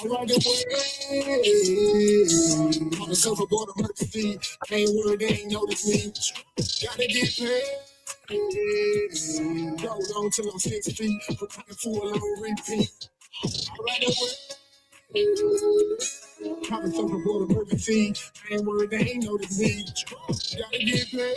I ride the way. On the surfboard emergency. Ain't worried, they ain't notice me. Gotta get paid. Go on till I'm 6 feet. Put pocket full on repeat. I ride the way. Popping surfboard emergency. Ain't worried, they ain't notice me. Gotta get paid.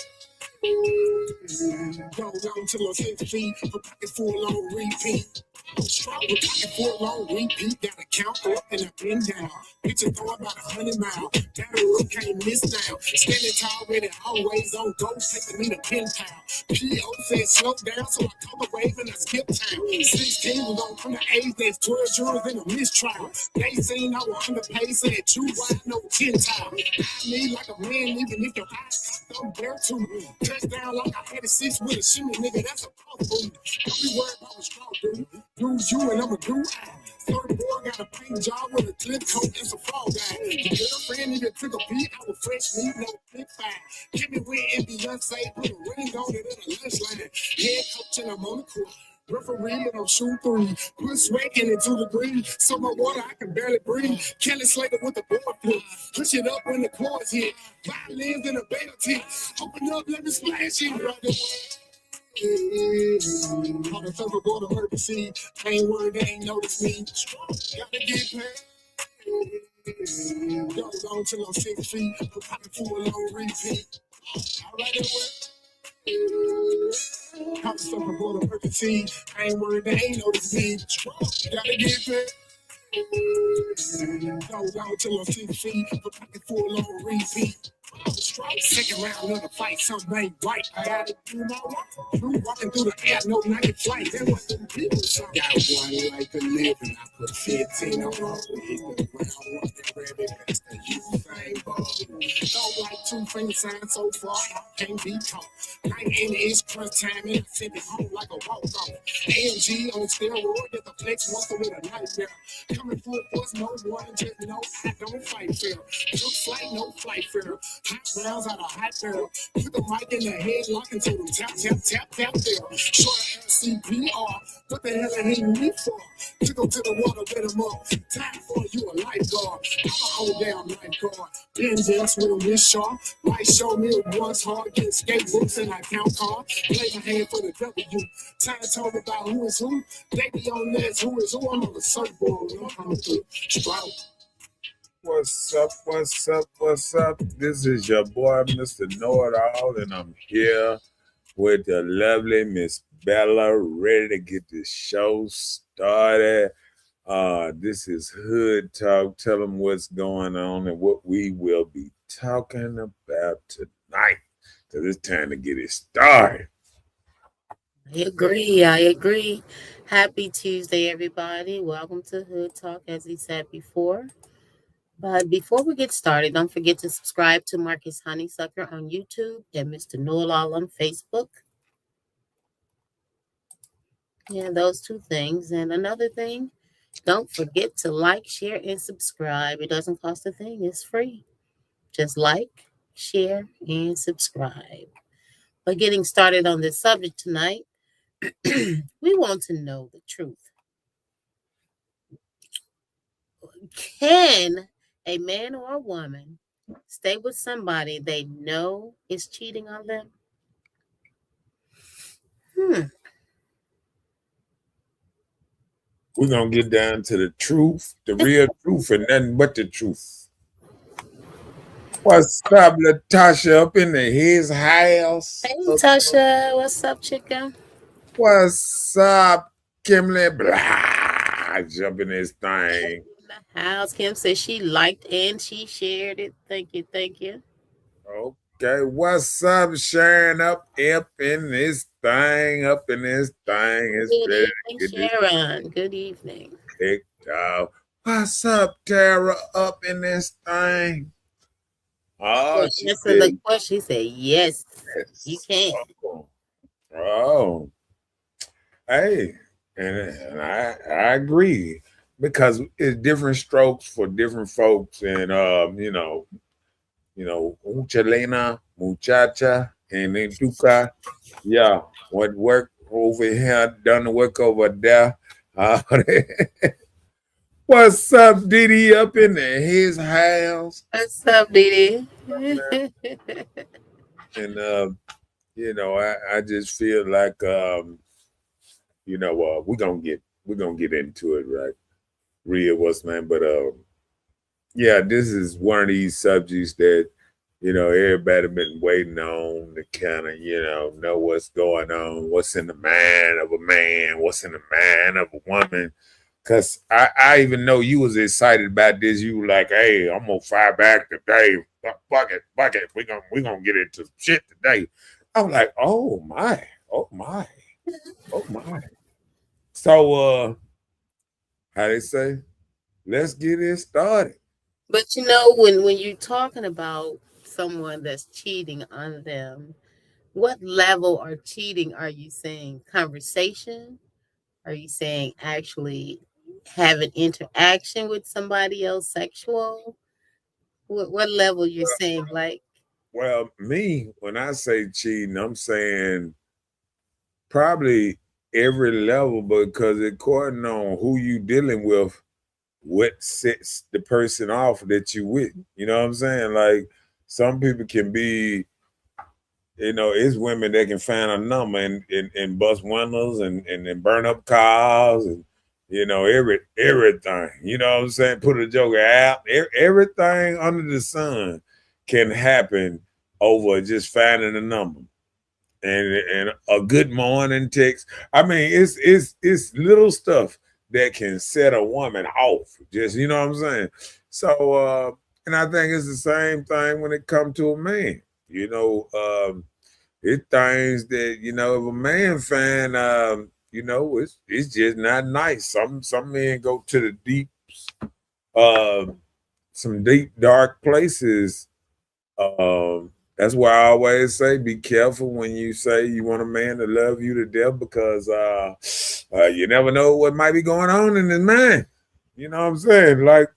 Go down till I'm 6 feet. Put pocket full on repeat. Strong with pocket full on repeat. Gotta count up and I've been down. Picture throwing about 100 miles. That room can't miss now. Standing tall with it, always on go. Taking me to pin town. P.O. said slow down, so I caught the wave and I skipped town. 16 was on from the age that's 12 jurors in a mistrial. They seen I was underpaid, said too wide, no 10 time. I need like a man, even if your eyes don't dare to me. Touchdown like I had a 6 with a shimmy, nigga, that's a powerful. Don't be worried about a straw, dude. Use you and I'm a do I. Third boy got a paint job with a clip coat and some fall guy. The girlfriend even took a beat. I was fresh meat, no flip fine. Give me with and Beyonce, put a ring on it in a lunch line. Head coach and I'm on the court. Referee and I'm shooting three. Put sweat in it to the green. So my water, I can barely breathe. Kelly Slater with the board flip. Push it up when the chords hit. Violins in a beta tip. Open up, let me splash it. On the surfboard emergency. Ain't worried, they ain't notice me. Gotta get paid. Go on till I'm 6 feet. Put pocket full on repeat. I ride it with. On the surfboard emergency. Ain't worried, they ain't notice me. Gotta get paid. Go on till I'm 6 feet. Put pocket full on repeat. Second round of the fight, something ain't right. I gotta do my work. Blue walking through the air, no night flight. There was some people. Got one life to live, and I put 15 on all. Hit the ground, walking ready, that's the youth thing, ball. Don't like 2 finger signs so far, can't be caught. Night in it's crunch time, and I send it home like a walk-off. AMG on steroid, get the flex muscle with a nightmare. Coming full force, no one, just no, I don't fight fair. Took flight, no flight fair. Hot rounds out of hot barrel. Put the mic in the head, lock into them. Tap, tap, tap, tap there. Short CPR. What the hell are he me for? To go to the water, let him up. Time for you a lifeguard. I'm a whole damn lifeguard. Been there, swim this shark. Might show me it once hard. Get skatebooks and I count cards. Play my hand for the W. Time to talk about who is who. They be on this, who is who. I'm on the surfboard. I'm coming through. Sprout. What's up? What's up? What's up? This is your boy, Mr. Know It All, and I'm here with the lovely Miss Bella, ready to get this show started. This is Hood Talk. Tell them what's going on and what we will be talking about tonight. Because it's time to get it started. I agree. Happy Tuesday, everybody. Welcome to Hood Talk, as he said before. But before we get started, don't forget to subscribe to Marcus Honeysucker on YouTube and Mr. Know-It-All on Facebook. Yeah, those 2 things. And another thing, don't forget to like, share, and subscribe. It doesn't cost a thing. It's free. Just like, share, and subscribe. But getting started on this subject tonight, we want to know the truth. Can a man or a woman stay with somebody they know is cheating on them? We're going to get down to the truth, the real truth, and nothing but the truth. What's up, Latasha, up in his house? Hey, Tasha. What's up, chicken? What's up, Kimberly? Blah, jumping this thing. House. Kim says she liked and she shared it. Thank you. Okay, what's up, Sharon? Up in this thing. It's Good evening, Sharon. Good evening. What's up, Tara? Up in this thing. Oh, she answered the question. She said, yes, you can. Oh. Hey, and I agree. Because it's different strokes for different folks, and Uchalena, muchacha, and then Duca, yeah, what work over here, done the work over there. What's up, Diddy? Up in his house, What's up, Didi? and I just feel like we're gonna get into it, right? Real what's man, but yeah, this is one of these subjects that everybody been waiting on to kind of know what's going on, what's in the mind of a man, what's in the mind of a woman. Cause I even know you was excited about this. You were like, "Hey, I'm gonna fire back today. Fuck it. We gonna get into some shit today." I was like, "Oh my, oh my, oh my." So how they say, let's get it started. But you know, when you're talking about someone that's cheating on them, what level of cheating are you saying? Conversation? Are you saying actually having interaction with somebody else sexual? What level you're saying like Well, me, when I say cheating, I'm saying probably every level because according on who you dealing with, what sets the person off that you with. You know what I'm saying? Like some people can be, it's women that can find a number and bust windows and burn up cars and everything. You know what I'm saying? Put a joker out. Everything under the sun can happen over just finding a number and a good morning text. I mean, it's little stuff that can set a woman off. Just you know what I'm saying. So, and I think it's the same thing when it comes to a man. It's things that if a man find, it's just not nice. Some men go to the deep, uh, some deep dark places. That's why I always say, be careful when you say you want a man to love you to death because you never know what might be going on in his mind. You know what I'm saying? Like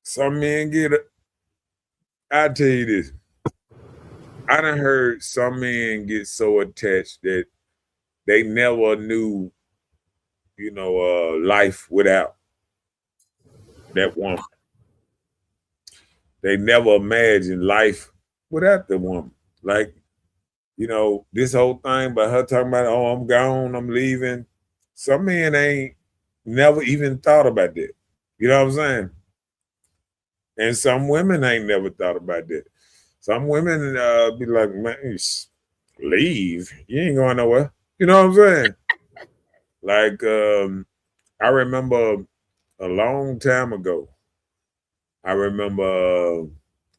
some men get. I tell you this. I done heard some men get so attached that they never knew, life without that woman. They never imagined life without the woman. Like, this whole thing about her talking about, oh, I'm gone, I'm leaving. Some men ain't never even thought about that. You know what I'm saying? And some women ain't never thought about that. Some women be like, man, leave. You ain't going nowhere. You know what I'm saying? Like, I remember a long time ago. I remember,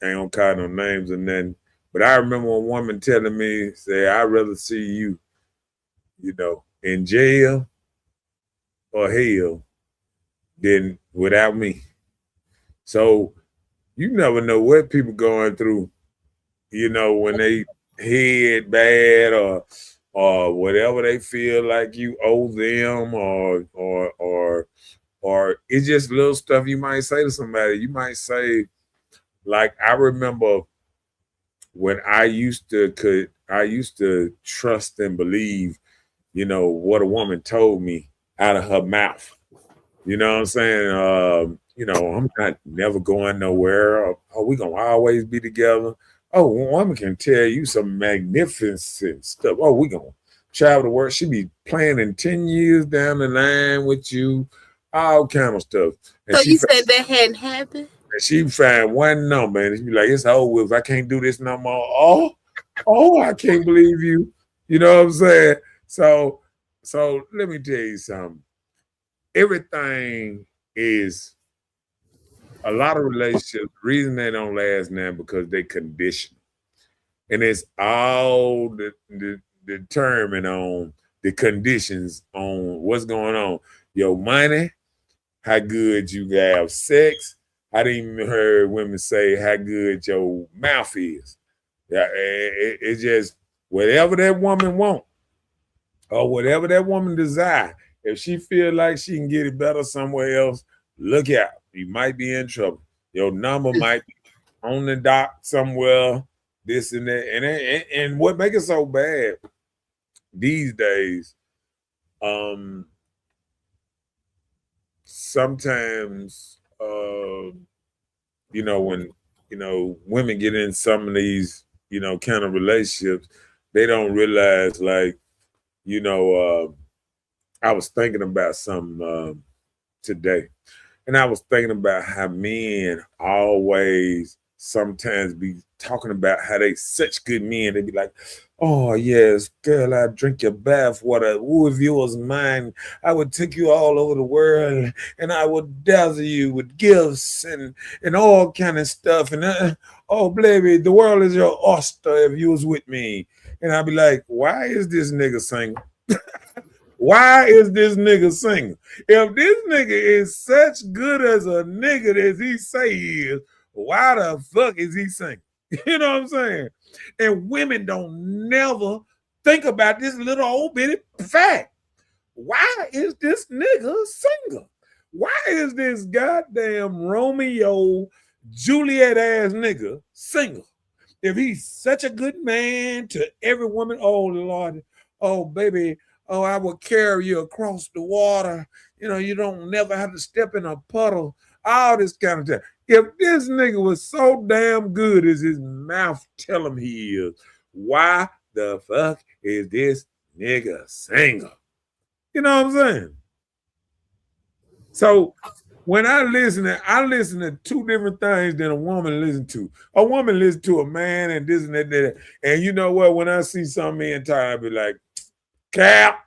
I ain't gonna call no names and then, but I remember a woman telling me, say, I'd rather see you, in jail or hell than without me. So you never know what people going through, when they head bad or whatever they feel like you owe them or it's just little stuff you might say to somebody. You might say, like, I remember when I used to trust and believe, what a woman told me out of her mouth. You know what I'm saying? I'm not never going nowhere. Oh, we gonna always be together. Oh, a woman can tell you some magnificent stuff. Oh, we gonna travel the world. She be planning 10 years down the line with you, all kind of stuff. And so you said that hadn't happened? she find one number and she be like, it's over with. I can't do this no more. Oh, I can't believe you. You know what I'm saying? So let me tell you something. Everything is a lot of relationships. The reason they don't last now because they condition. And it's all determined on the conditions on what's going on. Your money, how good you have sex. I didn't even heard women say how good your mouth is. Yeah, it's just whatever that woman want or whatever that woman desire. If she feel like she can get it better somewhere else, look out. You might be in trouble. Your number might be on the dock somewhere, this and that. And what make it so bad these days, sometimes when women get in some of these kind of relationships, they don't realize, like, I was thinking about something today, and I was thinking about how men always sometimes be talking about how they such good men. They be like, "Oh yes, girl, I drink your bath water. Ooh, if you was mine, I would take you all over the world, and I would dazzle you with gifts and all kind of stuff. And oh, baby, the world is your oyster if you was with me." And I'd be like, "Why is this nigga single? Why is this nigga single? If this nigga is such good as a nigga as he say he is, why the fuck is he single?" You know what I'm saying? And women don't never think about this little old bitty fact. Why is this nigga single? Why is this goddamn Romeo Juliet ass nigga single? If he's such a good man to every woman, oh Lord, oh baby, oh, I will carry you across the water. You don't never have to step in a puddle. All this kind of stuff. If this nigga was so damn good as his mouth tell him he is, why the fuck is this nigga single? You know what I'm saying? So when I listen to two different things than a woman listen to. A woman listen to a man and this and that. And you know what? When I see some men talking, I be like, Cap.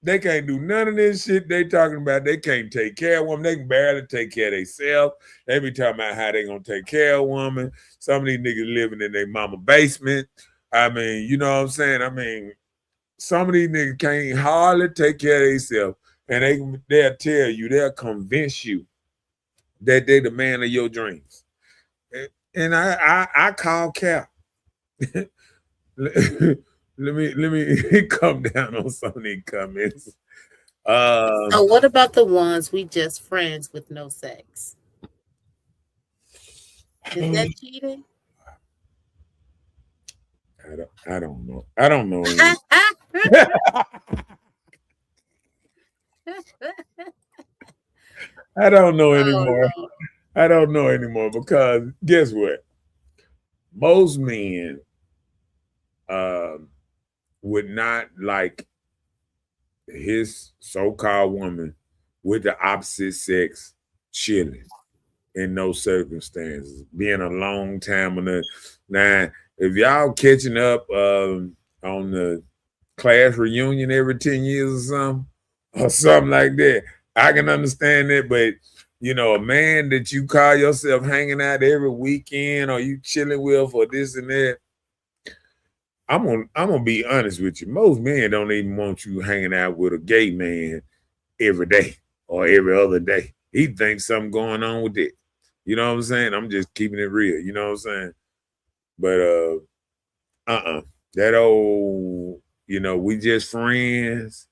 They can't do none of this shit they talking about. They can't take care of women. They can barely take care of themselves. They be talking about how they gonna take care of women. Some of these niggas living in their mama basement. I mean, you know what I'm saying? I mean, some of these niggas can't hardly take care of themselves. And they'll tell you, they'll convince you that they the man of your dreams. And I call Cap. Let me come down on some of these comments. So what about the ones we just friends with no sex? Is that cheating? I don't know. I don't know. I don't know anymore. Oh, I don't know anymore because guess what? Most men would not like his so-called woman with the opposite sex chilling in no circumstances, being a long time on the. Now, if y'all catching up on the class reunion every 10 years or something like that, I can understand that. But a man that you call yourself hanging out every weekend or you chilling with or this and that, I'm gonna be honest with you. Most men don't even want you hanging out with a gay man every day or every other day. He thinks something going on with it. You know what I'm saying? I'm just keeping it real. You know what I'm saying? But that old, we just friends.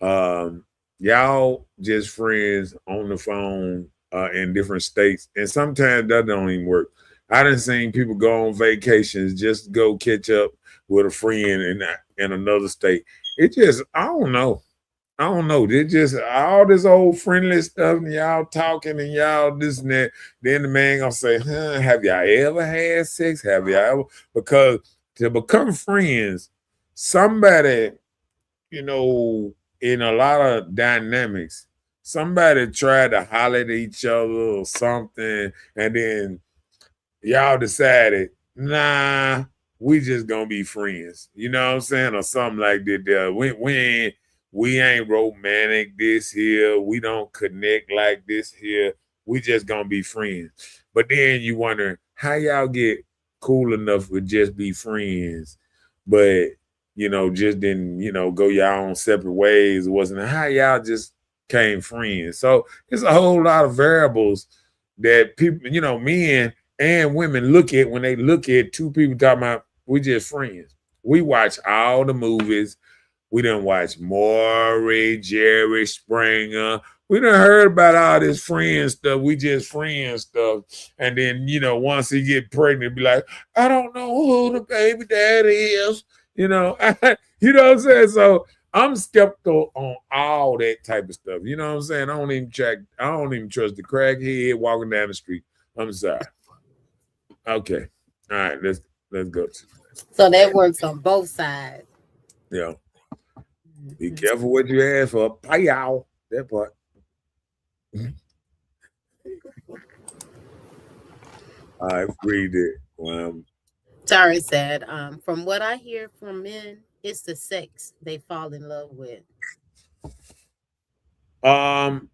Y'all just friends on the phone in different states, and sometimes that don't even work. I done seen people go on vacations just go catch up with a friend in another state. It just, I don't know. It just all this old friendly stuff and y'all talking and y'all this and that. Then the man gonna say, have y'all ever had sex? Have y'all ever? Because to become friends, somebody, in a lot of dynamics, somebody tried to holler at each other or something, and then y'all decided, nah, we just gonna be friends. You know what I'm saying? Or something like that. We ain't romantic this here. We don't connect like this here. We just gonna be friends. But then you wonder how y'all get cool enough to just be friends, but just didn't, go y'all own separate ways. It wasn't how y'all just became friends. So it's a whole lot of variables that people, men and women look at when they look at two people talking about we just friends. We watch all the movies. We done watch Maury, Jerry Springer. We done heard about all this friend stuff. We just friend stuff. And then, once he get pregnant, be like, I don't know who the baby daddy is. You know what I'm saying? So I'm skeptical on all that type of stuff. You know what I'm saying? I don't even trust the crackhead walking down the street. I'm sorry. Okay. All right, let's go. So that works on both sides. Yeah. Be Mhm. careful what you ask for. Payow. That part. I read it. Tari said, from what I hear from men, it's the sex they fall in love with. Um,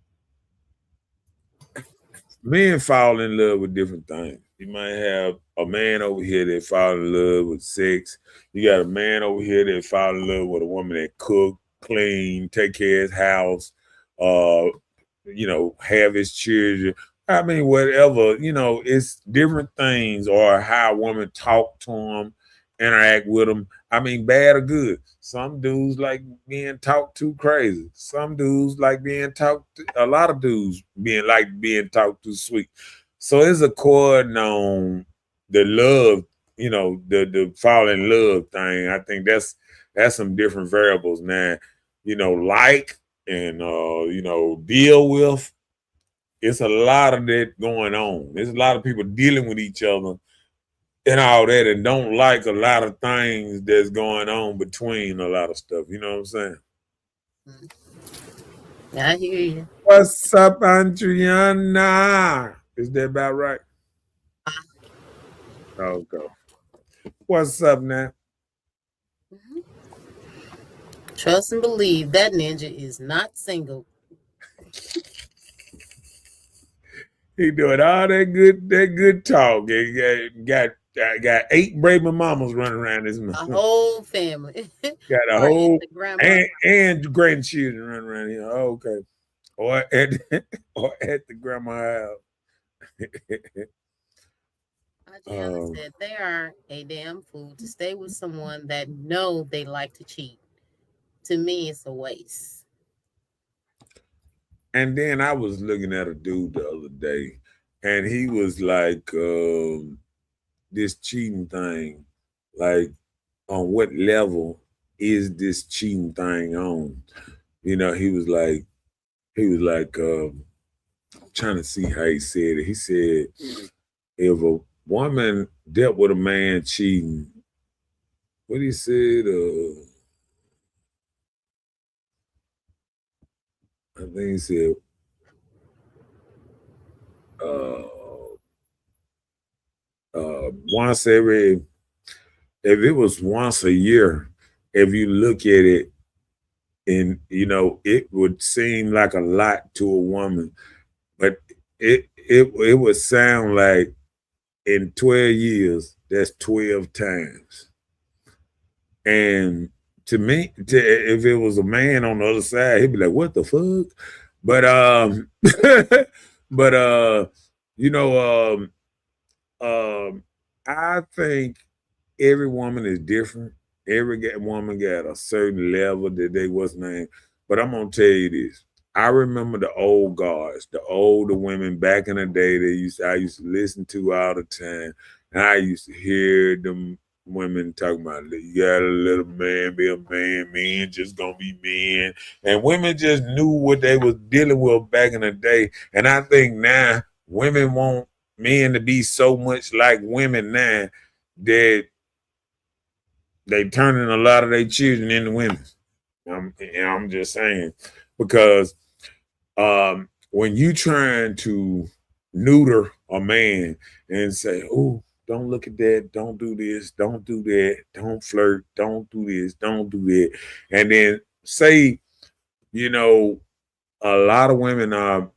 men fall in love with different things. You might have a man over here that fall in love with sex. You got a man over here that fall in love with a woman that cook, clean, take care of his house, uh, have his children. I mean, whatever, it's different things, or how a woman talk to him, interact with them. I mean, bad or good. Some dudes like being talked to crazy. Some dudes like being talked to, a lot of dudes being talked to sweet. So it's according on the love, the fall in love thing. I think that's some different variables now, like and deal with. It's a lot of that going on. There's a lot of people dealing with each other and all that, and don't like a lot of things that's going on between a lot of stuff. You know what I'm saying? I hear you. What's up, Adriana? Is that about right? Okay. What's up now? Mhm. Trust and believe that ninja is not single. He doing all that good talk. He got 8 baby mamas running around this A month. whole family. Got a Or at whole the grandma. and grandchildren running around here. Oh, okay. Or at the grandma house. Adriana said they are a damn fool to stay with someone that know they like to cheat. To me, it's a waste. And then I was looking at a dude the other day, and he was like, this cheating thing, like, on what level is this cheating thing on? He was like, trying to see how he said it. He said, if a woman dealt with a man cheating, what he said, I think he said, uh, once every, if it was once a year, if you look at it, and it would seem like a lot to a woman, but it would sound like in 12 years, that's 12 times. And to me, if it was a man on the other side, he'd be like, what the fuck? But but you know, I think every woman is different. Every woman got a certain level that they was named. But I'm gonna tell you this. I remember the old guards, the older women back in the day I used to listen to all the time. And I used to hear them women talking about, you gotta let a man be a man, men just gonna be men. And women just knew what they was dealing with back in the day. And I think now women want men to be so much like women now that they turning a lot of their children into women. I'm just saying, because when you trying to neuter a man and say, oh, don't look at that, don't do this, don't do that, don't flirt, don't do this, don't do that. And then say, a lot of women are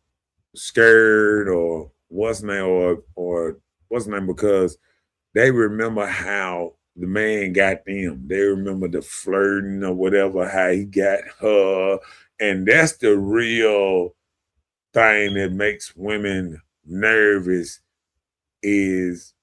scared or what's name or what's name because they remember how the man got them. They remember the flirting or whatever, how he got her. And that's the real thing that makes women nervous, is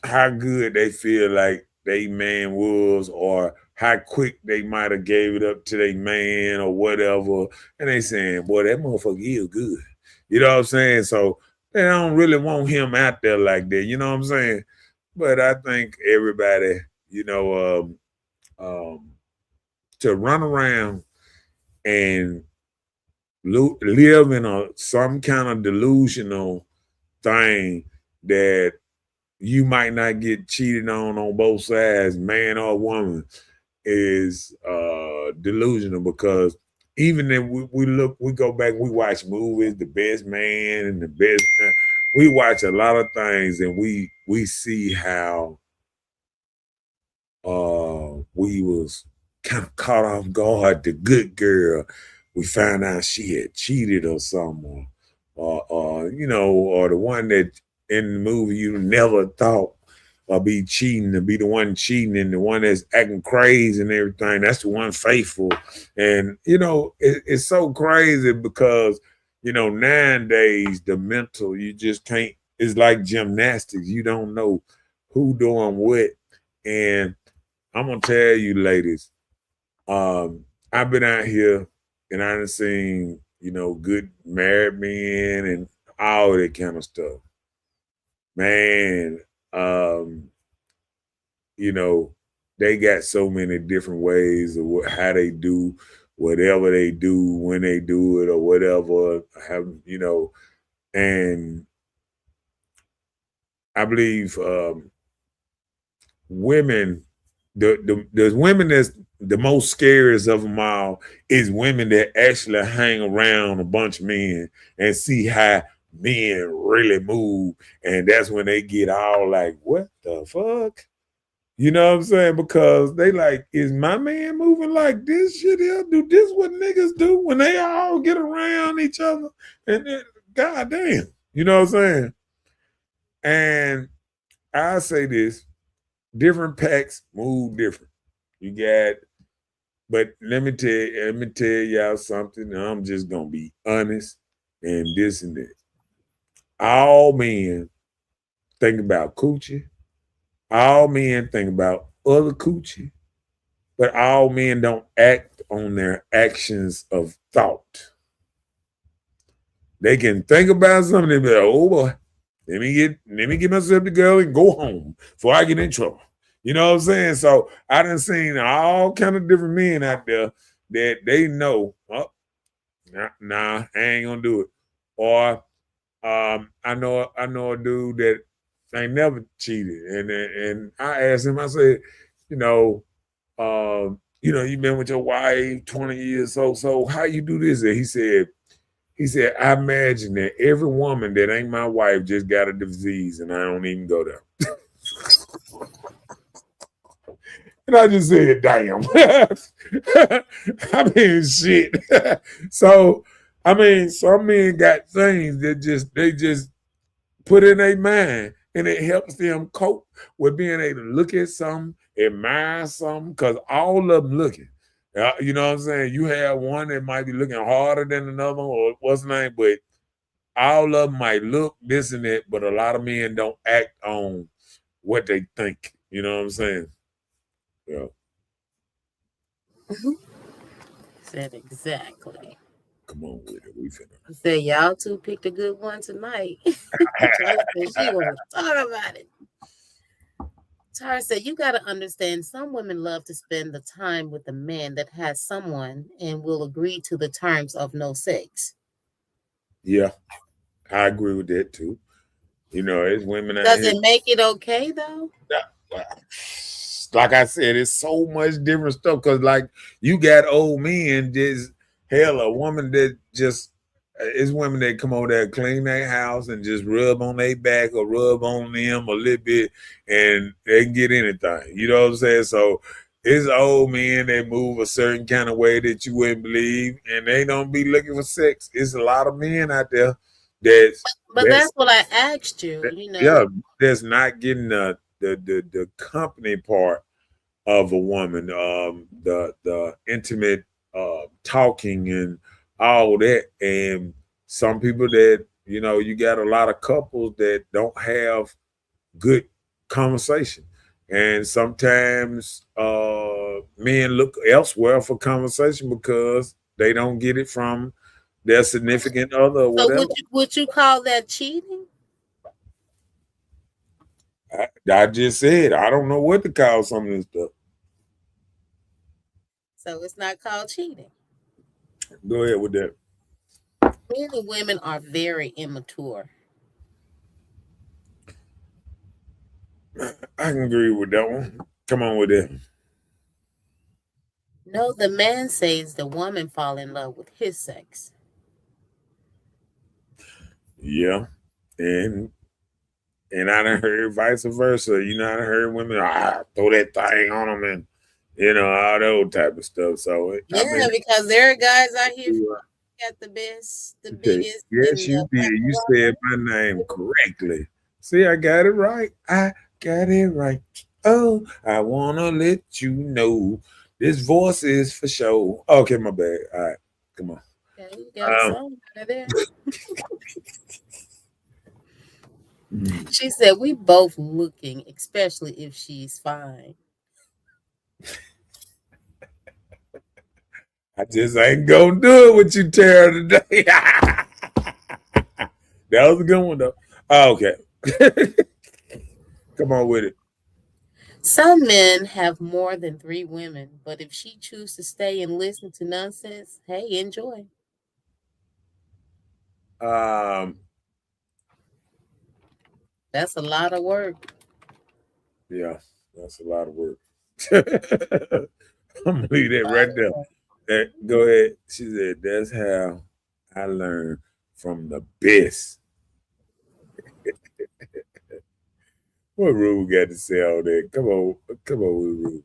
how good they feel like they man was, or how quick they might have gave it up to their man or whatever. And they saying, boy, that motherfucker is good. You know what I'm saying? So they don't really want him out there like that. You know what I'm saying? But I think everybody, um, to run around and live in some kind of delusional thing that you might not get cheated on both sides, man or woman, is delusional. Because even if we go back, we watch movies, The Best Man and The Best. We watch a lot of things, and we see how we was kind of caught off guard. The good girl, we found out she had cheated or something, or the one that in the movie you never thought be cheating, to be the one cheating, and the one that's acting crazy and everything. That's the one faithful. And it's so crazy because nowadays the mental, you just can't. It's like gymnastics. You don't know who doing what. And I'm gonna tell you, ladies, I've been out here and I've seen good married men and all that kind of stuff. Man, they got so many different ways of how they do whatever they do, when they do it, or whatever. And I believe women, the women that's the most scariest of them all is women that actually hang around a bunch of men and see how men really move. And that's when they get all like, what the fuck? You know what I'm saying? Because they like, is my man moving like this? Should he do this? What niggas do when they all get around each other? And then, goddamn, you know what I'm saying? And I say this, different packs move different. But let me tell y'all something. I'm just gonna be honest and this and that. All men think about coochie. All men think about other coochie, but all men don't act on their actions of thought. They can think about something and be like, oh boy, let me get myself together and go home before I get in trouble. You know what I'm saying? So I done seen all kind of different men out there that they know, oh, nah, I ain't gonna do it. Or I know a dude that ain't never cheated, and I asked him, I said, you been with your wife 20 years, so how you do this? And he said, I imagine that every woman that ain't my wife just got a disease and I don't even go there. And I just said, damn. I mean, shit. So, I mean, some men got things that they just put in their mind, and it helps them cope with being able to look at something, admire something, because all of them looking. You know what I'm saying? You have one that might be looking harder than another, or what's the name, but all of them might look this and that, but a lot of men don't act on what they think. You know what I'm saying? Yeah. Said exactly. Come on with it. We finna. I said y'all two picked a good one tonight. Tara said she want to talk about it. Tara said you got to understand, some women love to spend the time with a man that has someone and will agree to the terms of no sex. Yeah, I agree with that too. It's women out Does here. it make it okay though? Like I said, it's so much different stuff. Cause like you got old men, just hell, a woman that just it's women that come over there, clean their house and just rub on their back or rub on them a little bit, and they can get anything. You know what I'm saying? So it's old men that move a certain kind of way that you wouldn't believe, and they don't be looking for sex. It's a lot of men out there that's what I asked you. Yeah, that's not getting the company part of a woman, the intimate talking and all that. And some people that you got a lot of couples that don't have good conversation, and sometimes men look elsewhere for conversation because they don't get it from their significant other or whatever. So would you call that cheating? I just said I don't know what to call some of this stuff. So it's not called cheating. Go ahead with that. Men and women are very immature. I can agree with that one. Come on with that. No, the man says the woman fall in love with his sex. Yeah. And I done heard vice versa. You know, I done heard women throw that thing on them and all that type of stuff. So I Yeah, mean, because there are guys out here got the best, the okay. biggest, Yes, and you the did. You said my name correctly. See, I got it right. I got it right. Oh, I wanna let you know this voice is for show. Okay, my bad. All right, come on. yeah, you got a Um, song out of there. She said we both looking, especially if she's fine. I just ain't gonna do it with you, Tara, today. That was a good one, though. Oh, okay. Come on with it. Some men have more than 3 women, but if she chooses to stay and listen to nonsense, hey, enjoy. Um, That's a lot of work. yeah, that's a lot of work. I'm gonna leave that right there. Go ahead. She said, "That's how I learned from the best." What Rube got to say all that? Come on, Rube.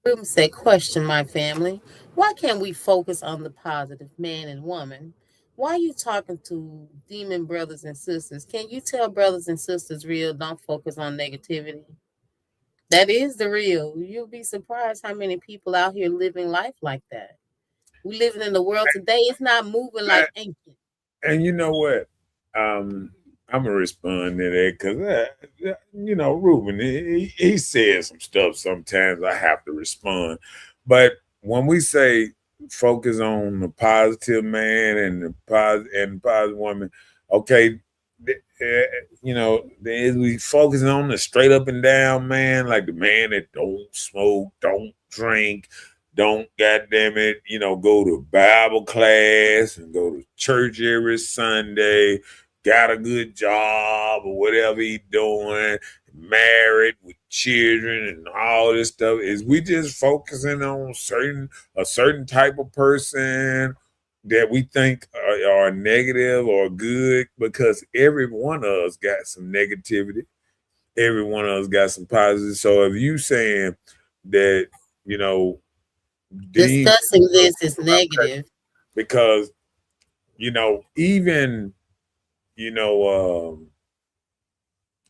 Ruben said, question my family. Why can't we focus on the positive, man and woman? Why are you talking to demon brothers and sisters? Can you tell brothers and sisters real? Don't focus on negativity. That is the real. You'll be surprised how many people out here living life like that. We living in the world today. It's not moving like ancient. And you know what? I'm gonna respond to that because Ruben, he says some stuff. Sometimes I have to respond, but when we say focus on the positive man and the positive woman, okay, is we focusing on the straight up and down man, like the man that don't smoke, don't drink, don't goddamn it, go to Bible class and go to church every Sunday, got a good job or whatever he doing, married with children and all this stuff. Is we just focusing on a certain type of person that we think are negative or good? Because every one of us got some negativity. Every one of us got some positive. So if you saying that, Discussing this is negative. because even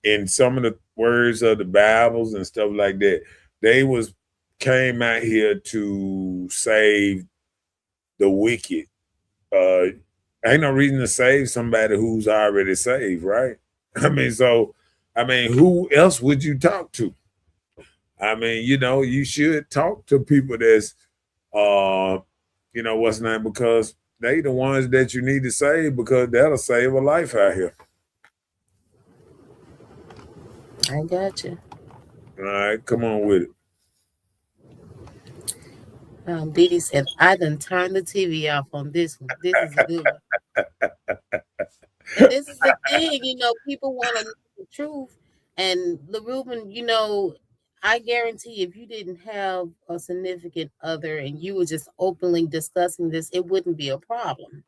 in some of the words of the Bibles and stuff like that, they came out here to save the wicked. Ain't no reason to save somebody who's already saved, right? Who else would you talk to? You should talk to people that's what's name, because they the ones that you need to save, because that'll save a life out here. I got you. All right, come on with it. Dee Dee said, I done turned the TV off on this one. This is a good one. And this is the thing, people want to know the truth. And Ruben, I guarantee if you didn't have a significant other and you were just openly discussing this, it wouldn't be a problem.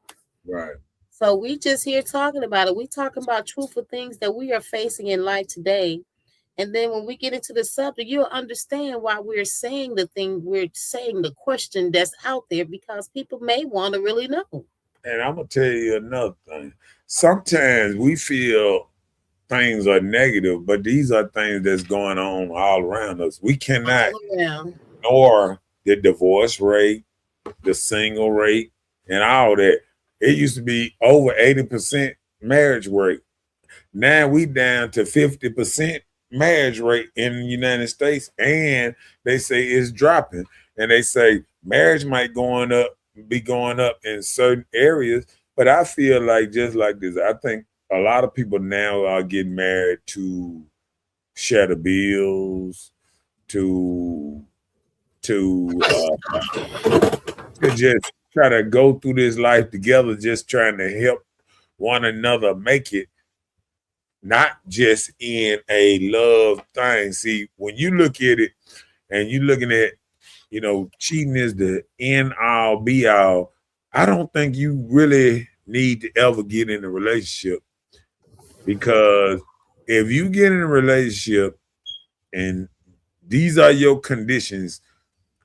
Right. So we just here talking about it. We talking about truthful things that we are facing in life today. And then when we get into the subject, you'll understand why we're saying the question that's out there, because people may want to really know. And I'm gonna tell you another thing. Sometimes we feel things are negative, but these are things that's going on all around us. We cannot ignore the divorce rate, the single rate, and all that. It used to be over 80% marriage rate. Now we down to 50% marriage rate in the United States, and they say it's dropping. And they say marriage might be going up in certain areas, but I feel like just like this, I think a lot of people now are getting married to share the bills, to to just try to go through this life together, just trying to help one another make it, not just in a love thing. See, when you look at it and you looking at, cheating is the end all be all, I don't think you really need to ever get in a relationship, because if you get in a relationship and these are your conditions,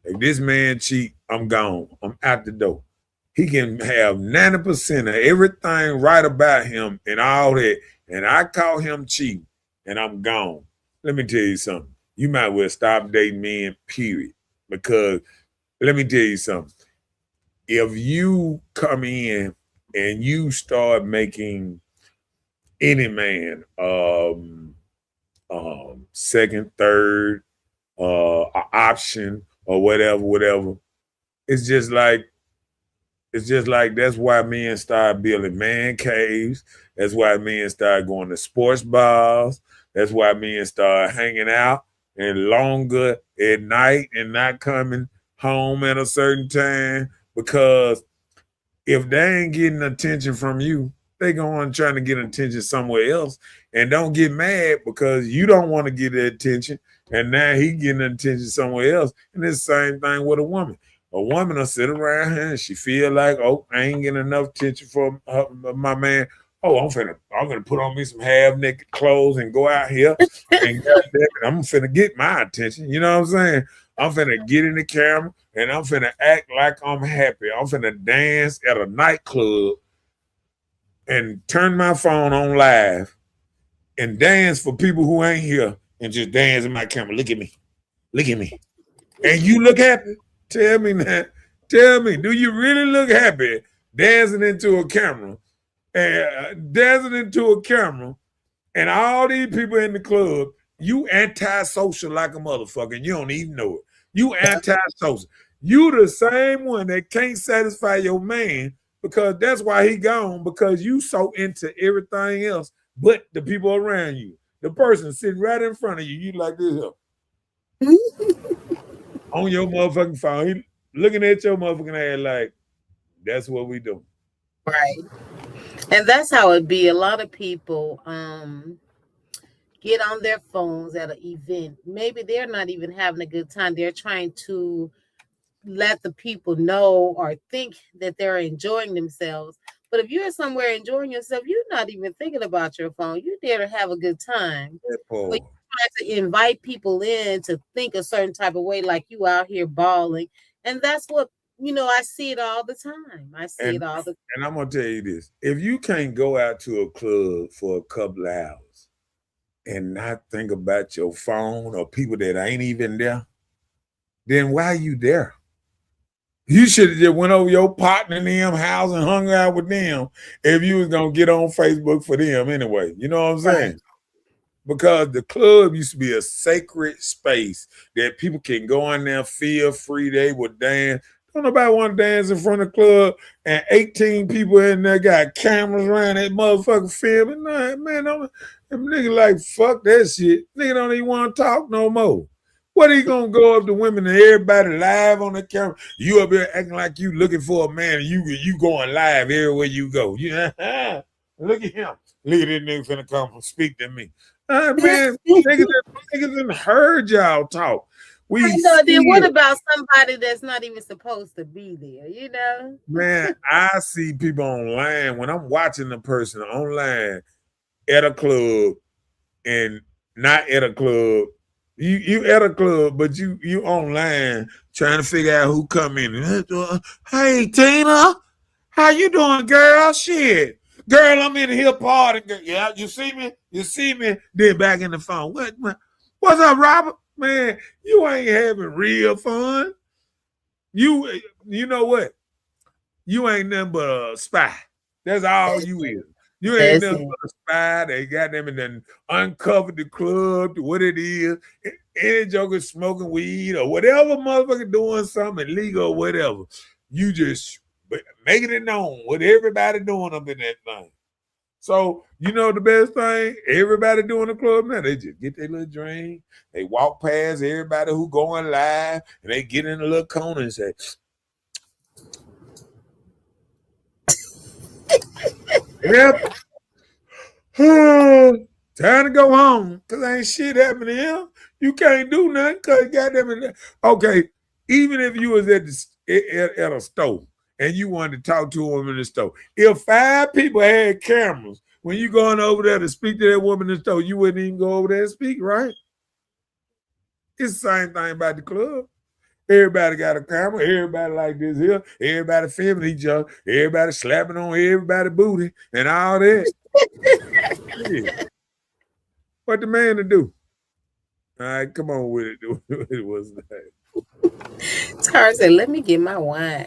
if this man cheat, I'm gone. I'm out the door. He can have 90% of everything right about him and all that, and I call him cheating, and I'm gone. Let me tell you something. You might well stop dating men, period. Because let me tell you something. If you come in and you start making any man second, third, option or whatever, it's just like that's why men start building man caves. That's why men start going to sports bars. That's why men start hanging out and longer at night and not coming home at a certain time, because if they ain't getting attention from you, they go on trying to get attention somewhere else. And don't get mad because you don't want to get the attention, and now he getting attention somewhere else. And it's the same thing with a woman. A woman will sit around here and she feel like, oh, I ain't getting enough attention from my man. Oh, I'm finna put on me some half-naked clothes and go out here and I'm finna get my attention. You know what I'm saying? I'm finna get in the camera and I'm finna act like I'm happy. I'm finna dance at a nightclub and turn my phone on live and dance for people who ain't here and just dance in my camera. Look at me. Look at me. And you look happy? Tell me now. Tell me, do you really look happy dancing into a camera? And all these people in the club, you antisocial like a motherfucker, and you don't even know it. You antisocial. You the same one that can't satisfy your man, because that's why he gone, because you so into everything else but the people around you. The person sitting right in front of you, you like this here. On your motherfucking phone, he looking at your motherfucking ass like, that's what we do. Right. And that's how it be. A lot of people get on their phones at an event. Maybe they're not even having a good time. They're trying to let the people know or think that they're enjoying themselves. But if you're somewhere enjoying yourself, you're not even thinking about your phone. You're there to have a good time. But you're trying to invite people in to think a certain type of way, like you out here balling. And that's what, I see it all the time. And I'm going to tell you this. If you can't go out to a club for a couple of hours and not think about your phone or people that ain't even there, then why are you there? You should have just went over your partner in them house and hung out with them if you was going to get on Facebook for them anyway. You know what I'm saying? Right. Because the club used to be a sacred space that people can go in there, feel free, they would dance. Don't nobody want to dance in front of the club and 18 people in there got cameras around that motherfucker filming. Nah, man, them niggas like, fuck that shit. Nigga don't even want to talk no more. What are you going to go up to women and everybody live on the camera? You up here acting like you looking for a man and you going live everywhere you go. Look at him. Look at this nigga finna come and speak to me. Man, niggas heard y'all talk. I know. Then what about somebody that's not even supposed to be there, Man, I see people online when I'm watching a person online at a club and not at a club. You at a club, but you online trying to figure out who come in. Hey, Tina, how you doing, girl? Shit. Girl, I'm in here partying. Yeah, you see me? Then back in the phone. What's up, Robert? Man, you ain't having real fun. You know what? You ain't nothing but a spy. That's all you is. You ain't nothing but a spy. They got them and then uncovered the club to what it is. Any joker smoking weed or whatever motherfucker doing something illegal or whatever. You just making it known what everybody doing up in that thing. So, you know the best thing? Everybody doing the club now, they just get their little drink, they walk past everybody who going live, and they get in a little corner and say, yep, time to go home, because ain't shit happening here. You can't do nothing because goddamn it. Okay, even if you was at a store and you wanted to talk to a woman in the store, if 5 people had cameras, when you going over there to speak to that woman in the store, you wouldn't even go over there and speak, right? It's the same thing about the club. Everybody got a camera. Everybody like this here. Everybody filming each other. Everybody slapping on everybody's booty and all that. Yeah. What the man to do? All right, come on with it. It was that. Tara said, let me get my wine.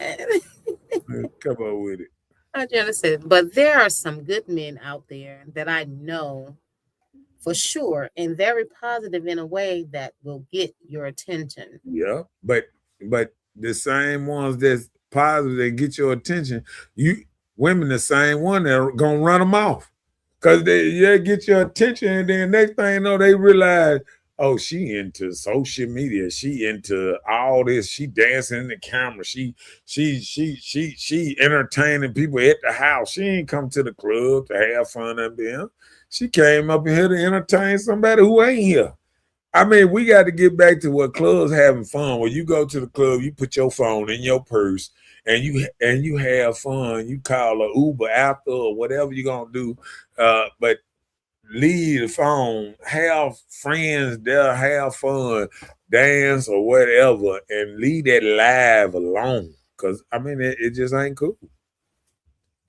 Come on with it. I just said, but there are some good men out there that I know for sure and very positive in a way that will get your attention. Yeah, but the same ones that's positive that get your attention, you women the same one that are gonna run them off. Cause they get your attention, and then next thing you know, they realize, oh, she into social media, she into all this, she dancing in the camera, she entertaining people at the house. She ain't come to the club to have fun up there. She came up in here to entertain somebody who ain't here. I mean, we got to get back to what clubs having fun. When you go to the club, you put your phone in your purse and you have fun. You call a Uber after or whatever you're gonna do, but leave the phone. Have friends there, have fun, dance or whatever, and leave that live alone. Cause I mean, it just ain't cool.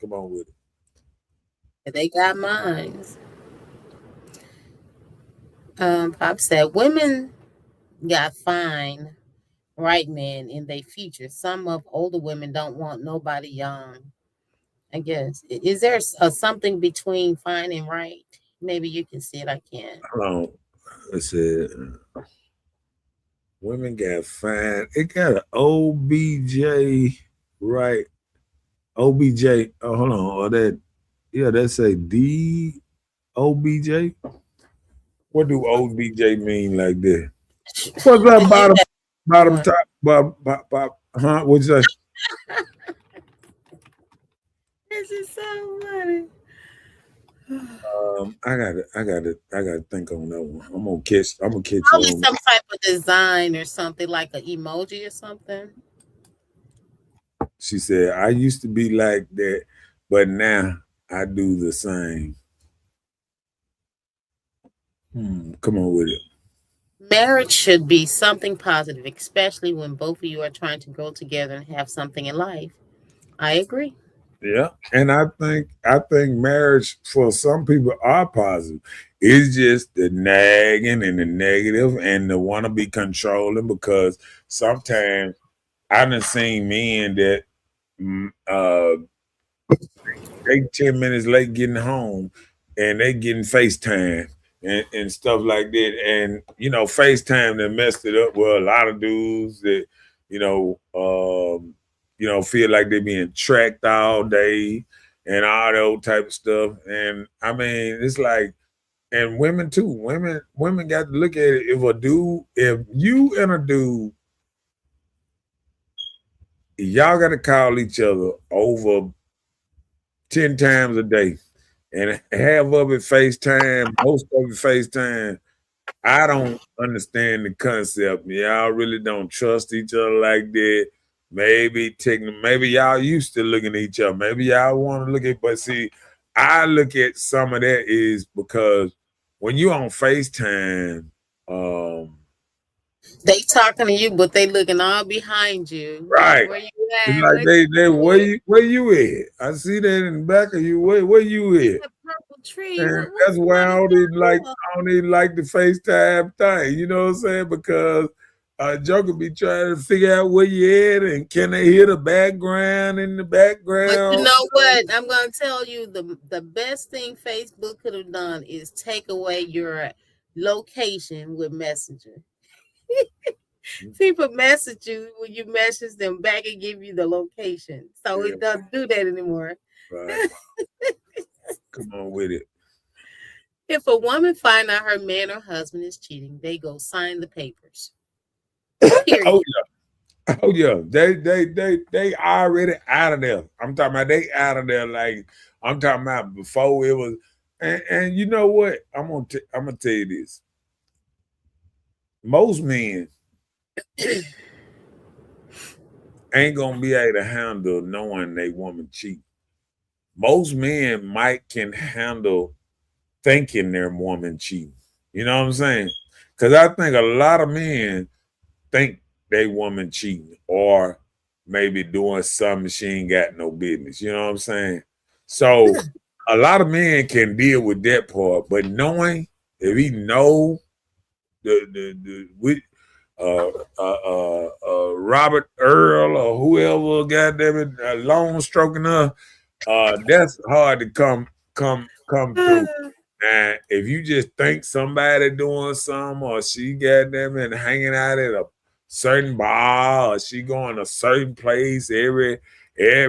Come on with it. They got minds. Pop said, women got fine right men in their future. Some of older women don't want nobody young. I guess. Is there something between fine and right? Maybe you can see it. I can't. Hold on. I said women got fine. It got an OBJ, right? OBJ. Oh, hold on. Or that, yeah, that say D OBJ. What do OBJ mean like that? What's that bottom top? Huh? What'd you say? This is so funny. I gotta think on that one. I'm gonna catch Probably on. some type of design or something like an emoji or something. She said, I used to be like that, but now I do the same. Come on with it. Marriage should be something positive, especially when both of you are trying to grow together and have something in life. I agree. Yeah, and I think marriage for some people are positive. It's just the nagging and the negative and the want to be controlling, because sometimes I done seen men that they 10 minutes late getting home and they getting FaceTime and stuff like that. And, FaceTime that messed it up. Well, a lot of dudes that, feel like they're being tracked all day and all that old type of stuff. And I mean, it's like, and women too. Women got to look at it. If you and a dude, y'all got to call each other over 10 times a day and half of it FaceTime, most of it FaceTime. I don't understand the concept. Y'all really don't trust each other like that. Maybe y'all used to looking at each other. Maybe y'all want to look at, but see, I look at some of that is because when you on FaceTime, they talking to you, but they looking all behind you. Right. Where you it's at? like they where you at? I see that in the back of you. Where you at? The purple tree. And that's why I don't even like the FaceTime thing. You know what I'm saying? Because Joker be trying to figure out where you at and can they hear the background in the background. But you know what? I'm gonna tell you the best thing Facebook could have done is take away your location with Messenger. People message you when you message them back and give you the location. So it doesn't do that anymore. Right. Come on with it. If a woman find out her man or husband is cheating, they go sign the papers. Period. Oh yeah. Oh yeah. They already out of there. I'm talking about they out of there. Like I'm talking about before it was. And you know what? I'm gonna tell you this. Most men ain't gonna be able to handle knowing they woman cheat. Most men might can handle thinking their woman cheating. You know what I'm saying? Because I think a lot of men think they woman cheating or maybe doing something she ain't got no business. You know what I'm saying? So a lot of men can deal with that part, but knowing if he know the with Robert Earl or whoever goddamn it long stroking her, that's hard to come through. And if you just think somebody doing something or she got them and hanging out at a certain bar or she going a certain place every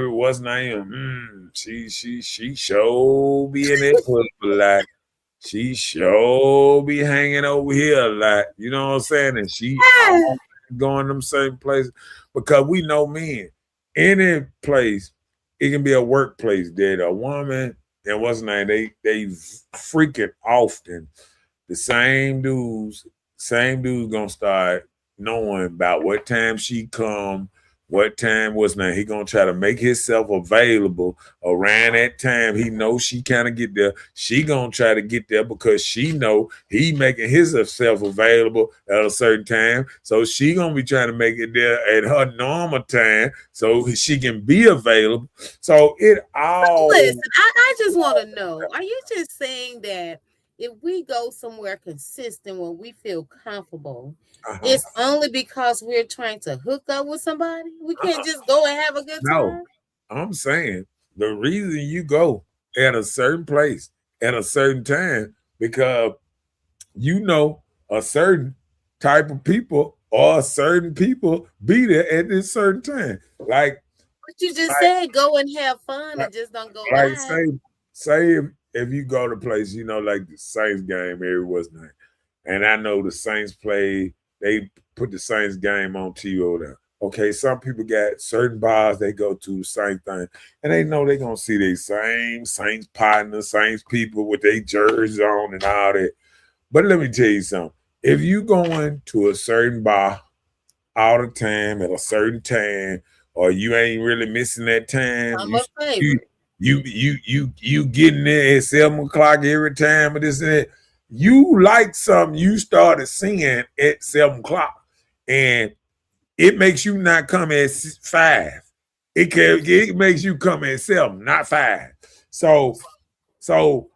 what's name, she sure be in that pussy a lot. She sure be hanging over here a lot. You know what I'm saying? And she always going them same places because we know men. Any place, it can be a workplace that a woman and what's name, they freaking often the same dudes gonna start knowing about what time she come, what time what's name. He gonna try to make himself available around that time. He knows she kind of get there. She gonna try to get there because she know he making himself available at a certain time. So she gonna be trying to make it there at her normal time so she can be available. So it all Listen, I just want to know, are you just saying that if we go somewhere consistent where we feel comfortable, it's only because we're trying to hook up with somebody? We can't just go and have a good no. time? I'm saying the reason you go at a certain place at a certain time because you know a certain type of people or certain people be there at this certain time. Like But you just said go and have fun and just don't go live. say if you go to place, you know, like the Saints game every was night, and I know the Saints play, they put the Saints game on TV over there. Okay, some people got certain bars they go to the same thing, and they know they're gonna see their same Saints partners, Saints people with their jerseys on and all that. But let me tell you something. If you going to a certain bar all the time at a certain time, or you ain't really missing that time, I'm a favorite. you getting there at 7 o'clock every time, but this and that. You like something you started seeing at 7 o'clock, and it makes you not come at 5. It makes you come at 7, not 5. So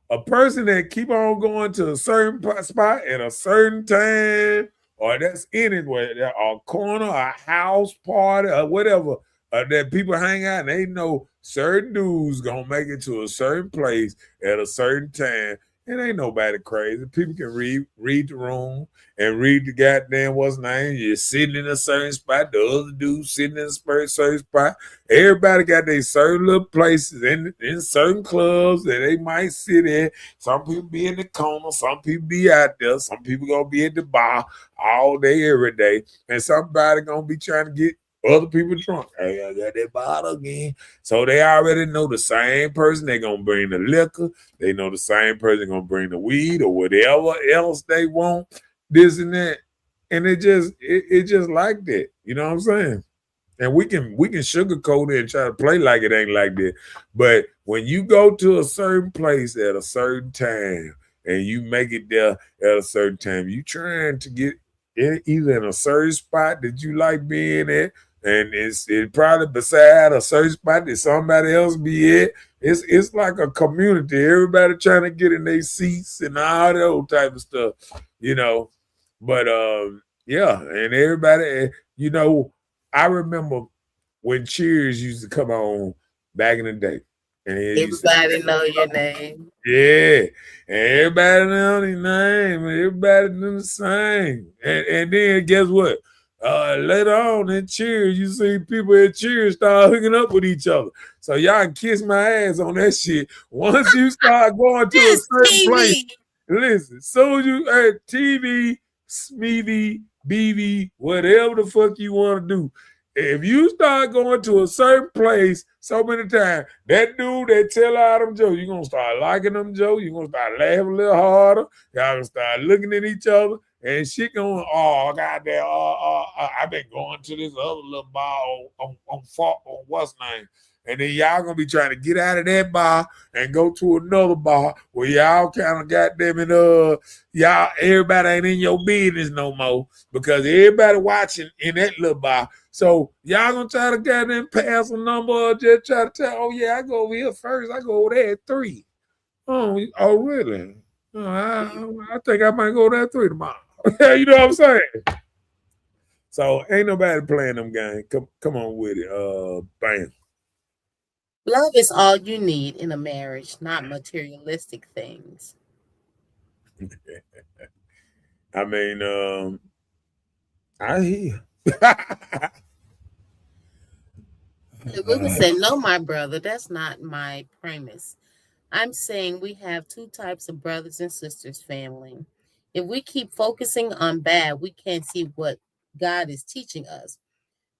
a person that keep on going to a certain spot at a certain time, or that's anywhere, a corner, a house party, or whatever, that people hang out and they know certain dudes gonna make it to a certain place at a certain time. It ain't nobody crazy. People can read the room and read the goddamn what's name. You're sitting in a certain spot, the other dude sitting in a certain spot. Everybody got their certain little places in certain clubs that they might sit in. Some people be in the corner, some people be out there, some people gonna be at the bar all day, every day, and somebody gonna be trying to get other people drunk. Hey, I got that bottle again. So they already know the same person. They gonna bring the liquor. They know the same person gonna bring the weed or whatever else they want. This and that, and it just like that. You know what I'm saying? And we can sugarcoat it and try to play like it ain't like that. But when you go to a certain place at a certain time and you make it there at a certain time, you trying to get either in a certain spot that you like being at, and it's probably beside a certain spot that somebody else be at. It's like a community. Everybody trying to get in their seats and all that old type of stuff, you know. But yeah, and everybody, you know, I remember when Cheers used to come on back in the day. And everybody know your name. Yeah. And everybody know their name. Everybody do the same. And then guess what? Later on in Cheers, you see people at Cheers start hooking up with each other. So y'all can kiss my ass on that shit. Once you start going to a Yes, certain place, TV. listen, so you at TV, Smeevy, BV, whatever the fuck you want to do. If you start going to a certain place so many times, that dude that tell all them jokes, you're going to start liking them jokes. You're going to start laughing a little harder. Y'all going to start looking at each other. And she going, oh, goddamn, I've been going to this other little bar on what's name. And then y'all going to be trying to get out of that bar and go to another bar where y'all kind of goddamn it, y'all, everybody ain't in your business no more because everybody watching in that little bar. So y'all gonna try to goddamn pass a number or just try to tell, oh yeah, I go over here first. I go over there at 3. Oh really? I think I might go there at 3 tomorrow. You know what I'm saying? So ain't nobody playing them games. Come on with it. Bam. Love is all you need in a marriage, not materialistic things. I mean, I hear. The Google said, no, my brother, that's not my premise. I'm saying we have two types of brothers and sisters family. If we keep focusing on bad, we can't see what God is teaching us.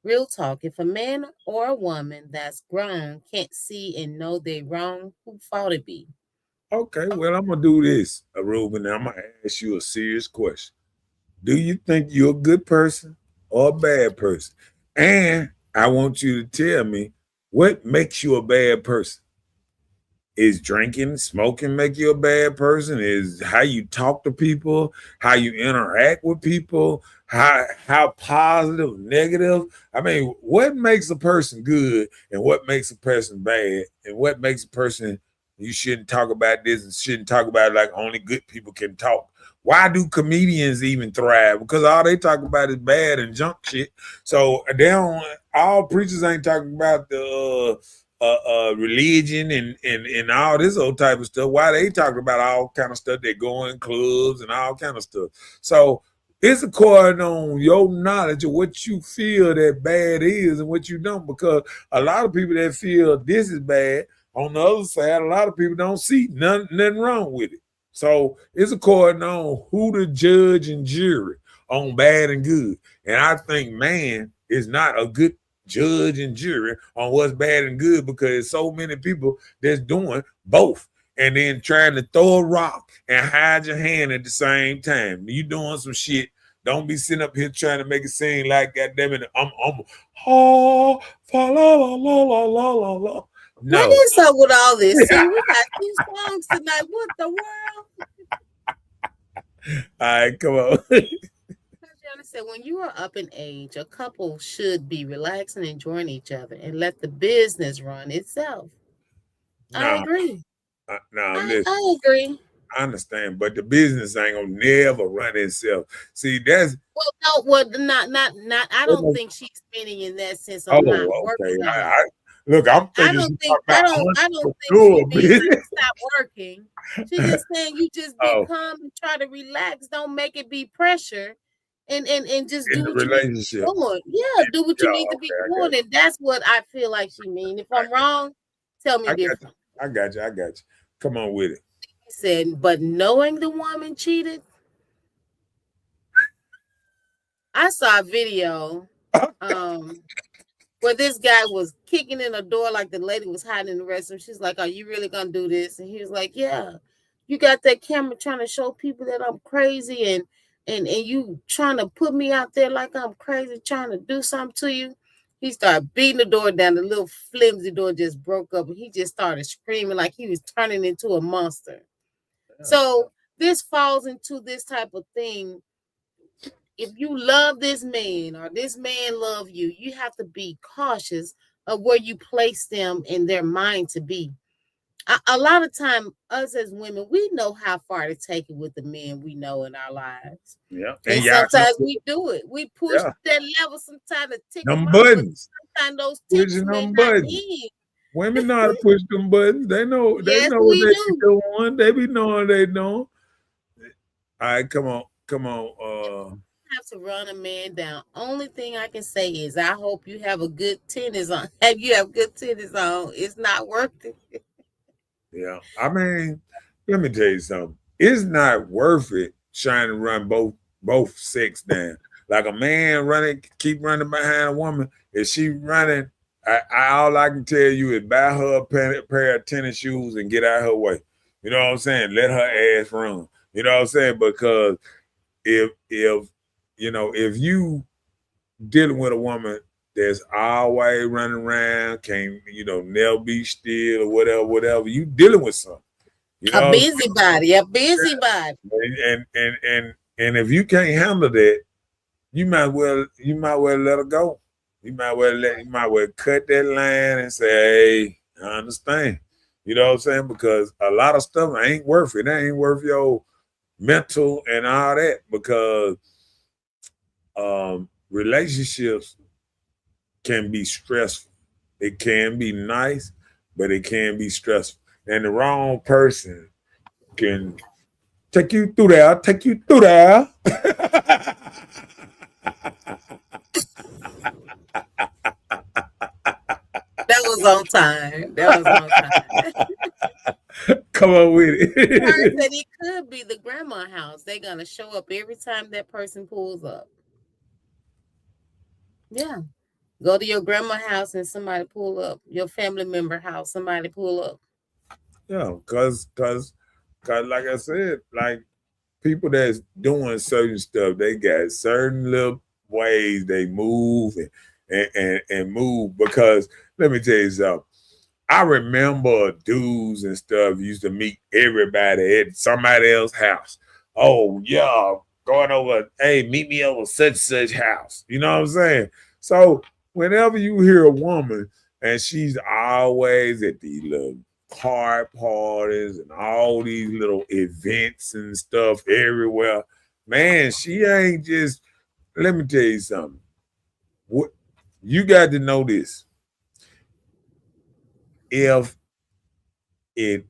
Real talk, if a man or a woman that's grown can't see and know they're wrong, who fault it be? Okay, well, I'm gonna do this, Ruben. I'm gonna ask you a serious question. Do you think you're a good person or a bad person? And I want you to tell me what makes you a bad person. Is drinking, smoking make you a bad person? Is how you talk to people, how you interact with people, how positive, negative? I mean, what makes a person good and what makes a person bad? And what makes a person you shouldn't talk about this and shouldn't talk about it like only good people can talk? Why do comedians even thrive? Because all they talk about is bad and junk shit. So they don't. All preachers ain't talking about the religion and all this old type of stuff. Why they talking about all kind of stuff? They go in clubs and all kind of stuff. So it's according on your knowledge of what you feel that bad is and what you don't. Because a lot of people that feel this is bad, on the other side, a lot of people don't see nothing wrong with it. So it's according on who the judge and jury on bad and good. And I think man is not a good judge and jury on what's bad and good because there's so many people that's doing both and then trying to throw a rock and hide your hand at the same time. You doing some shit. Don't be sitting up here trying to make it seem like goddamn it, I'm oh la la la la la la la. No. What is up with all this? See, we got 2 songs tonight. What the world? All right, come on. Tatiana said, when you are up in age, a couple should be relaxing and enjoying each other and let the business run itself. I agree. I agree. I understand, but the business ain't gonna never run itself. See, that's not. I don't think she's meaning in that sense of not working on it. Look, I'm thinking I don't think she means you stop working. She's just saying you just be calm and try to relax. Don't make it be pressure, and just do what you need to be doing. Yeah, do what you need to be doing, and that's what I feel like she means. If I'm wrong, tell me different. I got you. Come on with it. He said, but knowing the woman cheated, I saw a video. Where this guy was kicking in a door like the lady was hiding in the restroom. She's like, are you really gonna do this? And he was like, yeah. You got that camera trying to show people that I'm crazy and you trying to put me out there like I'm crazy, trying to do something to you. He started beating the door down. The little flimsy door just broke up and he just started screaming like he was turning into a monster. Yeah. So this falls into this type of thing. If you love this man or this man love you, you have to be cautious of where you place them in their mind to be. A lot of time, us as women, we know how far to take it with the men we know in our lives. Yeah. And sometimes we do it. We push that level sometimes to tick them buttons. Sometimes those ticks may not in. Women know how to push them buttons. They know what they be doing. They be knowing they know. All right, come on. have to run a man down. Only thing I can say is I hope you have a good tennis on. Have you have good tennis on? It's not worth it. Yeah. I mean, let me tell you something. It's not worth it trying to run both sex down. Like a man running, keep running behind a woman. If she running, all I can tell you is buy her a pair of tennis shoes and get out of her way. You know what I'm saying? Let her ass run. You know what I'm saying? Because if if you dealing with a woman that's always running around, can't never be still or whatever, you dealing with something. You A know, busybody, a busybody. and if you can't handle that, you might well let her go. You might well cut that line and say, hey, I understand. You know what I'm saying? Because a lot of stuff ain't worth it. That ain't worth your mental and all that, because relationships can be stressful. It can be nice, but it can be stressful. And the wrong person can take you through there. That was on time. That was on time. Come on with Heard it. that it could be the grandma house. They're gonna show up every time that person pulls up. Yeah. Go to your grandma house and somebody pull up. Your family member house, somebody pull up. Yeah, cause like I said, like people that's doing certain stuff, they got certain little ways they move and move. Because let me tell you something. I remember dudes and stuff used to meet everybody at somebody else's house. Oh yeah, going over. Hey, meet me over such house. You know what I'm saying? So whenever you hear a woman and she's always at these little card parties and all these little events and stuff everywhere, man, she ain't just. Let me tell you something. What you got to know this. If it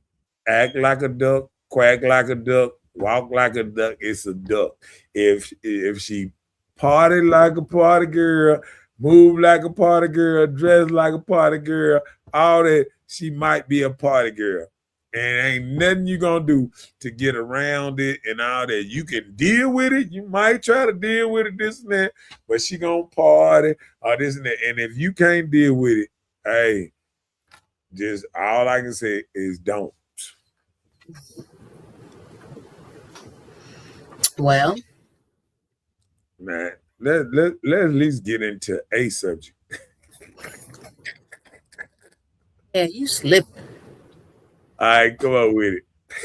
act like a duck, quack like a duck, walk like a duck, it's a duck. If she party like a party girl, move like a party girl, dress like a party girl, all that, she might be a party girl. And ain't nothing you gonna do to get around it and all that. You can deal with it. You might try to deal with it, this and that, but she gonna party or this and that. And if you can't deal with it, hey, just all I can say is don't. Well, Man, let's at least get into a subject. yeah, you slip. All right, come on with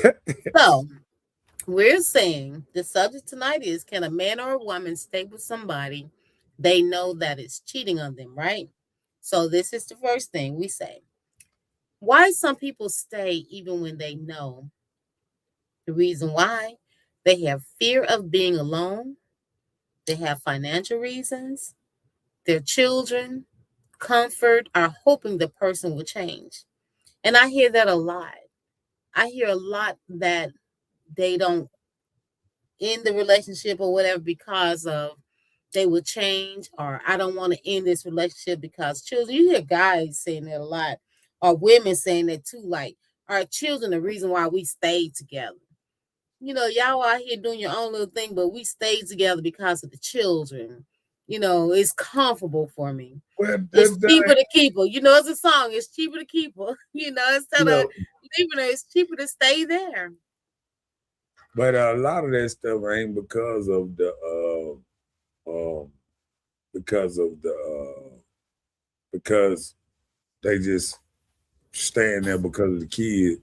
it. So we're saying the subject tonight is, can a man or a woman stay with somebody they know that is cheating on them, right? So this is the first thing we say. Why some people stay even when they know? The reason why: they have fear of being alone, they have financial reasons, their children, comfort, are hoping the person will change. And I hear that a lot. I hear a lot that they don't end the relationship or whatever because of they will change, or I don't want to end this relationship because children. You hear guys saying that a lot, or women saying that too, like, our children the reason why we stayed together. Y'all out here doing your own little thing, but we stayed together because of the children. It's comfortable for me. Well, It's cheaper to keep her. It's a song. It's cheaper to keep her. Instead of leaving her, it's cheaper to stay there. but a lot of that stuff ain't because of because they just staying there because of the kids.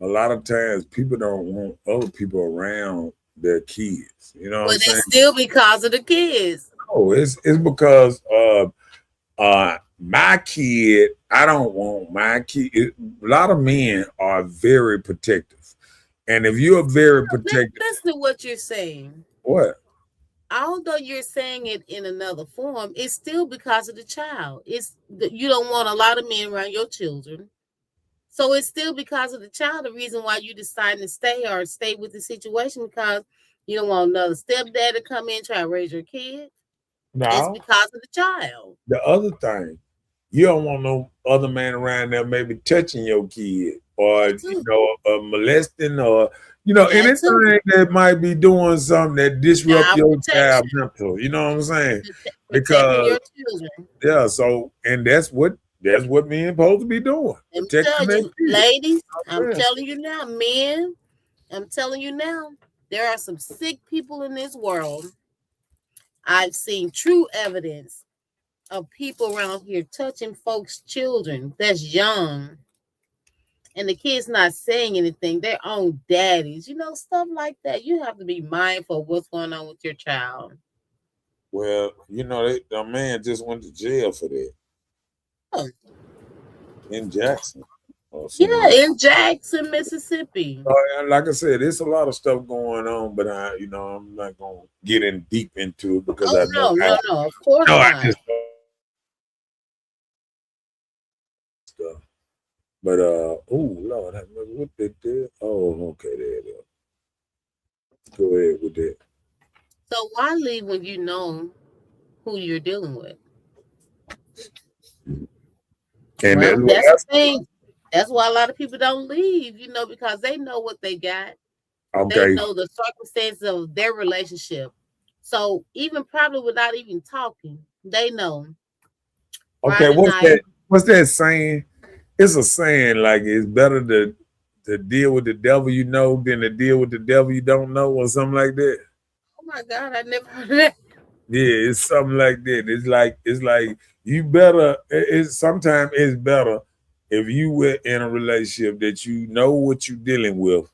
A lot of times people don't want other people around their kids. You know what I'm But saying? it's still because of the kids. No, it's because my kid, I don't want my kid. A lot of men are very protective. And if you're very protective, Listen to what you're saying. what? Although you're saying it in another form, it's still because of the child. You don't want a lot of men around your children. So it's still because of the child, the reason why you decide to stay or stay with the situation, because You don't want another stepdad to come in try to raise your kid. It's No, because of the child. the other thing, you don't want no other man around there maybe touching your kid or That too. molesting or That too. anything that might be doing something that disrupt Child your child protection. mental. You know what I'm saying? Protecting Because your children. yeah, so and that's what men supposed to be doing, Let me protecting tell their you, ladies, I'm kids. telling you now, men, I'm telling you now, there are some sick people in this world. I've seen true evidence of people around here touching folks' children that's young, and the kids not saying anything, their own daddies, stuff like that. You have to be mindful of what's going on with your child. Well, the man just went to jail for that Oh, in Jackson or yeah, somewhere. in Jackson, Mississippi. And like I said, there's a lot of stuff going on, but I'm not gonna get in deep into it because Oh, I know no, of course I not. just stuff. But oh Lord, what they did? Oh, okay, there it is. Go ahead with that. So why leave when you know who you're dealing with? And Well, that's that's the thing. That's why a lot of people don't leave, because they know what they got. They okay. know the circumstances of their relationship. So even probably without even talking, they know. Okay, Friday night. what's that saying? It's a saying like it's better to deal with the devil you know than to deal with the devil you don't know or something like that. Oh my God, I never heard that. Yeah, it's something like that. It's like you better. It's sometimes it's better if you were in a relationship that you know what you're dealing with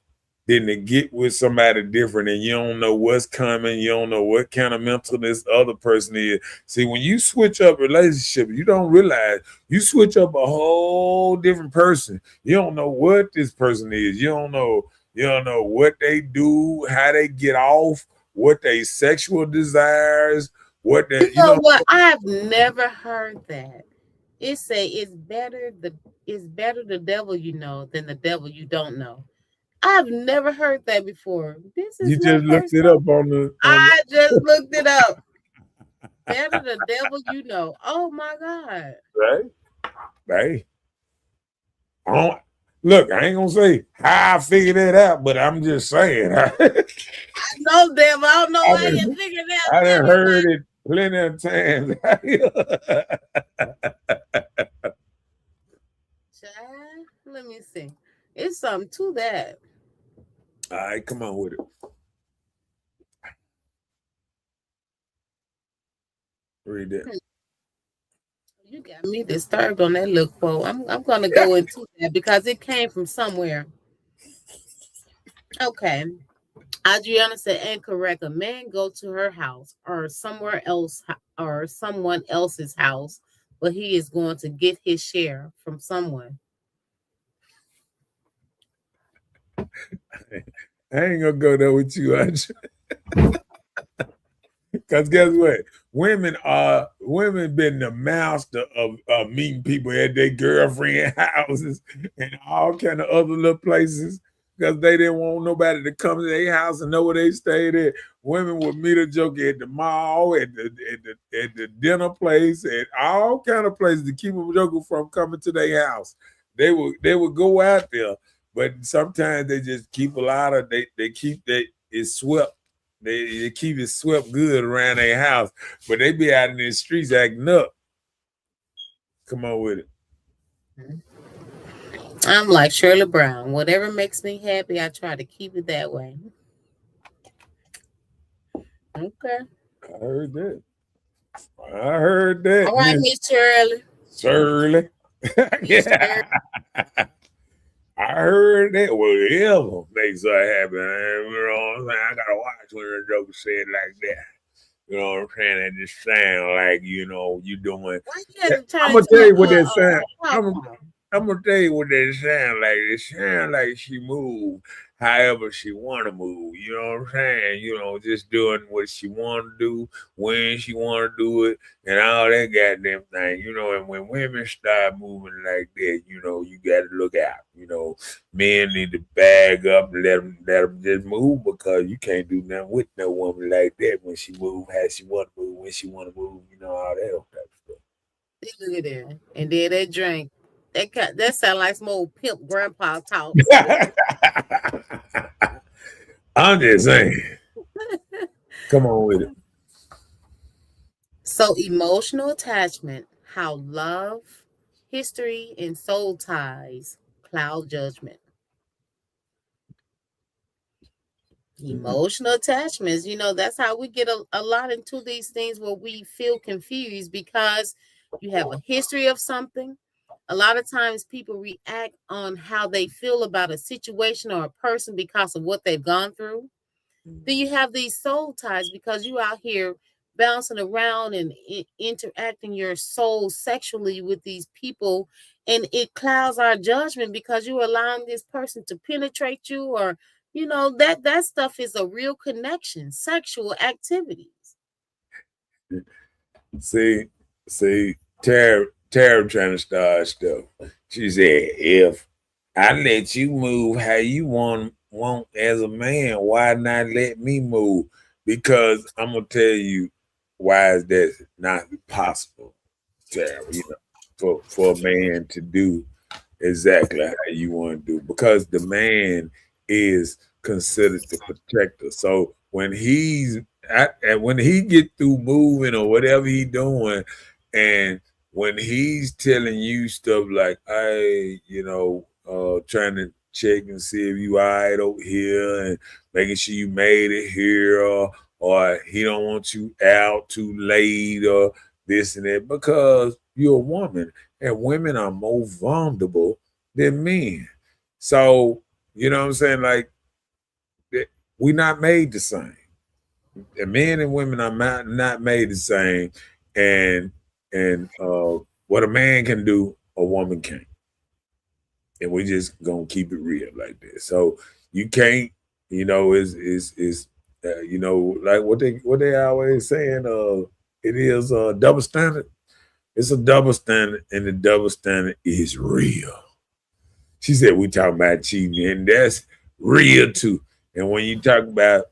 than to get with somebody different and you don't know what's coming. You don't know what kind of mental this other person is. See, when you switch up relationship, you don't realize you switch up a whole different person. You don't know what this person is. You don't know what they do, how they get off, what they sexual desires, what they, You know what? I've never heard that. It say it's better the devil you know than the devil you don't know. I've never heard that before. This is you my just looked first it time. up on the I just looked it up. Better the devil you know. Oh my God. right. Hey, look, I ain't gonna say how I figured that out, but I'm just saying. I know devil. I don't know why you figured I out done devil, heard it plenty of times. child. Let me see. It's something to that. All right, come on with it. Read that. You got me disturbed on that little quote. I'm gonna go into that because it came from somewhere. Okay. Adriana said incorrect. A man go to her house or somewhere else or someone else's house, but he is going to get his share from someone. I ain't gonna go there with you, Andrew. Because guess what? Women been the master of meeting people at their girlfriend houses and all kind of other little places because they didn't want nobody to come to their house and know where they stayed at. Women would meet a joker at the mall, at the dinner place, at all kind of places to keep a joker from coming to their house. They would go out there, but sometimes they just keep a lot of they keep that it's swept. They keep it swept good around their house, but they be out in the streets acting up. Come on with it. I'm like Shirley Brown. Whatever makes me happy, I try to keep it that way. Okay. I heard that. I heard that. All right, Miss Shirley. Shirley. Miss Yeah. Shirley. I heard that. Whatever makes her happy. You know what I'm saying? I gotta watch when a joke said like that. You know what I'm saying? It just sound like, you doing. Why you had to turn I'm gonna into tell you what that sound. Papa? I'm gonna tell you what that sound like. It sound like she moved however she wanna move. You know what I'm saying? Just doing what she wanna do, when she wanna do it, and all that goddamn thing. And when women start moving like that, you gotta look out. Men need to bag up and let them just move because you can't do nothing with no woman like that when she move how she want to move, when she want to move, all that old type of Look at that. And then that drink. That sound like some old pimp grandpa talk. stuff. I'm just saying. Come on with it. So emotional attachment, how love, history, and soul ties cloud judgment. Emotional attachments, that's how we get a lot into these things where we feel confused because you have a history of something. A lot of times people react on how they feel about a situation or a person because of what they've gone through. Then you have these soul ties because you out here bouncing around and interacting your soul sexually with these people, and it clouds our judgment because you're allowing this person to penetrate you, or that stuff is a real connection, sexual activities. See, Tara trying to start stuff. She said, if I let you move how you want as a man, why not let me move? Because I'm gonna tell you why is that not possible, Tara, for a man to do exactly how you want to do. Because the man is considered the protector. So when when he get through moving or whatever he doing, and when he's telling you stuff like, "Hey, trying to check and see if you all right over here and making sure you made it here," or he don't want you out too late or this and that, because you're a woman and women are more vulnerable than men. So, you know what I'm saying? Like, we're not made the same. And men and women are not made the same. And what a man can do, a woman can't. And we just gonna keep it real like this. So you can't, is like what they always saying, it is a double standard. It's a double standard, and the double standard is real. She said we talking about cheating, and that's real too. And when you talk about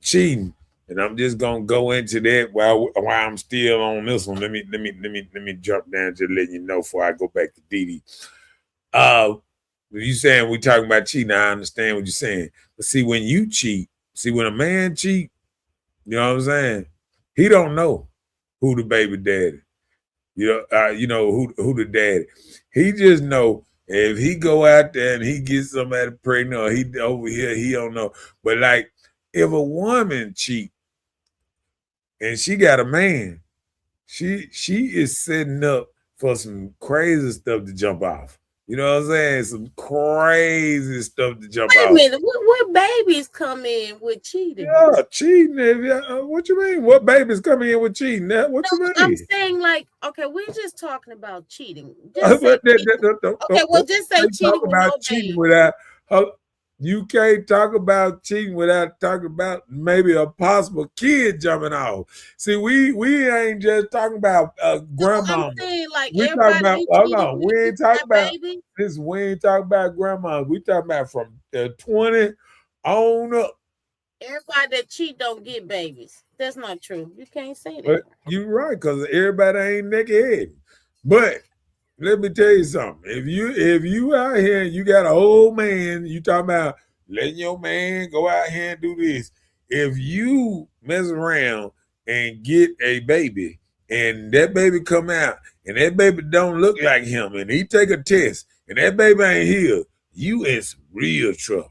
cheating, and I'm just gonna go into that while I'm still on this one. Let me jump down to let you know before I go back to Didi. You saying we talking about cheating? I understand what you're saying, but see, when you cheat, when a man cheat, you know what I'm saying? He don't know who the baby daddy. Who the daddy. He just know if he go out there and he gets somebody pregnant, or he over here, he don't know. But like, if a woman cheat and she got a man, she is setting up for some crazy stuff to jump off. You know what I'm saying? Some crazy stuff to jump Wait a off. minute, what babies come in with cheating? Yeah, cheating. What you mean? What babies coming in with cheating? What you mean? I'm saying, like, okay, we're just talking about cheating. Just say just say cheating with no cheating baby. without. You can't talk about cheating without talking about maybe a possible kid jumping off. See, we ain't just talking about grandma. I'm saying, like, We talking everybody about ain't no, we ain't talking about this. We ain't talking about grandma. We talking about from 20 on up. Everybody that cheat don't get babies. That's not true. You can't say that. But you're right, because everybody ain't naked. But let me tell you something. If you out here and you got an old man, you talking about letting your man go out here and do this. If you mess around and get a baby, and that baby come out and that baby don't look like him, and he take a test and that baby ain't here, you in some real trouble.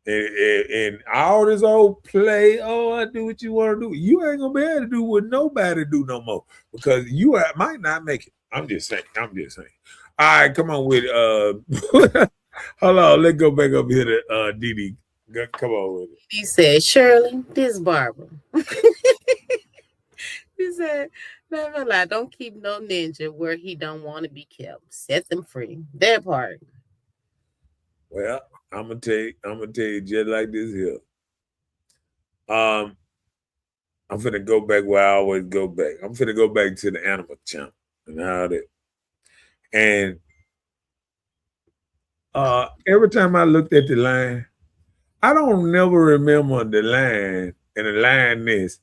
And all this old play, I do what you want to do. You ain't gonna be able to do what nobody do no more, because you might not make it. I'm just saying. All right, come on with hold on, let's go back up here to Didi. Come on with it. He said, Shirley, this Barbara. He said, never lie, don't keep no ninja where he don't want to be kept. Set them free. That part. Well, I'm gonna tell you just like this here. I'm finna go back where I always go back. I'm finna go back to the animal champ and how that. And Every time I looked at the line, I don't never remember the line and the line is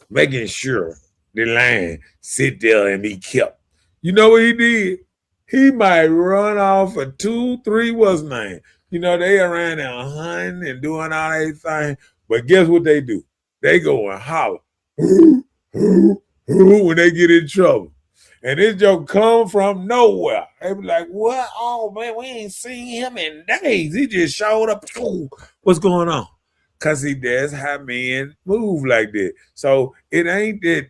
making sure the line sit there and be kept. You know what he did? He might run off a 2, 3, what's his name? You know, they around there hunting and doing all that thing. But guess what they do? They go and holler. Hoo, hoo, hoo, when they get in trouble. And this joke come from nowhere. They be like, what? Oh man, we ain't seen him in days. He just showed up. Ooh, what's going on? Cause he does how men move like that. So it ain't that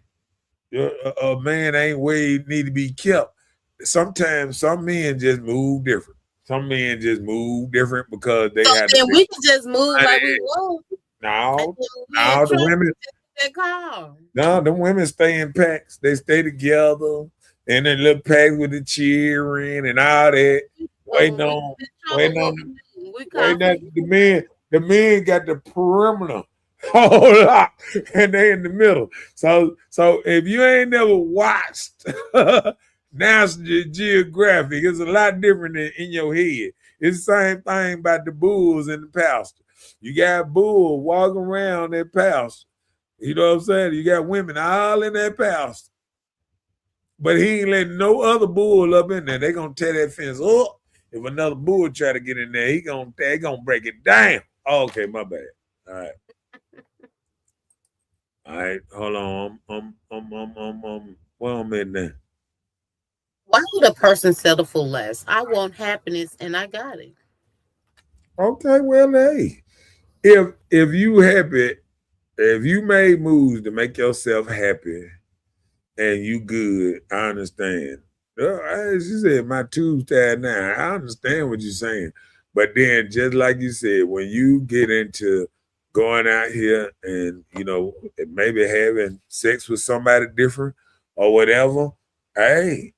a man ain't where he need to be kept. Sometimes some men just move different. Some men just move different because they So had then to. we can just move like we want. And Now, then we in now the trouble. women, That call. no, the women stay in packs. They stay together and they little packs with the cheering and all that. But Waiting when we on, get in trouble, waiting what on, we do? We call waiting for on the men. The men got the perimeter whole lot, and they in the middle. So if you ain't never watched National Geographic, it's a lot different in your head. It's the same thing about the bulls and the pasture. You got bulls walking around that pasture. You know what I'm saying? You got women all in that pasture. But he ain't letting no other bull up in there. They gonna tear that fence up. If another bull try to get in there, they gonna break it down. Oh, okay, my bad. All right. All right, hold on. Where I'm in there. why would a person settle for less? I want happiness and I got it. Okay, well, hey, if you happy, if you made moves to make yourself happy and you good, I understand. As you said, my tubes tied now. I understand what you're saying, but then just like you said, when you get into going out here and maybe having sex with somebody different or whatever, hey,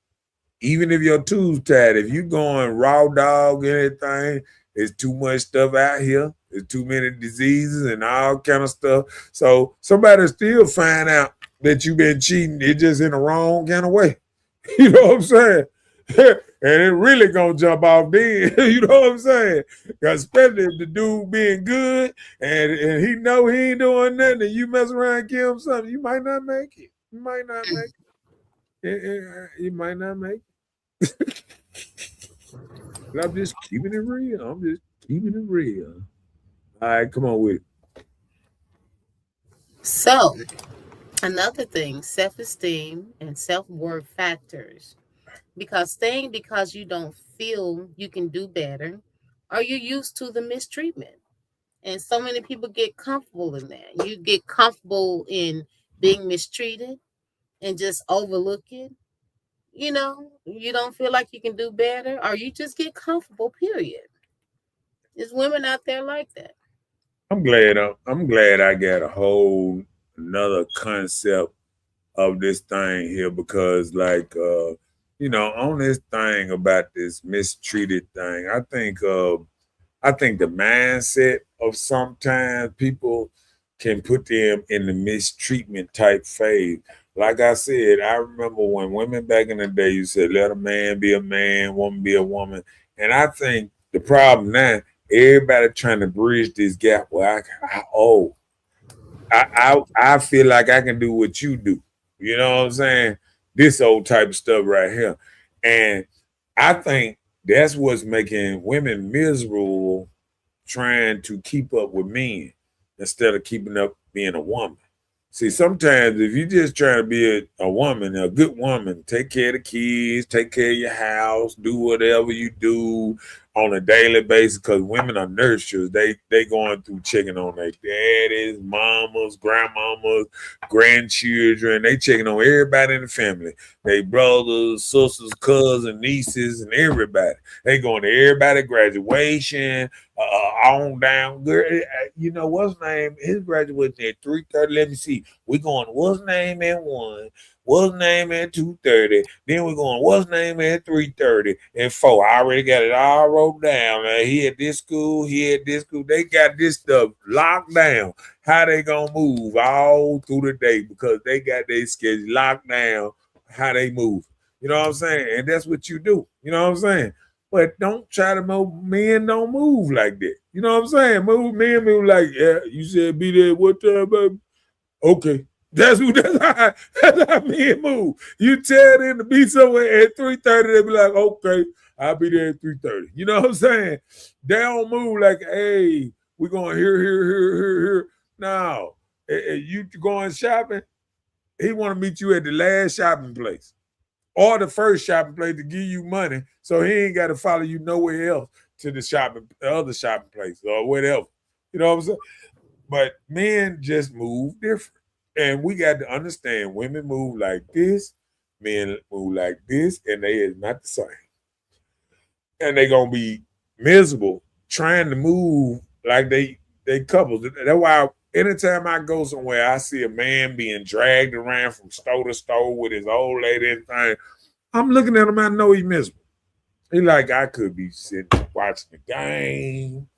even if your tubes tied, if you going raw dog anything, there's too much stuff out here. There's too many diseases and all kind of stuff. So somebody still find out that you've been cheating. It just in the wrong kind of way. You know what I'm saying? And it really gonna jump off then. You know what I'm saying? Especially if the dude being good and he know he ain't doing nothing and you mess around and give him something, you might not make it. You might not make it. You might not make it. But I'm just keeping it real. I'm just keeping it real. All right, come on with it. So, another thing, self esteem and self worth factors. Because staying because you don't feel you can do better, or you're used to the mistreatment. And so many people get comfortable in that. You get comfortable in being mistreated and just overlook it. You don't feel like you can do better, or you just get comfortable, period. There's women out there like that. I'm glad I got a whole another concept of this thing here because on this thing about this mistreated thing, I think the mindset of sometimes people can put them in the mistreatment type phase. Like I said, I remember when women back in the day, you said, let a man be a man, woman be a woman. And I think the problem now, everybody trying to bridge this gap where I feel like I can do what you do. You know what I'm saying? This old type of stuff right here. And I think that's what's making women miserable trying to keep up with men instead of keeping up being a woman. See, sometimes if you just trying to be a woman, a good woman, take care of the kids, take care of your house, do whatever you do on a daily basis, because women are nurturers. They going through checking on their daddies, mamas, grandmamas, grandchildren. They checking on everybody in the family. They brothers, sisters, cousins, nieces, and everybody. They going to everybody graduation, on down. You know what's name? His graduation at 3:30. Let me see. We going what's name at 1, what's name at 2:30. Then we're going what's name at 3:30 and 4. I already got it all wrote down. He at this school, he at this school. They got this stuff locked down. How they gonna move all through the day because they got their schedule locked down. How they move. You know what I'm saying? And that's what you do. You know what I'm saying? But don't try to move. Men don't move like that. You know what I'm saying? Men move like, yeah, you said be there what time, baby? Okay. That's how men move. You tell them to be somewhere at 3:30, they be like, okay, I'll be there at 3:30. You know what I'm saying? They don't move like, hey, we're going here. No. You going shopping, he want to meet you at the last shopping place or the first shopping place to give you money, so he ain't got to follow you nowhere else to the other shopping place or whatever. You know what I'm saying? But men just move different. And we got to understand women move like this, men move like this, and they is not the same. And they gonna be miserable trying to move like they couples. That's why anytime I go somewhere, I see a man being dragged around from store to store with his old lady and thing. I'm looking at him, I know he's miserable. He like, I could be sitting watching the game.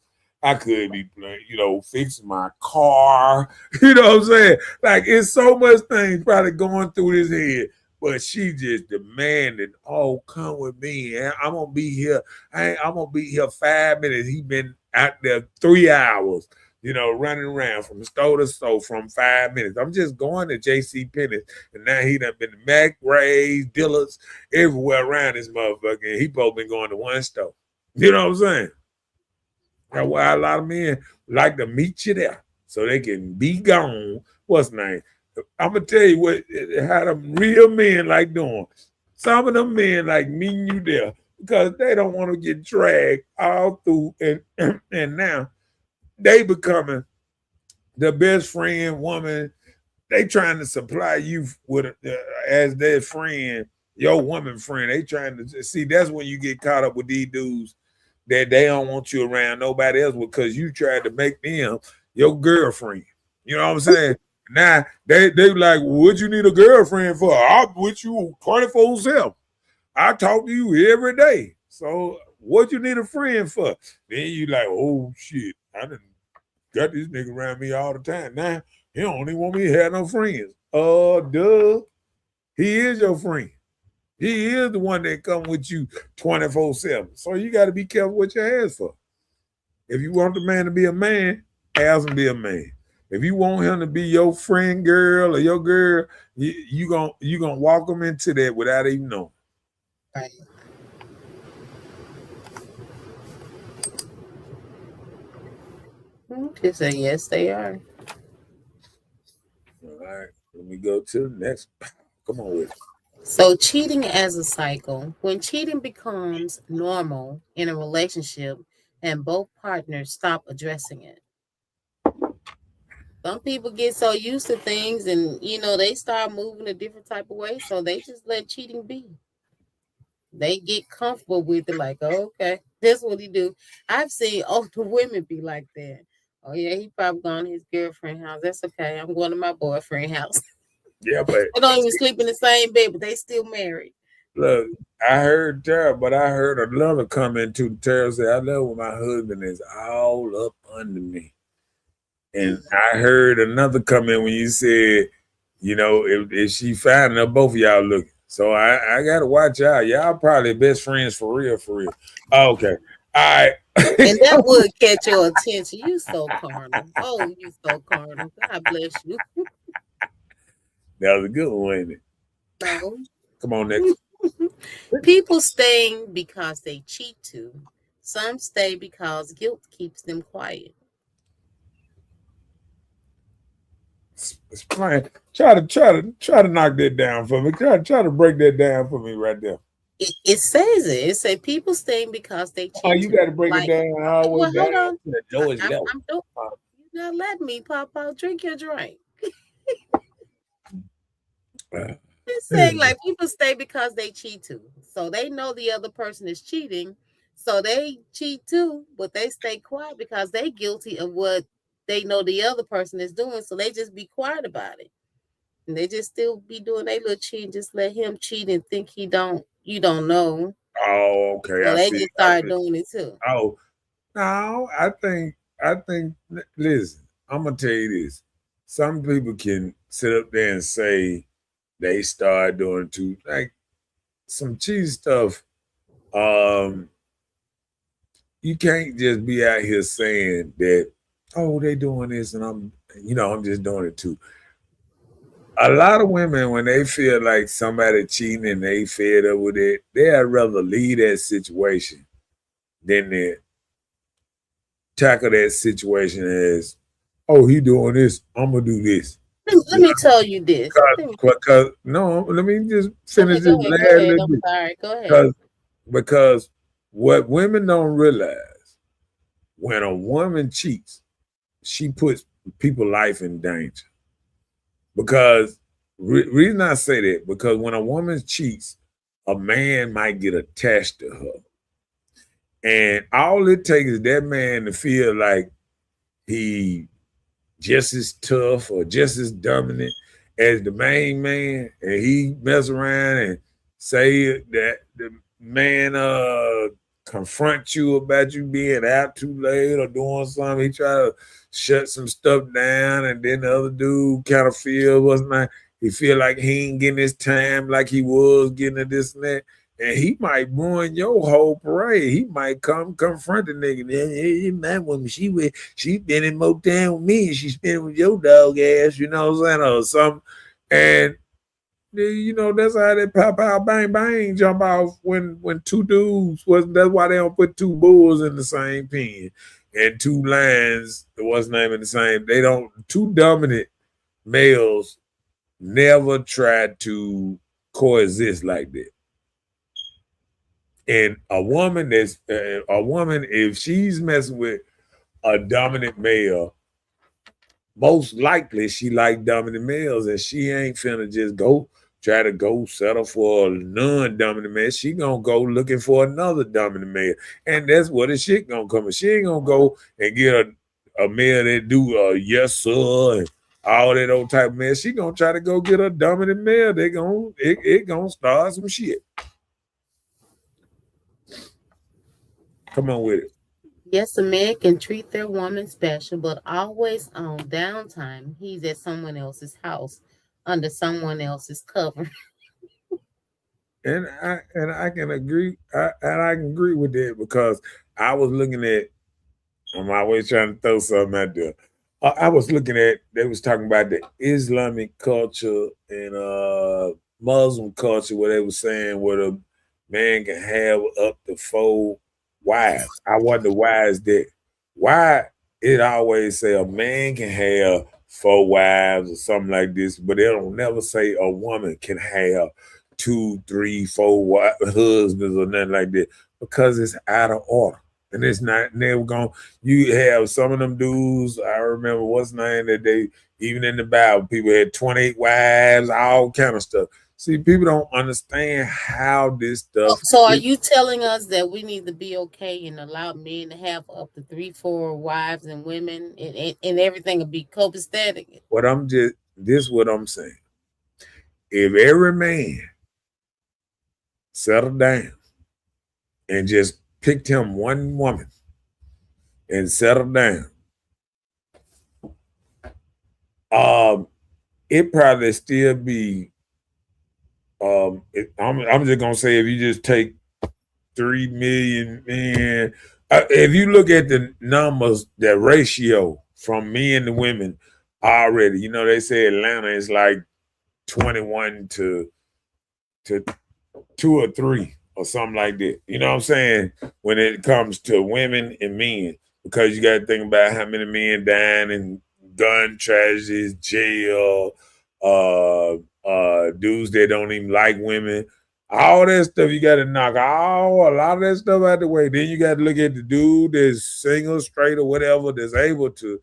I could be playing, fixing my car. You know what I'm saying? Like, it's so much things probably going through his head. But she just demanded, oh, come with me. I'm going to be here. I'm going to be here 5 minutes. He been out there 3 hours, running around from store to store from 5 minutes. I'm just going to J.C. Penney's, and now he done been to Mac, Ray's, Dillard's, everywhere around this motherfucker, and he both been going to one store. You know what I'm saying? That's why a lot of men like to meet you there so they can be gone. What's the name? I'm going to tell you how them real men like doing. Some of them men like meeting you there because they don't want to get dragged all through. And now they becoming the best friend woman. They trying to supply you with as their friend, your woman friend. They trying to see, that's when you get caught up with these dudes that they don't want you around nobody else because you tried to make them your girlfriend. You know what I'm saying? Now they like, what you need a girlfriend for? I'm with you 24/7. I talk to you every day. So what you need a friend for? Then you like, oh shit, I done got this nigga around me all the time. Now he don't even want me to have no friends. Duh. He is your friend. He is the one that come with you 24/7. So you got to be careful what you ask for. If you want the man to be a man, ask him to be a man. If you want him to be your friend girl or your girl, you gonna walk him into that without even knowing. Right. Just say yes, they are. All right, let me go to the next. Come on with it. So, cheating as a cycle. When cheating becomes normal in a relationship and both partners stop addressing it. Some people get so used to things and, they start moving a different type of way. So, they just let cheating be. They get comfortable with it, like, oh, okay, that's what he do. I've seen older women be like that. Oh, yeah, he probably gone to his girlfriend's house. That's okay. I'm going to my boyfriend's house. Yeah, but They don't even sleep in the same bed, but they still married. look, I heard Tara, but I heard another comment too. Tara said, I love when my husband is all up under me. And I heard another comment when you said, if she fine enough, both of y'all looking. So I got to watch out. Y'all probably best friends for real, for real. Okay. All right. And that would catch your attention. You so carnal. Oh, you so carnal. God bless you. That was a good one, ain't it? No. Come on, next. People staying because they cheat too. Some stay because guilt keeps them quiet. Explain. Try to knock that down for me. Try to break that down for me right there. It says it. It say people staying because they cheat. Oh, you got to break it down all the way down. Hold on. Lowest I'm level. you not letting me pop out. Drink your drink. It's saying like people stay because they cheat too. So they know the other person is cheating. So they cheat too, but they stay quiet because they guilty of what they know the other person is doing. So they just be quiet about it. And they just still be doing their little cheat and just let him cheat and think you don't know. Oh, okay. So they just start doing it too. Oh, no, I think listen, I'm gonna tell you this. Some people can sit up there and say they start doing too, like some cheese stuff. you can't just be out here saying that, oh, they doing this and I'm just doing it too. A lot of women, when they feel like somebody cheating and they fed up with it, they'd rather leave that situation than to tackle that situation as, oh, he doing this, I'm gonna do this. Let me tell you this. Because no, let me just finish Okay, this go ahead. Go last ahead. little I'm bit. sorry. Go ahead. Because what women don't realize, when a woman cheats, she puts people's life in danger. Because reason I say that, because when a woman cheats, a man might get attached to her. And all it takes is that man to feel like he just as tough or just as dominant as the main man, and he mess around and say that the man confront you about you being out too late or doing something. He try to shut some stuff down, and then the other dude kind of he feel like he ain't getting his time like he was getting at this and that. And he might ruin your whole parade. He might come confront the nigga. Hey, my woman, she been in Motown with me and she spent with your dog ass, you know what I'm saying, or something. And that's how they pop out, bang, bang, jump off when two dudes that's why they don't put two bulls in the same pen and two lions, what's the name in the same. They don't, two dominant males never try to coexist like that. And a woman, if she's messing with a dominant male, most likely she like dominant males, and she ain't finna just try to go settle for a non-dominant man. She gonna go looking for another dominant male, and that's where the shit gonna come. She ain't gonna go and get a male that do a yes sir and all that old type of man. She gonna try to go get a dominant male. It gonna start some shit. Come on with it. Yes, a man can treat their woman special, but always on downtime, he's at someone else's house under someone else's cover. And I can agree. I can agree with that, because I was looking at. I'm always trying to throw something out there. I was looking at. They was talking about the Islamic culture and Muslim culture, where they were saying where a man can have up to 4 wives. I wonder why is that? Why it always say a man can have 4 wives or something like this, but they don't never say a woman can have 2, 3, 4 husbands or nothing like that, because it's out of order. And it's not never going. You have some of them dudes. I remember what's the name that they, even in the Bible, people had 28 wives, all kind of stuff. See, people don't understand how this stuff. So are you telling us that we need to be okay and allow men to have up to 3, 4 wives and women, and everything will be copacetic? This is what I'm saying. If every man settled down and just picked him one woman and settled down, it probably still be. I'm just gonna say, if you just take 3 million men, if you look at the numbers, the ratio from men to women already, they say Atlanta is like 21 to 2 or 3 or something like that. You know what I'm saying? When it comes to women and men, because you got to think about how many men dying in gun tragedies, jail, dudes that don't even like women. All that stuff you got to knock a lot of that stuff out the way. Then you got to look at the dude that's single, straight, or whatever, that's able to,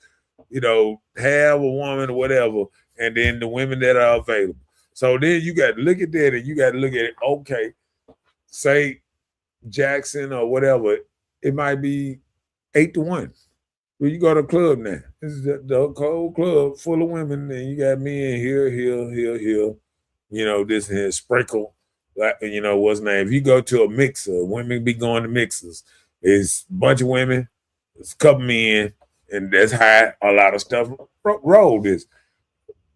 have a woman or whatever, and then the women that are available. So then you got to look at that, and you got to look at it. Okay, say Jackson or whatever, it might be 8-1. Well, you go to the club now. This is the whole club full of women, and you got men here. This here sprinkle. Like, what's the name? If you go to a mixer, women be going to mixers. It's a bunch of women, it's a couple men, and that's how a lot of stuff roll this.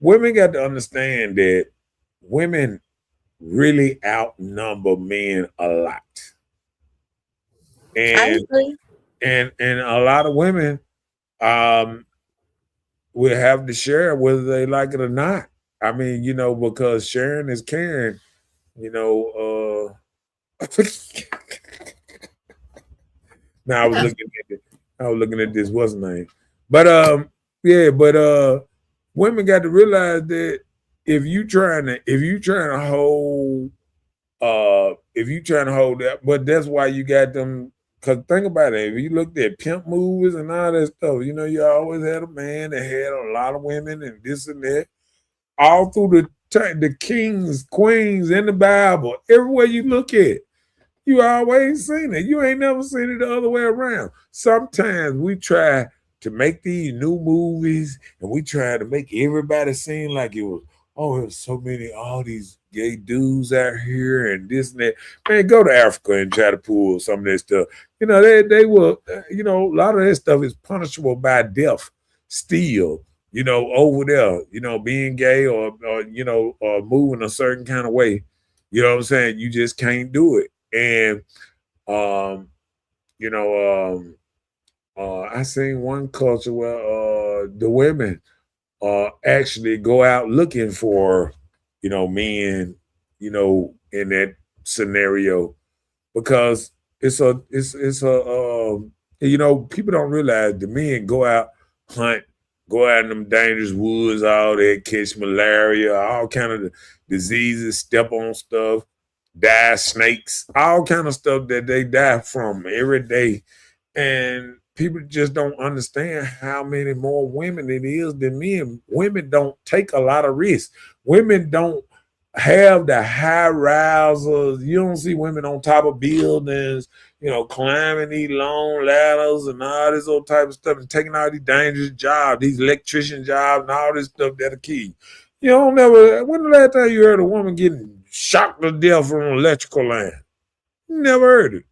Women got to understand that women really outnumber men a lot. I And agree. and a lot of women um will have to share whether they like it or not. I mean, because sharing is caring. You know, now I was Yeah. looking at it. I was looking at this what's the name, but yeah, but women got to realize that if you trying to hold that, but that's why you got them. Cause think about it, if you looked at pimp movies and all that stuff, you always had a man that had a lot of women and this and that all through the kings, queens in the Bible. Everywhere you look at, you always seen it. You ain't never seen it the other way around. Sometimes we try to make these new movies and we try to make everybody seem like it was, oh, there's so many, all these gay dudes out here and this and that. Man, go to Africa and try to pull some of that stuff. They will, a lot of that stuff is punishable by death still. Over there, being gay or moving a certain kind of way. You know what I'm saying? You just can't do it. And um, you know, I seen one culture where the women actually go out looking for, men, in that scenario because people don't realize the men go out hunt, go out in them dangerous woods, all that, catch malaria, all kind of diseases, step on stuff, die snakes, all kind of stuff that they die from every day. And people just don't understand how many more women it is than men. Women don't take a lot of risks. Women don't have the high risers. You don't see women on top of buildings, climbing these long ladders and all this old type of stuff and taking all these dangerous jobs, these electrician jobs and all this stuff that are key. You don't never, when the last time you heard a woman getting shocked to death from an electrical line? Never heard it.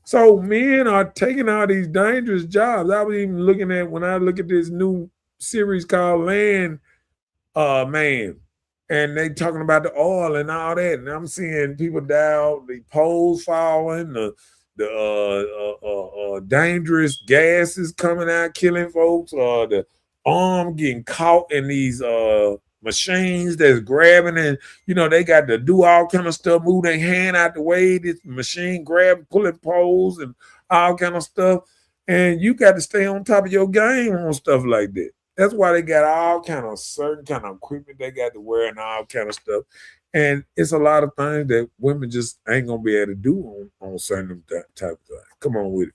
So men are taking all these dangerous jobs. I was even looking at when I look at this new series called Land Man, and they talking about the oil and all that, and I'm seeing people die, the poles falling, the dangerous gases coming out, killing folks, the arm getting caught in these machines that's grabbing and they got to do all kind of stuff, move their hand out the way, this machine grab, pulling poles and all kind of stuff. And you got to stay on top of your game on stuff like that. That's why they got all kind of certain kind of equipment they got to wear and all kind of stuff. And it's a lot of things that women just ain't gonna be able to do on certain type of things. Come on with it.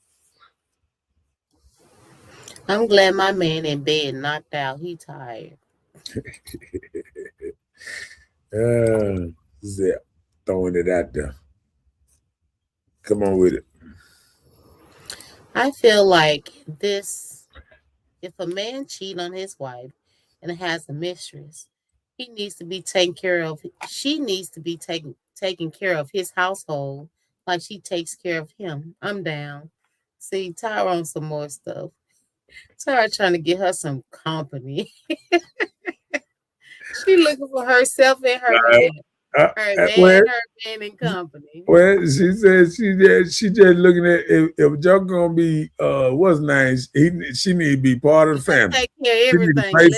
I'm glad my man in bed knocked out. He tired. Zip, throwing it out there. Come on with it. I feel like this, if a man cheat on his wife and has a mistress, he needs to be taken care of. She needs to be taking care of his household like she takes care of him. I'm down. See, Tyra on some more stuff. Tyra trying to get her some company. She looking for herself and her man. Her man, her man in company. Well, she said she just looking at if Joe gonna be what's nice, she need to be part of the family. Take care of everything. Pay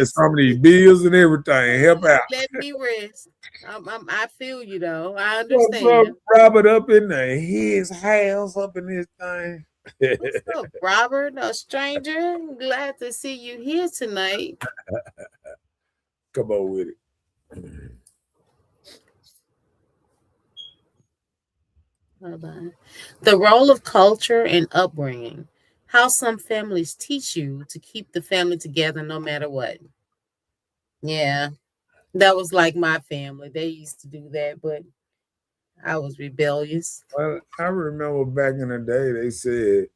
some of these bills and everything. Help out. Let me rest. I feel you though. I understand. What's up, Robert up in his house up in this thing? What's up, Robert? A stranger. Glad to see you here tonight. Come on with it. The role of culture and upbringing. How some families teach you to keep the family together no matter what. Yeah, that was like my family. They used to do that, but I was rebellious. Well, I remember back in the day they said,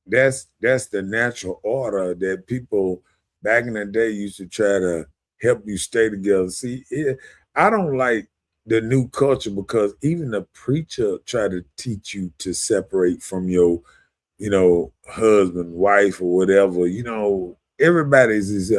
that's the natural order that people back in the day used to try to help you stay together. See, I don't like the new culture because even the preacher try to teach you to separate from your, husband, wife, or whatever. Everybody's is,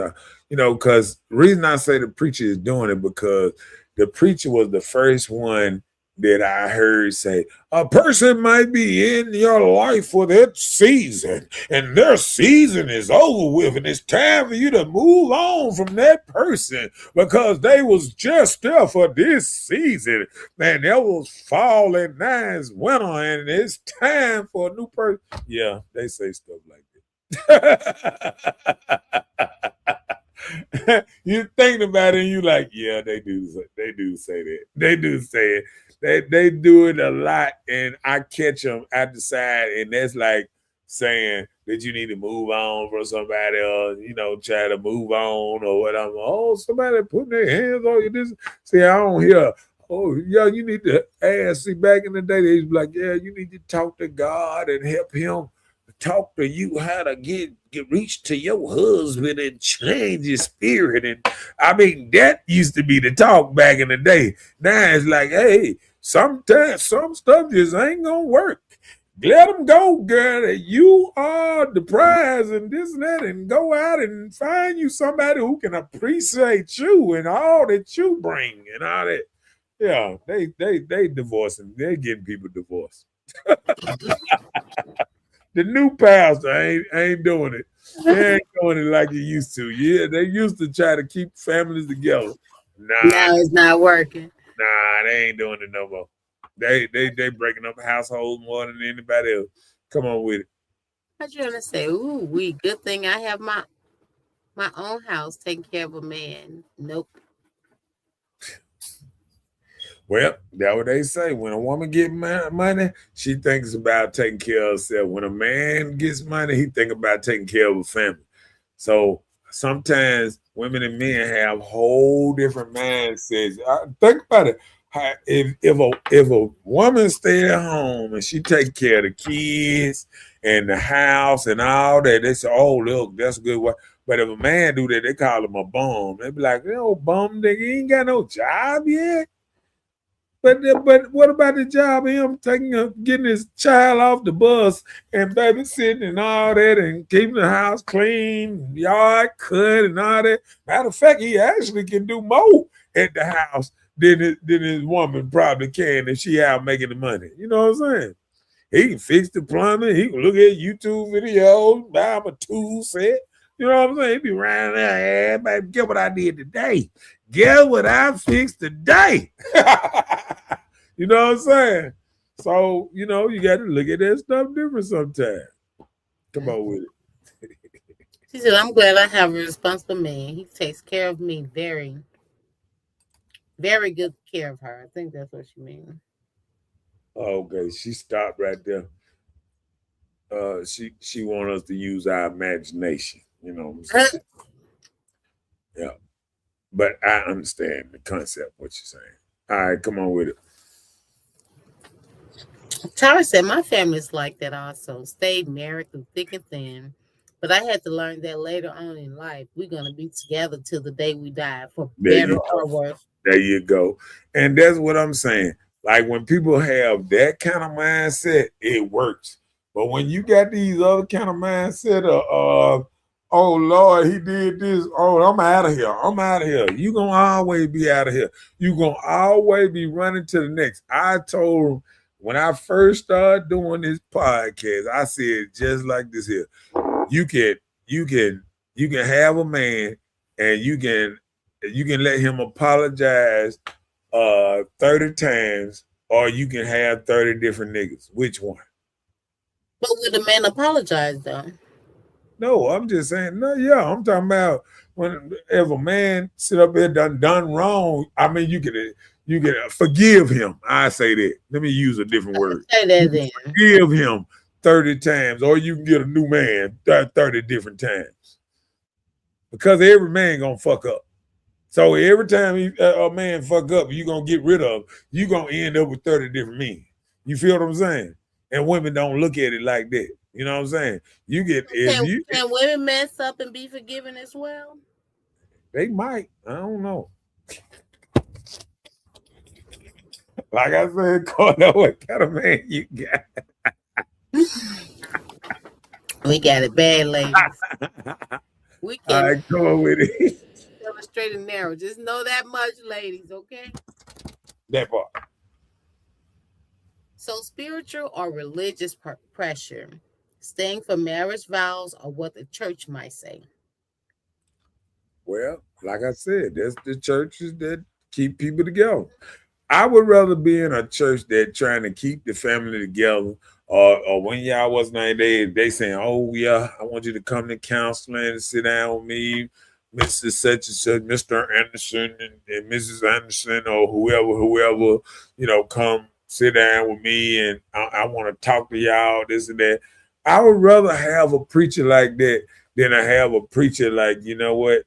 because the reason I say the preacher is doing it because the preacher was the first one that I heard say, a person might be in your life for that season, and their season is over with, and it's time for you to move on from that person because they was just there for this season. Man, that was fall and now it's winter, and it's time for a new person. Yeah, they say stuff like that. You think about it and you like, yeah, they do say that. They do say it. They do it a lot, and I catch them at the side, and that's like saying that you need to move on from somebody else, try to move on or whatever. Oh, somebody putting their hands on you. This, see, I don't hear. Oh, yeah, you need to ask. See, back in the day, they used to be like, yeah, you need to talk to God and help him talk to you how to get reach to your husband and change his spirit. And I mean, that used to be the talk back in the day. Now it's like, hey, sometimes some stuff just ain't gonna work. Let them go, girl. You are the prize and this and that, and go out and find you somebody who can appreciate you and all that you bring and all that. Yeah, they divorcing. They're getting people divorced. The new pastor ain't doing it. They ain't doing it like he used to. Yeah, they used to try to keep families together. Now it's not working. Nah, they ain't doing it no more. They breaking up households more than anybody else. Come on with it. I trying to say, ooh, good thing I have my own house taking care of a man. Nope. Well, that's what they say. When a woman get money, she thinks about taking care of herself. When a man gets money, he think about taking care of a family. So sometimes women and men have whole different mindsets. Think about it. If a woman stay at home and she take care of the kids and the house and all that, they say, oh, look, that's a good way. But if a man do that, they call him a bum. They be like, bum, nigga, he ain't got no job yet. But what about the job of him getting his child off the bus and babysitting and all that and keeping the house clean, yard cut and all that? Matter of fact, he actually can do more at the house than his woman probably can if she out making the money. You know what I'm saying? He can fix the plumbing. He can look at YouTube videos, buy him a tool set. You know what I'm saying? He be around there, hey, baby, get what I did today. Get what I fixed today. You know what I'm saying? So, you got to look at that stuff different sometimes. Come on with it. She said, I'm glad I have a responsible man. He takes care of me very, very good care of her. I think that's what she means. Okay, she stopped right there. She want us to use our imagination. You know what I'm saying? Yeah. But I understand the concept, what you're saying. All right, come on with it. Tara said, my family's like that also. Stayed married through thick and thin. But I had to learn that later on in life, we're going to be together till the day we die, for better or worse. There you go. And that's what I'm saying. Like when people have that kind of mindset, it works. But when you got these other kind of mindset of, oh, Lord, he did this. Oh, I'm out of here. I'm out of here. You're going to always be out of here. You're going to always be running to the next. I told him when I first started doing this podcast, I said just like this here. You can have a man and you can let him apologize 30 times, or you can have 30 different niggas. Which one? But would the man apologize though? No, I'm just saying, no, yeah, I'm talking about if a man sit up here done wrong, I mean you can forgive him. I say that. Let me use a different word. Say that then. Forgive him 30 times, or you can get a new man 30 different times. Because every man gonna fuck up. So every time a man fuck up, you gonna get rid of, you gonna end up with 30 different men. You feel what I'm saying? And women don't look at it like that. You know what I'm saying? Can women mess up and be forgiven as well? They might. I don't know. Like I said, Carla, what kind of man you got? We got it bad, ladies. We can. All right, come on with it. Straight and narrow. Just know that much, ladies, okay? That part. So, spiritual or religious pressure, staying for marriage vows, or what the church might say. Well, like I said, that's the churches that keep people together. I would rather be in a church that trying to keep the family together, or when y'all was 90 they saying, "Oh yeah, I want you to come to counseling and sit down with me, Mr. Such and Such, Mr. Anderson and Mrs. Anderson, or whoever, come sit down with me, and I want to talk to y'all, this and that." I would rather have a preacher like that than I have a preacher like, you know what?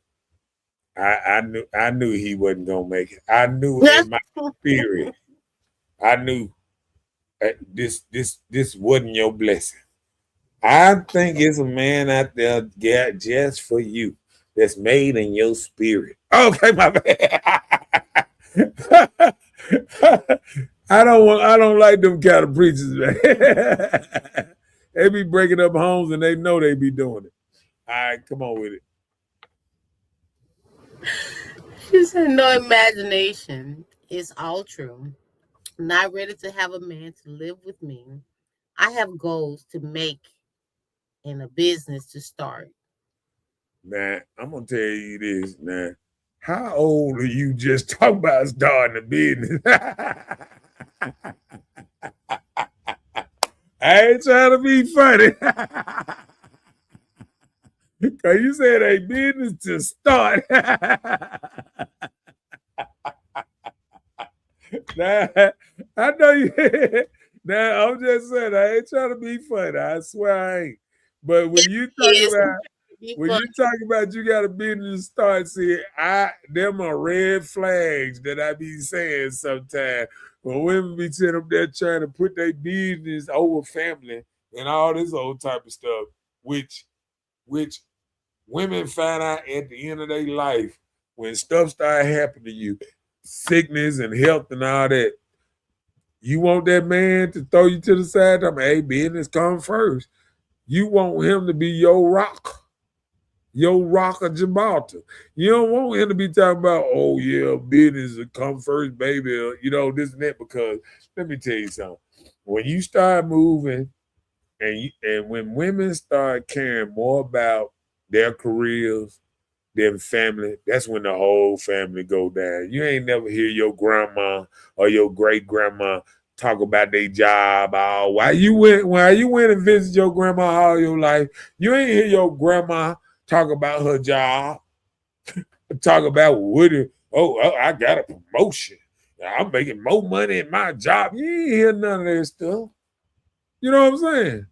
I knew he wasn't gonna make it. I knew in my spirit. I knew this wasn't your blessing. I think it's a man out there just for you that's made in your spirit. Okay, my bad. I don't like them kind of preachers, man. They be breaking up homes and they know they be doing it. All right, come on with it. She said, no imagination. It's all true. Not ready to have a man to live with me. I have goals to make and a business to start. Now, I'm gonna tell you this now. How old are you just talking about starting a business? I ain't trying to be funny. Cause you said a business to start. Now, I know you. Now, I'm just saying, I ain't trying to be funny. I swear I ain't. But when you Yes, talk about you got a business to start, see, them are red flags that I be saying sometimes. When women be sitting up there trying to put their business over family and all this old type of stuff, which women find out at the end of their life when stuff start happening to you, sickness and health and all that. You want that man to throw you to the side. I mean, hey, business come first. You want him to be your rock of Gibraltar. You don't want him to be talking about, oh yeah, business will come first, baby, or, this and that. Because let me tell you something. When you start moving, and when women start caring more about their careers than family, that's when the whole family go down. You ain't never hear your grandma or your great grandma talk about their job. While you went and visit your grandma all your life, you ain't hear your grandma talk about her job, talk about I got a promotion. I'm making more money in my job. You ain't hear none of that stuff. You know what I'm saying?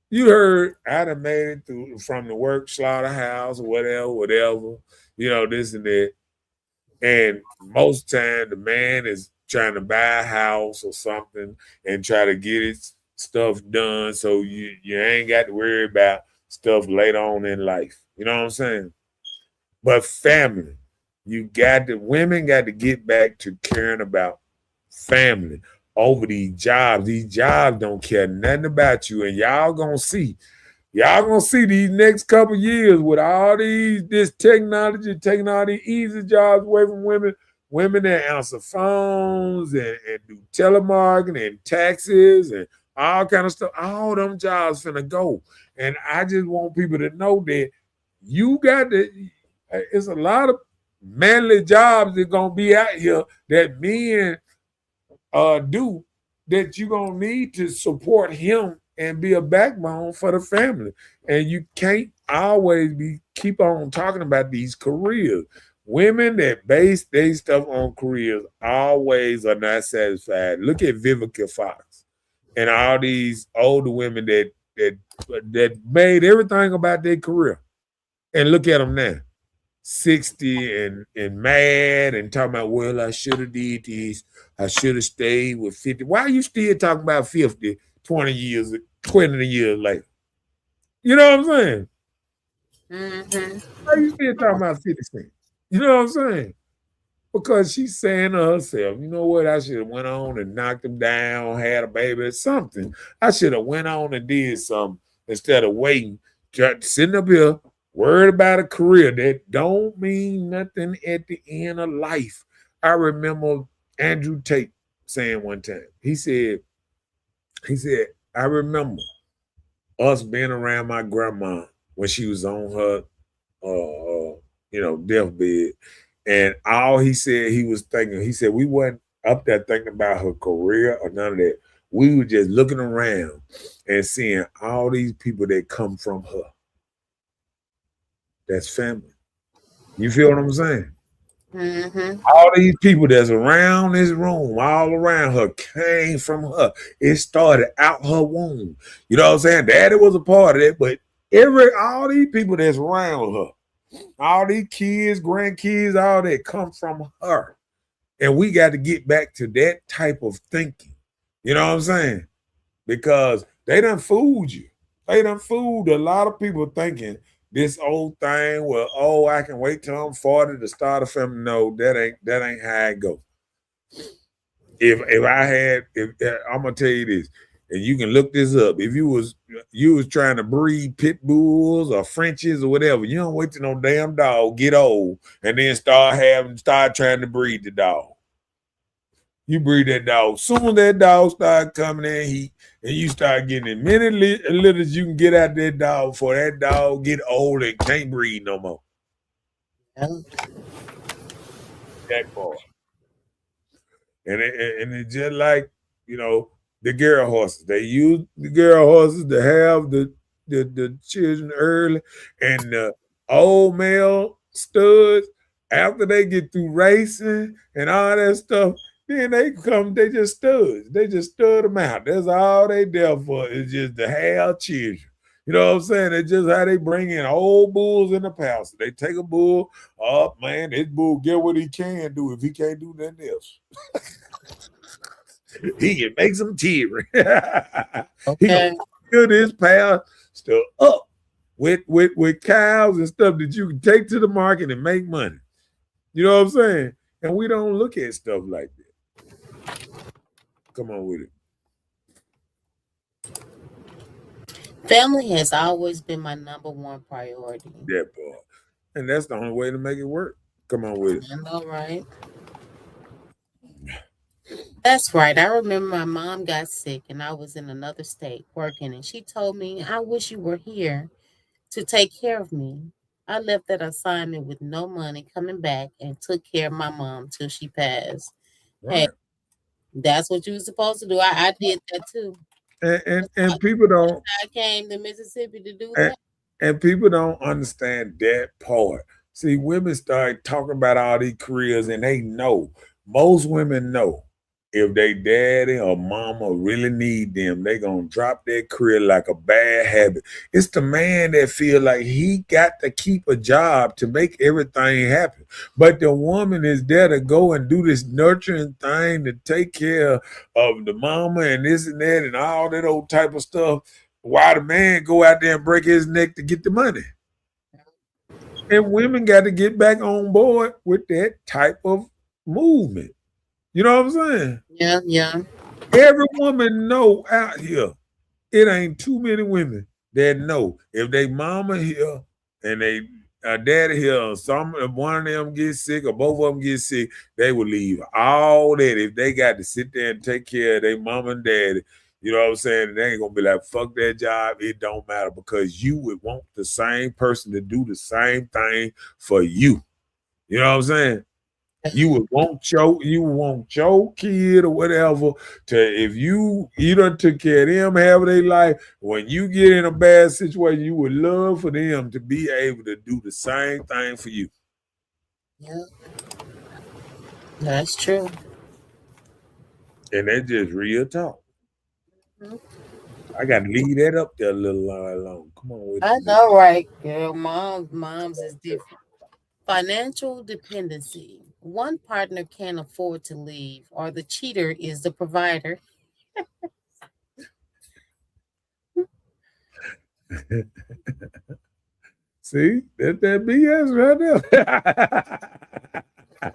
You heard I done made it through from the work slaughterhouse or whatever, this and that. And most time the man is trying to buy a house or something and try to get his stuff done so you ain't got to worry about stuff later on in life. You know what I'm saying? But family, women got to get back to caring about family over these jobs. These jobs don't care nothing about you, and y'all gonna see these next couple years with all this technology taking all these easy jobs away from women that answer phones and do telemarketing and taxes and all kind of stuff. All them jobs finna go, and I just want people to know that you got to. It's a lot of manly jobs that gonna be out here that men do that you're gonna need to support him and be a backbone for the family. And you can't always keep on talking about these careers. Women that base their stuff on careers always are not satisfied. Look at Vivica Fox and all these older women that made everything about their career. And look at them now. 60 and mad and talking about, well, I should have did this. I should have stayed with 50. Why are you still talking about 50, 20 years later? You know what I'm saying? Mm-hmm. Why are you still talking about 50 Cent? You know what I'm saying? Because she's saying to herself, you know what? I should have went on and knocked him down, had a baby or something. I should have went on and did something instead of waiting, sitting up here worried about a career that don't mean nothing at the end of life. I remember Andrew Tate saying one time, he said, He said, I remember us being around my grandma when she was on her, deathbed. And all he said he was thinking, he said, we wasn't up there thinking about her career or none of that. We were just looking around and seeing all these people that come from her. That's family. You feel what I'm saying? Mm-hmm. All these people that's around this room, all around her, came from her. It started out her womb. You know what I'm saying? Daddy was a part of it, but all these people that's around her, all these kids, grandkids, all that come from her. And we got to get back to that type of thinking. You know what I'm saying? Because they done fooled you. They done fooled a lot of people thinking this old thing, well, oh, I can wait till I'm 40 to start a family. No, that ain't how it go. If I'm gonna tell you this, and you can look this up. If you was trying to breed pit bulls or Frenchies or whatever, you don't wait till no damn dog get old and then start trying to breed the dog. You breed that dog. Soon as that dog start coming in heat, and you start getting as many litters you can get out that dog before that dog get old and can't breed no more. Yeah. That part. And it's just like, the girl horses. They use the girl horses to have the children early, and the old male studs, after they get through racing and all that stuff, then they just studs. They just stud them out. That's all they there for, is just to have children. You know what I'm saying? It's just how they bring in old bulls in the pasture. They take a bull, oh man, this bull get what he can do if he can't do nothing else. He can make some teary. Okay. He gonna fill this pasture up with cows and stuff that you can take to the market and make money. You know what I'm saying? And we don't look at stuff like that. Come on with it. Family has always been my number one priority. That part. And that's the only way to make it work. Come on with it. I know, right? That's right. I remember my mom got sick and I was in another state working, and she told me, I wish you were here to take care of me. I left that assignment with no money coming back and took care of my mom till she passed. Hey, Right. that's what you were supposed to do. I did that too. And people don't I came to Mississippi to do and, that. and people don't understand that part. See, women start talking about all these careers and they know. Most women know if they daddy or mama really need them, they gonna drop their career like a bad habit. It's the man that feel like he got to keep a job to make everything happen. But the woman is there to go and do this nurturing thing to take care of the mama and this and that and all that old type of stuff, while the man go out there and break his neck to get the money. And women got to get back on board with that type of movement. You know what I'm saying? Yeah, yeah. Every woman know out here, it ain't too many women that know if they mama here and they daddy here, or if one of them gets sick or both of them get sick, they will leave all that if they got to sit there and take care of their mama and daddy. You know what I'm saying? They ain't gonna be like, fuck that job. It don't matter, because you would want the same person to do the same thing for you. You know what I'm saying? You would want your kid or whatever to, if you done took care of them half of their life, when you get in a bad situation, you would love for them to be able to do the same thing for you. Yeah. That's true. And that's just real talk. Mhm. I got to leave that up there a little long. Come on with I it. know, right, girl. Mom's is different. Financial dependency. One partner can't afford to leave, or the cheater is the provider. See, that's that BS right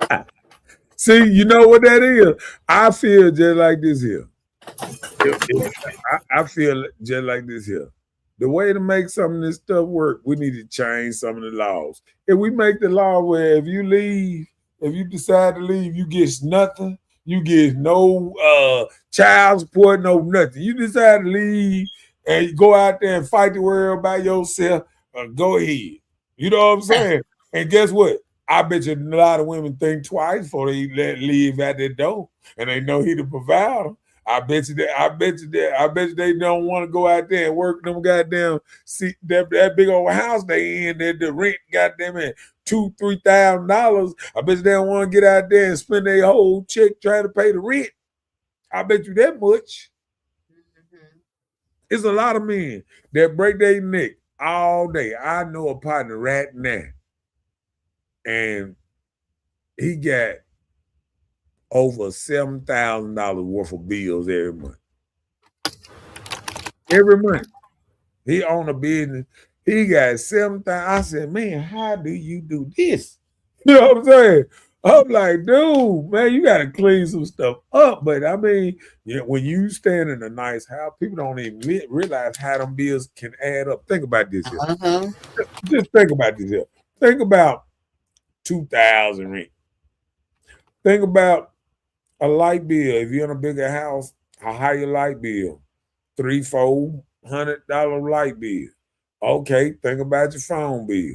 there. See, you know what that is? I feel just like this here. I feel just like this here. The way to make some of this stuff work, we need to change some of the laws. If we make the law where if you decide to leave, you get nothing, You get no child support, no nothing. You decide to leave and you go out there and fight the world by yourself. Go ahead. You know what I'm saying? And guess what? I bet you a lot of women think twice before they let leave at their door, and they know he the provider. I bet you that. I bet you that. I bet you they don't want to go out there and work them goddamn see that big old house they in. That the rent goddamn it $2,000-3,000. I bet you they don't want to get out there and spend their whole check trying to pay the rent. I bet you that much. Mhm. It's a lot of men that break their neck all day. I know a partner right now, and he got over $7,000 worth of bills every month. Every month. He own a business. He got 7,000. I said, man, how do you do this? You know what I'm saying? I'm like, dude, man, you got to clean some stuff up. But I mean, when you stand in a nice house, people don't even realize how them bills can add up. Think about this here. Uh-huh. Just think about this here. Think about 2,000 rent. Think about a light bill. If you're in a bigger house, a higher light bill, $300-400 light bill. Okay, think about your phone bill.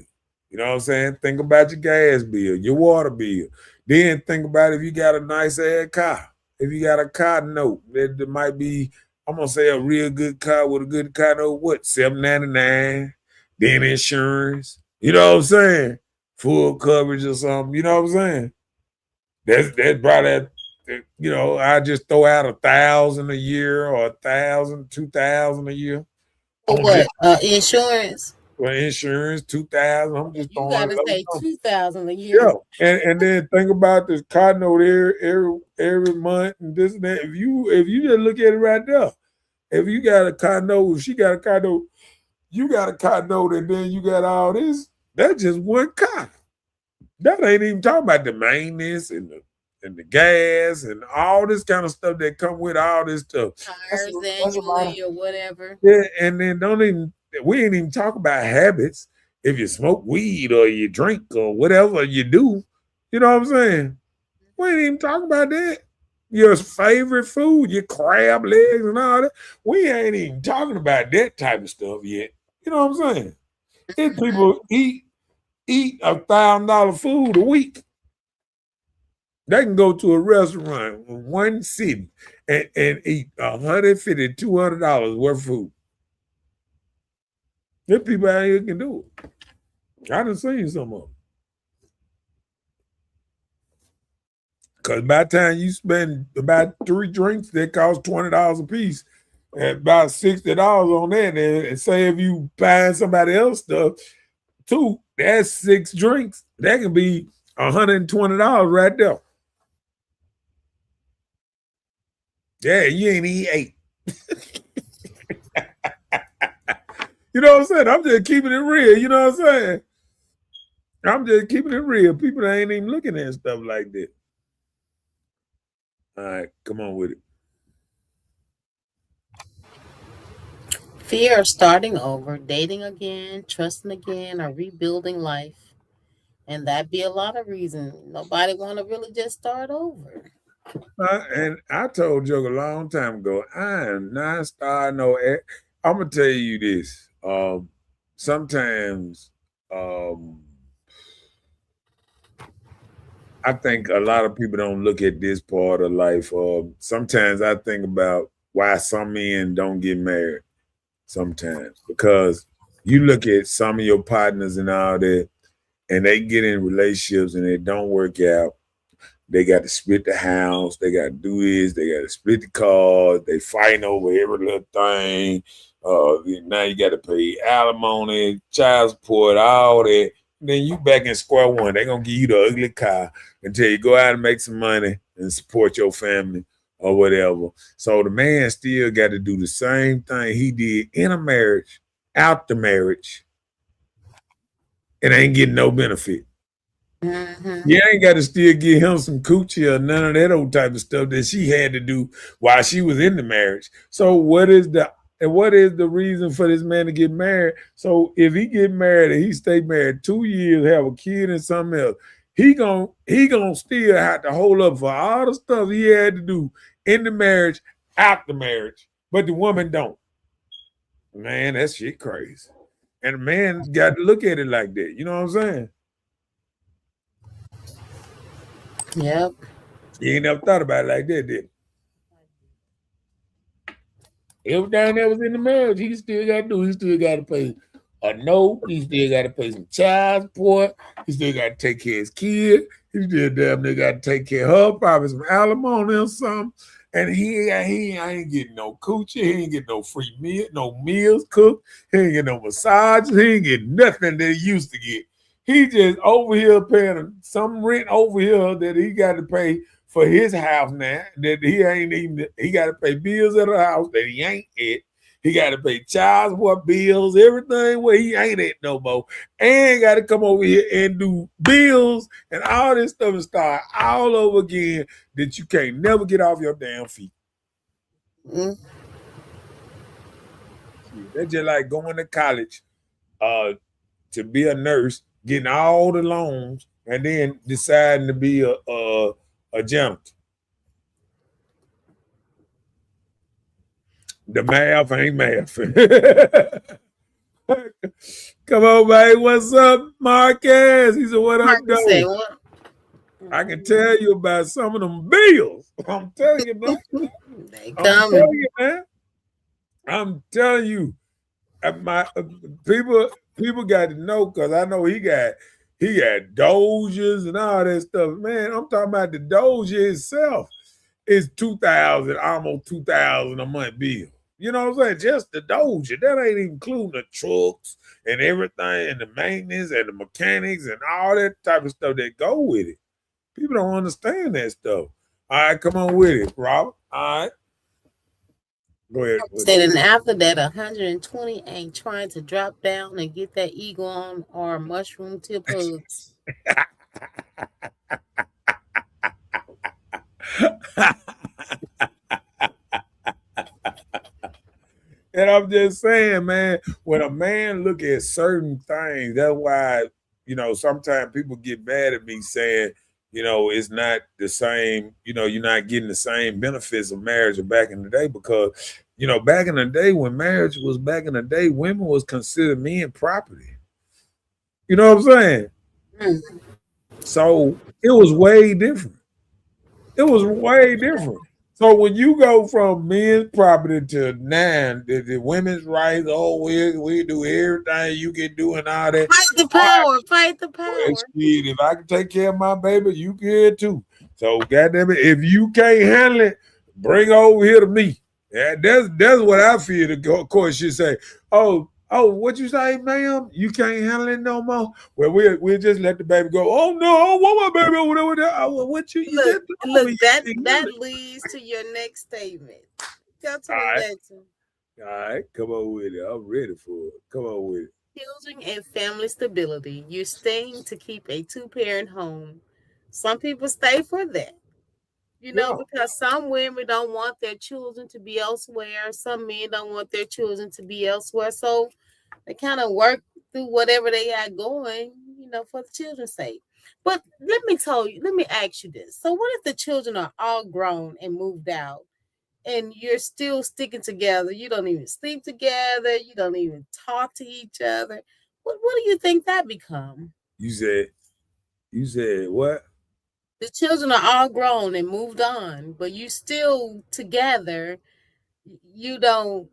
You know what I'm saying? Think about your gas bill, your water bill. Then think about if you got a nice ass car. If you got a car note, that might be, I'm gonna say a real good car with a good car note, what, $799? Then insurance. You know what I'm saying? Full coverage or something. You know what I'm saying? That's probably I just throw out 1,000 a year or 1,000, 2,000 a year. For I'm just what? Insurance. for insurance, 2,000. I'm just You throwing gotta those say numbers. 2,000 a year. Yeah, and then think about this car note every month and this and that. If you just look at it right there, if you got a car note, if she got a car note, you got a car note, and then you got all this. That's just one car. That ain't even talking about the maintenance and the gas and all this kind of stuff that come with all this stuff. Tires That's a lot of annually or whatever. yeah. And then don't even we ain't even talk about habits. If you smoke weed or you drink or whatever you do, you know what I'm saying? We ain't even talking about that. Your favorite food, your crab legs and all that. We ain't even talking about that type of stuff yet. You know what I'm saying? If people eat $1,000 food a week, they can go to a restaurant in one city and eat $150, $200 worth of food. There people out here can do it. I done seen some of them. Because by the time you spend about 3 drinks that cost $20 a piece, and about $60 on that, and say if you find somebody else stuff too, that's 6 drinks. That can be $120 right there. Yeah, you ain't eat 8. You know what I'm saying? I'm just keeping it real. You know what I'm saying? I'm just keeping it real. People ain't even looking at stuff like that. All right, come on with it. Fear of starting over, dating again, trusting again, or rebuilding life. And that be a lot of reasons. Nobody want to really just start over. And I told Joe a long time ago, I am not starting no. I'm gonna tell you this. Sometimes I think a lot of people don't look at this part of life. Sometimes I think about why some men don't get married. Sometimes because you look at some of your partners and all that, and they get in relationships and it don't work out. They got to split the house. They got to do this. They got to split the cars. They fighting over every little thing. Now you got to pay alimony, child support, all that. Then you back in square one. They're gonna give you the ugly car until you go out and make some money and support your family or whatever. So the man still got to do the same thing he did in a marriage, out the marriage, and ain't getting no benefit. Mm-hmm. You ain't got to still give him some coochie or none of that old type of stuff that she had to do while she was in the marriage. So what is the reason for this man to get married? So if he get married and he stay married 2 years, have a kid and something else, he gonna still have to hold up for all the stuff he had to do in the marriage, after marriage, but the woman don't. Man, that shit crazy. And the man got to look at it like that. You know what I'm saying? Yep. You ain't never thought about it like that, did you? Everything that was in the marriage, he still got to do. He still got to pay a note. He still got to pay some child support. He still got to take care of his kid. He still damn near got to take care of her, probably some alimony or something. And he ain't getting no coochie. He ain't getting no free meal, no meals cooked. He ain't getting no massages. He ain't getting nothing that he used to get. He just over here paying some rent over here that he got to pay for his house now. That he ain't even. He got to pay bills at the house that he ain't at. He got to pay child support bills, everything where he ain't at no more. And got to come over here and do bills and all this stuff and start all over again that you can't never get off your damn feet. Mm. That's just like going to college to be a nurse, getting all the loans, and then deciding to be a janitor. The math ain't math. Come on, babe. What's up, Marquez? He said, what up, Marcus say though? what? I can tell you about some of them bills. I'm telling you, man. They I'm coming. telling you, man. I'm telling you. My people got to know, because I know he got Doges and all that stuff. Man, I'm talking about the Doge itself is $2,000, almost $2,000 a month bill. You know what I'm saying? Just the Doge. That ain't even including the trucks and everything and the maintenance and the mechanics and all that type of stuff that go with it. People don't understand that stuff. All right, come on with it, Robert. All right. Go ahead. Said, and after that, 120 ain't trying to drop down and get that eagle on or mushroom tip hugs. And I'm just saying, man, when a man look at certain things, that's why, sometimes people get mad at me saying, it's not the same, you're not getting the same benefits of marriage back in the day, because, back in the day when marriage was back in the day, women was considered men property. You know what I'm saying? Mm. So it was way different. It was way different. So when you go from men's property to now, the women's rights, we do everything you can do and all that. Fight the power. Fight the power. If I can take care of my baby, you can too. So goddamn it, if you can't handle it, bring her over here to me. Yeah, that's what I feel. Of course, she say, "Oh, what you say, ma'am? You can't handle it no more." Well, we'll just let the baby go. Oh no, I want my baby over there. Oh, what you Look, just that leads to your next statement. Tell to me All right, come on with it. I'm ready for it. Come on with it. children and family stability. You're staying to keep a two-parent home. Some people stay for that. Yeah. Because some women don't want their children to be elsewhere. Some men don't want their children to be elsewhere. So they kind of work through whatever they got going, for the children's sake. But let me ask you this. So what if the children are all grown and moved out and you're still sticking together? You don't even sleep together. You don't even talk to each other. What do you think that become? You said what? The children are all grown and moved on, but you still together. You don't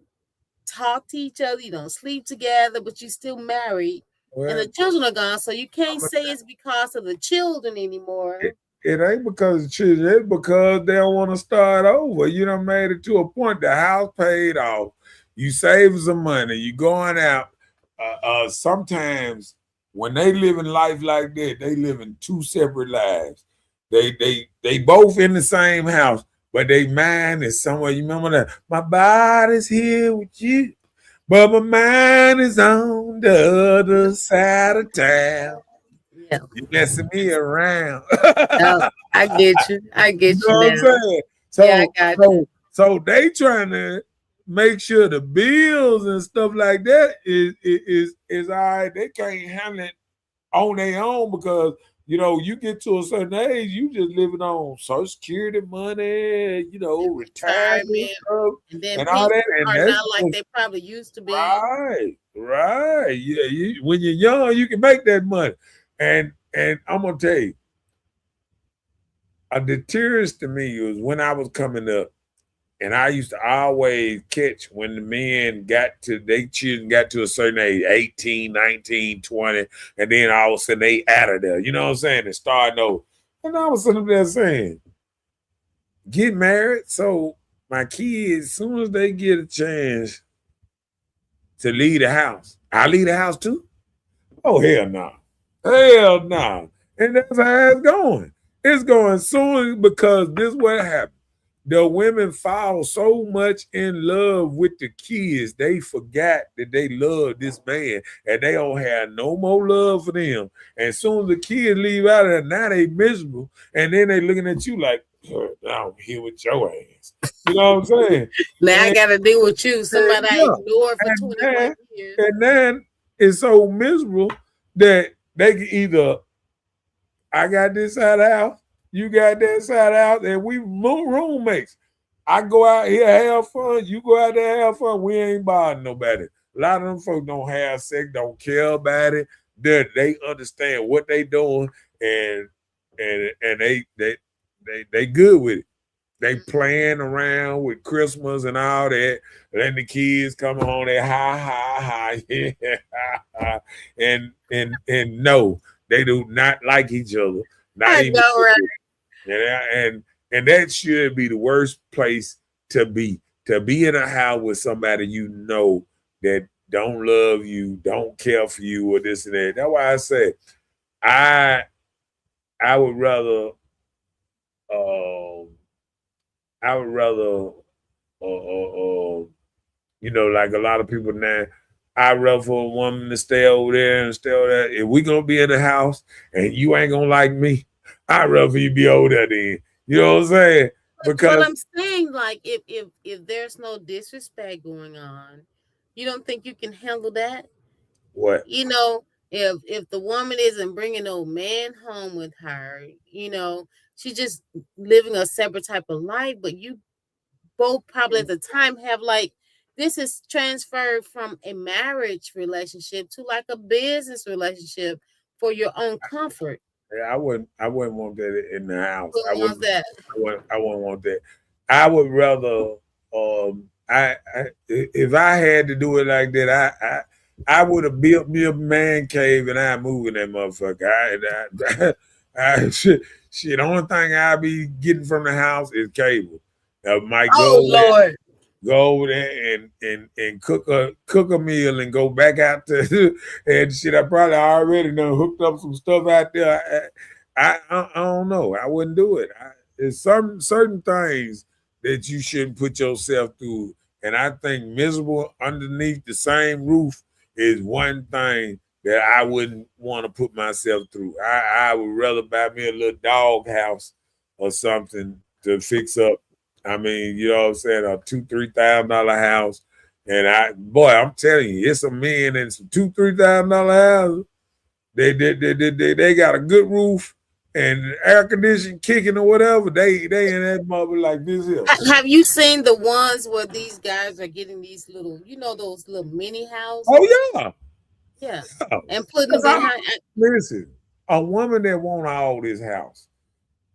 talk to each other. You don't sleep together, but you still married. Well, and the children are gone. So you can't say it's because of the children anymore. It ain't because of children. It's because they don't want to start over. You done made it to a point. The house paid off. You save some money. You going out. Sometimes when they live in life like that, they live in two separate lives. They both in the same house, but they mind is somewhere. You remember that? My body's here with you, but my mind is on the other side of town. Yeah. You messing me around. I get you. I get you. You know what I'm saying? So, yeah, I got you. So they trying to make sure the bills and stuff like that is all right. They can't handle it on their own because You know, you get to a certain age, you just living on Social Security money, you know, retirement Retirement, stuff and then and all pensions that. And are that's not like they probably used to be. right, right. Yeah, when you're young, you can make that money. And I'm gonna tell you, a deterrence to me was when I was coming up, and I used to always catch when the men they children got to a certain age, 18, 19, 20, and then all of a sudden they out of there. You know what I'm saying? And start over. And I was sitting there saying, get married. So my kids, as soon as they get a chance to leave the house, I leave the house too. Oh, hell no. Hell no. And that's how it's going. It's going soon because this what happened. The women fall so much in love with the kids, they forgot that they love this man and they don't have no more love for them. And soon as the kids leave out of there, now they miserable. And then they looking at you like, I'm here with your ass. You know what I'm saying? Now I And, got to deal with you, somebody I yeah, ignored for and 21 then, years. and then it's so miserable that they can either I got this side of the house, you got that side of the house, and we roommates. I go out here have fun, you go out there have fun. We ain't bothering nobody. A lot of them folks don't have sex, don't care about it. They understand what they doing, and they good with it. They playing around with Christmas and all that. Letting the kids come home, they hi, yeah, and no, they do not like each other. Not I even know, right? and that should be the worst place to be. To be in a house with somebody you know that don't love you, don't care for you, or this and that. That's why I say I would rather I would rather like a lot of people now, I'd rather for a woman to stay over there and stay over there. If we gonna be in the house and you ain't gonna like me, I'd rather you be over there then. You know what I'm saying? Because But I'm saying, like, if there's no disrespect going on, you don't think you can handle that? what? You know, if the woman isn't bringing no man home with her, she's just living a separate type of life, but you both probably at the time have like this is transferred from a marriage relationship to like a business relationship for your own comfort. I wouldn't want that in the house. Who wants that? I wouldn't want that. I would rather if I had to do it like that, I would have built me a man cave and I move in that motherfucker. Shit, the only thing I be getting from the house is cable. I might Oh Lord. go over there and cook a meal and go back out to and shit. I probably already done hooked up some stuff out there. I don't know. I wouldn't do it. There's certain things that you shouldn't put yourself through. And I think miserable underneath the same roof is one thing that I wouldn't want to put myself through. I would rather buy me a little dog house or something to fix up. I mean, you know what I'm saying, a $2,000-$3,000 house. And I'm telling you, it's some men in some $2,000-$3,000 houses. They got a good roof and air conditioning kicking or whatever. They in that mother like this here. Have you seen the ones where these guys are getting these little, those little mini houses? Oh yeah. Yeah. Yeah. And putting them behind. Listen, a woman that want all this house,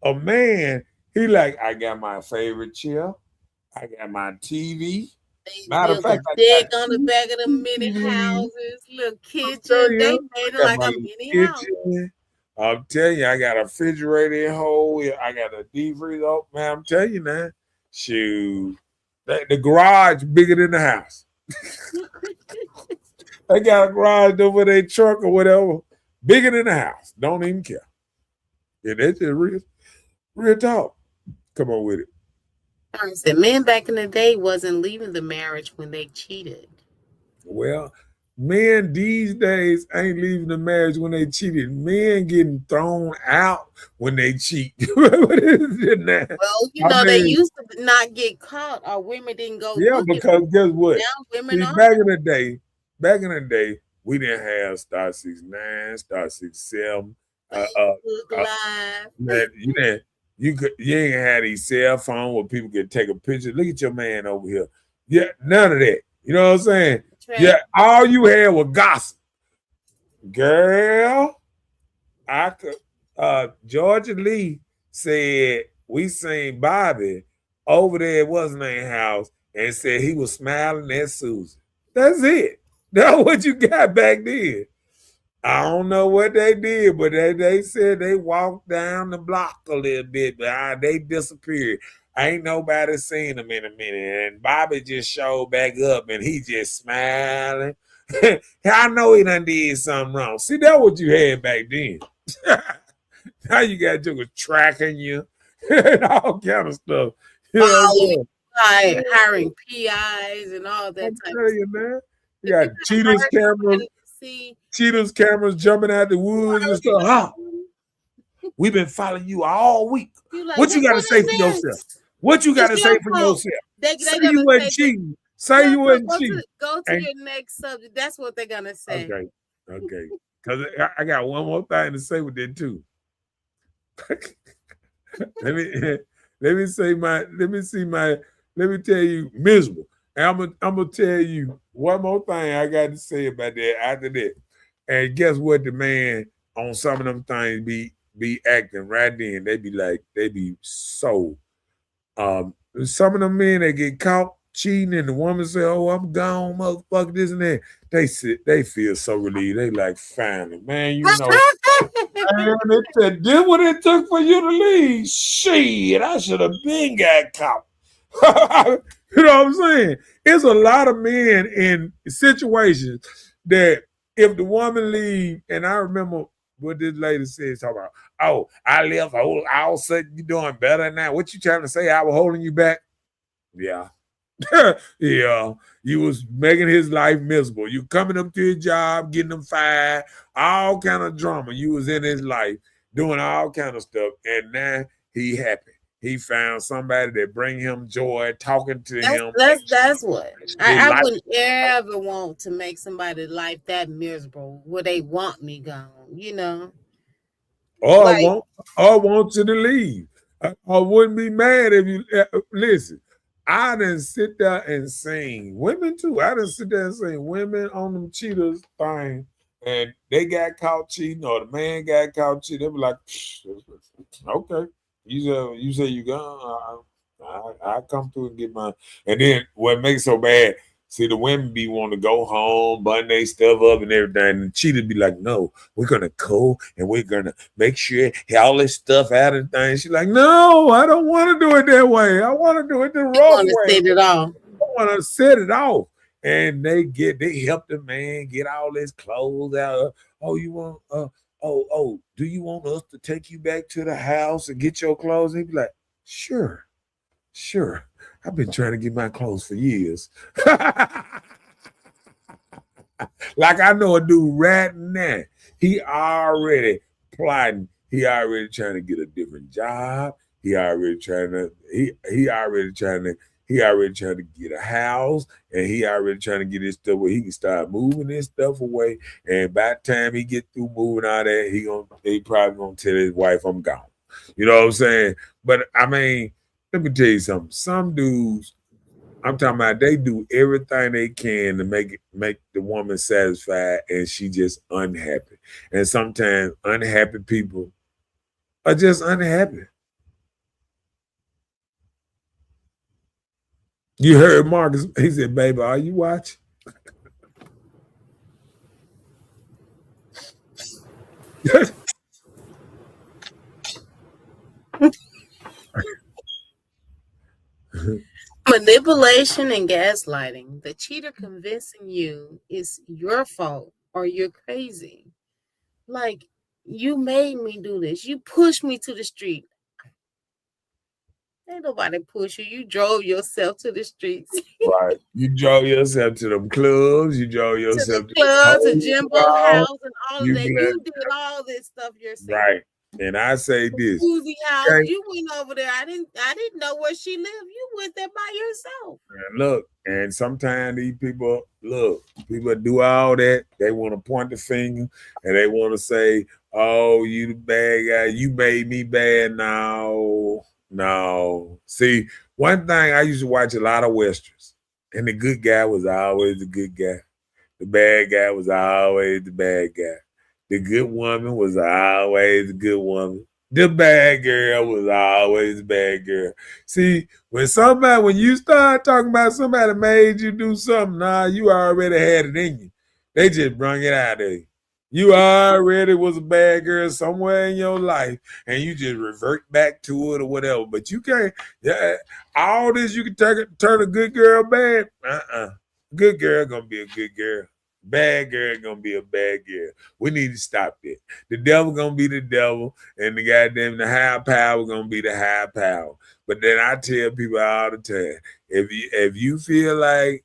a man, he like, I got my favorite chair, I got my TV. They Matter of built a fact, I deck got on the back of the mini TV. houses, little I'm kitchen. telling They you, made I it got like my a little mini house. kitchen. I'm telling you, I got a refrigerator in hole. I got a deep freezer. Oh, man, I'm telling you now. Shoot. The garage bigger than the house. They got a garage over their truck or whatever. Bigger than the house. Don't even care. Yeah, that's just real talk. Come on with it. I said, men back in the day wasn't leaving the marriage when they cheated. Well, men these days ain't leaving the marriage when they cheated. Men getting thrown out when they cheat. What is it now? Well, they used to not get caught or women didn't go yeah, looking. because guess what? Now women See, are. back in the day, we didn't have Star 69, Star 67. Facebook Live. Man, you ain't had these cell phone where people can take a picture. Look at your man over here. Yeah, none of that. You know what I'm saying? Right. Yeah, all you had was gossip. Girl, I could Georgia Lee said we seen Bobby over there at what's name house and said he was smiling at Susan. That's it. That's what you got back then. I don't know what they did, but they said they walked down the block a little bit, but they disappeared. Ain't nobody seen them in a minute. And Bobby just showed back up and he just smiling. I know he done did something wrong. See, that's what you had back then. Now you got jokers tracking you and all kind of stuff. You know, hiring PIs and all that I'm type of telling you, man. You got cheaters stuff. cameras. Cheetah's cameras jumping out the woods and stuff. We've been following you all week. Like, what you got to say for yourself? What you got to say for yourself? Say you wasn't cheating. Say you wasn't cheating. Go to your next subject. That's what they're gonna say. Okay. Because I got one more thing to say with that too. let me tell you miserable. And I'm gonna tell you one more thing I got to say about that after that. And guess what? The man on some of them things be acting right then. They be so some of them men that get caught cheating and the woman say, "Oh, I'm gone, motherfucker," this and that. They feel so relieved. They like, finally, man, you know. And they said, "Did what it took for you to leave? Shit, I should have been got caught." You know what I'm saying? It's a lot of men in situations that if the woman leave, and I remember what this lady said, talk about, "Oh, I left, all of a sudden you doing better now." What you trying to say? I was holding you back? Yeah. Yeah. You was making his life miserable. You coming up to his job, getting him fired, all kind of drama. You was in his life doing all kind of stuff, and now he happy. He found somebody that bring him joy, talking to him. That's what I wouldn't ever want to make somebody's life that miserable where they want me gone, you know. Or want you to leave. I wouldn't be mad if you listen. I didn't sit there and sing. Women too. I didn't sit there and sing. Women on them cheaters thing, and they got caught cheating, or the man got caught cheating. They be like, "Okay, you say you gone. I come through and get mine." And then what makes it so bad? See, the women be wanting to go home, button their stuff up and everything. And the cheater be like, "No, we're gonna go and we're gonna make sure all this stuff out and things." She's like, "No, I don't want to do it that way. I want to do it the rough way. Set it off. I want to set it off." And they help the man get all his clothes out. "Oh, you want do you want us to take you back to the house and get your clothes?" And he be like, Sure. I've been trying to get my clothes for years." Like I know a dude right now. He already plotting. He already trying to get a different job. He already trying to get a house, and he already trying to get his stuff where he can start moving his stuff away. And by the time he get through moving all that, he probably gonna tell his wife, "I'm gone." You know what I'm saying? But I mean, let me tell you something. Some dudes, I'm talking about, they do everything they can to make the woman satisfied, and she just unhappy. And sometimes unhappy people are just unhappy. You heard Marcus, he said, "Baby, are you watching?" Manipulation and gaslighting. The cheater convincing you it's your fault or you're crazy. Like, you made me do this. You pushed me to the street. Ain't nobody push you. You drove yourself to the streets. Right. You drove yourself to them clubs. You drove yourself to the clubs, to Jimbo house, and all of that. You did all this stuff yourself. Right. And I say this. Uzi house. You went over there. I didn't know where she lived. You went there by yourself. And look, and sometimes these people do all that. They want to point the finger and they want to say, Oh, you the bad guy. You made me bad. No. See, one thing I used to watch a lot of westerns, and the good guy was always the good guy. The bad guy was always the bad guy. The good woman was always the good woman. The bad girl was always the bad girl. See, when you start talking about somebody made you do something, you already had it in you. They just brung it out of you. You already was a bad girl somewhere in your life, and you just revert back to it or whatever. But you can't. Yeah, all this you can turn a good girl bad. Good girl gonna be a good girl. Bad girl gonna be a bad girl. We need to stop that. The devil gonna be the devil, and the high power gonna be the high power. But then I tell people all the time, if you feel like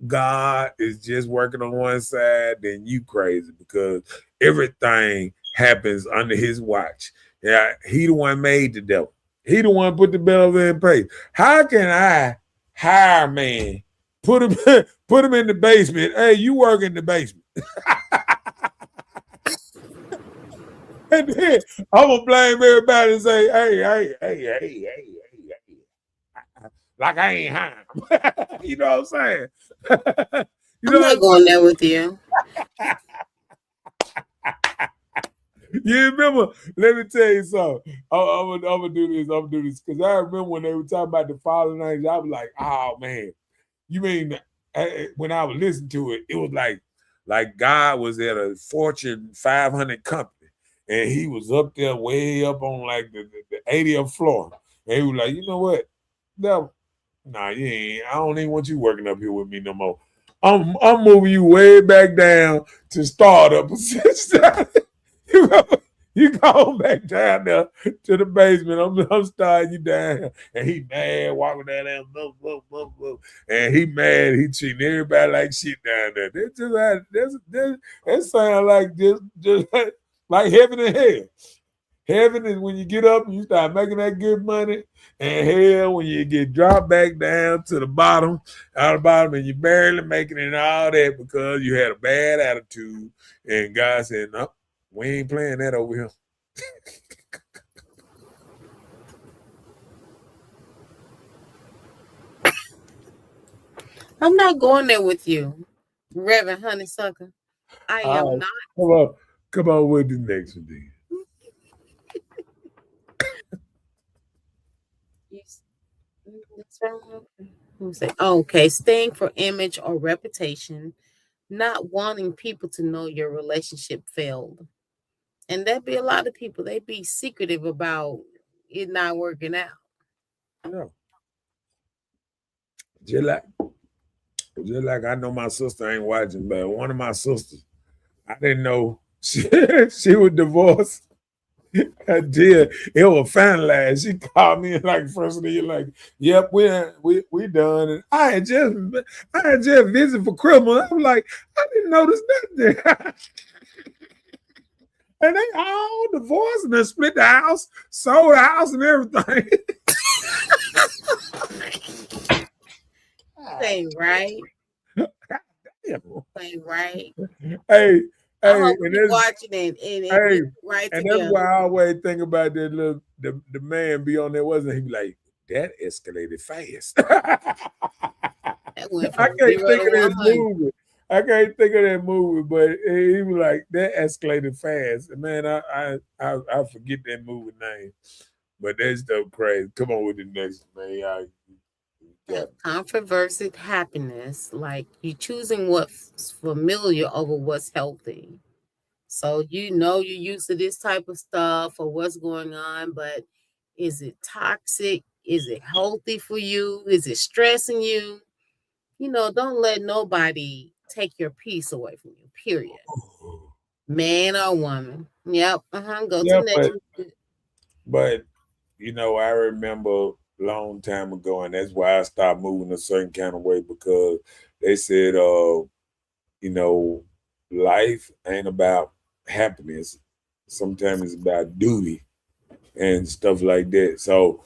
God is just working on one side, then you crazy, because everything happens under his watch. Yeah, he the one made the devil. He the one put the bells in place. How can I hire a man, put him in the basement? Hey, you work in the basement. And then I'm gonna blame everybody and say, hey. Like I ain't hiring him. You know what I'm saying? I'm not going there with you. You remember? Let me tell you something. I'm gonna do this. I'm gonna do this because I remember when they were talking about the fallen angels. I was like, oh man, you mean when I was listening to it, it was like God was at a Fortune 500 company, and he was up there way up on like the 80th floor, and he was like, you know what? No, you ain't. I don't even want you working up here with me no more. I'm moving you way back down to startup position. You go back down there to the basement. I'm starting you down. And he mad, walking down there, and he mad. He treating everybody like shit down there. That sound like just like heaven and hell. Heaven is when you get up and you start making that good money, and hell when you get dropped back down to the bottom, out of the bottom, and you barely making it and all that because you had a bad attitude. And God said, no, we ain't playing that over here. I'm not going there with you, Reverend Honeysucker. I am not. Come on with the next one, then. Okay, staying for image or reputation, not wanting people to know your relationship failed. And there'd be a lot of people, they be secretive about it not working out. No. Just like I know my sister ain't watching, but one of my sisters, I didn't know she was divorced. I did. It was finalized. She called me like first of the year, like, "Yep, we done." And I had just visited for Christmas. I was like, I didn't notice nothing. And they all divorced and they split the house, sold the house, and everything. Say right. Say right. Hey, I hope you're watching it. And right and together. that's why I always think about that little the man be on there, wasn't he? Be like, that escalated fast. I can't think of that movie. I can't think of that movie, but he was like, that escalated fast. Man, I forget that movie name. But that's so crazy. Come on with the next man. Controversial happiness, like you choosing what's familiar over what's healthy. So you're used to this type of stuff or what's going on, but is it toxic? Is it healthy for you? Is it stressing you? Don't let nobody take your peace away from you, period. Man or woman. Yep. Go to the next. But I remember a long time ago, and that's why I stopped moving a certain kind of way, because they said, life ain't about happiness. Sometimes it's about duty and stuff like that. So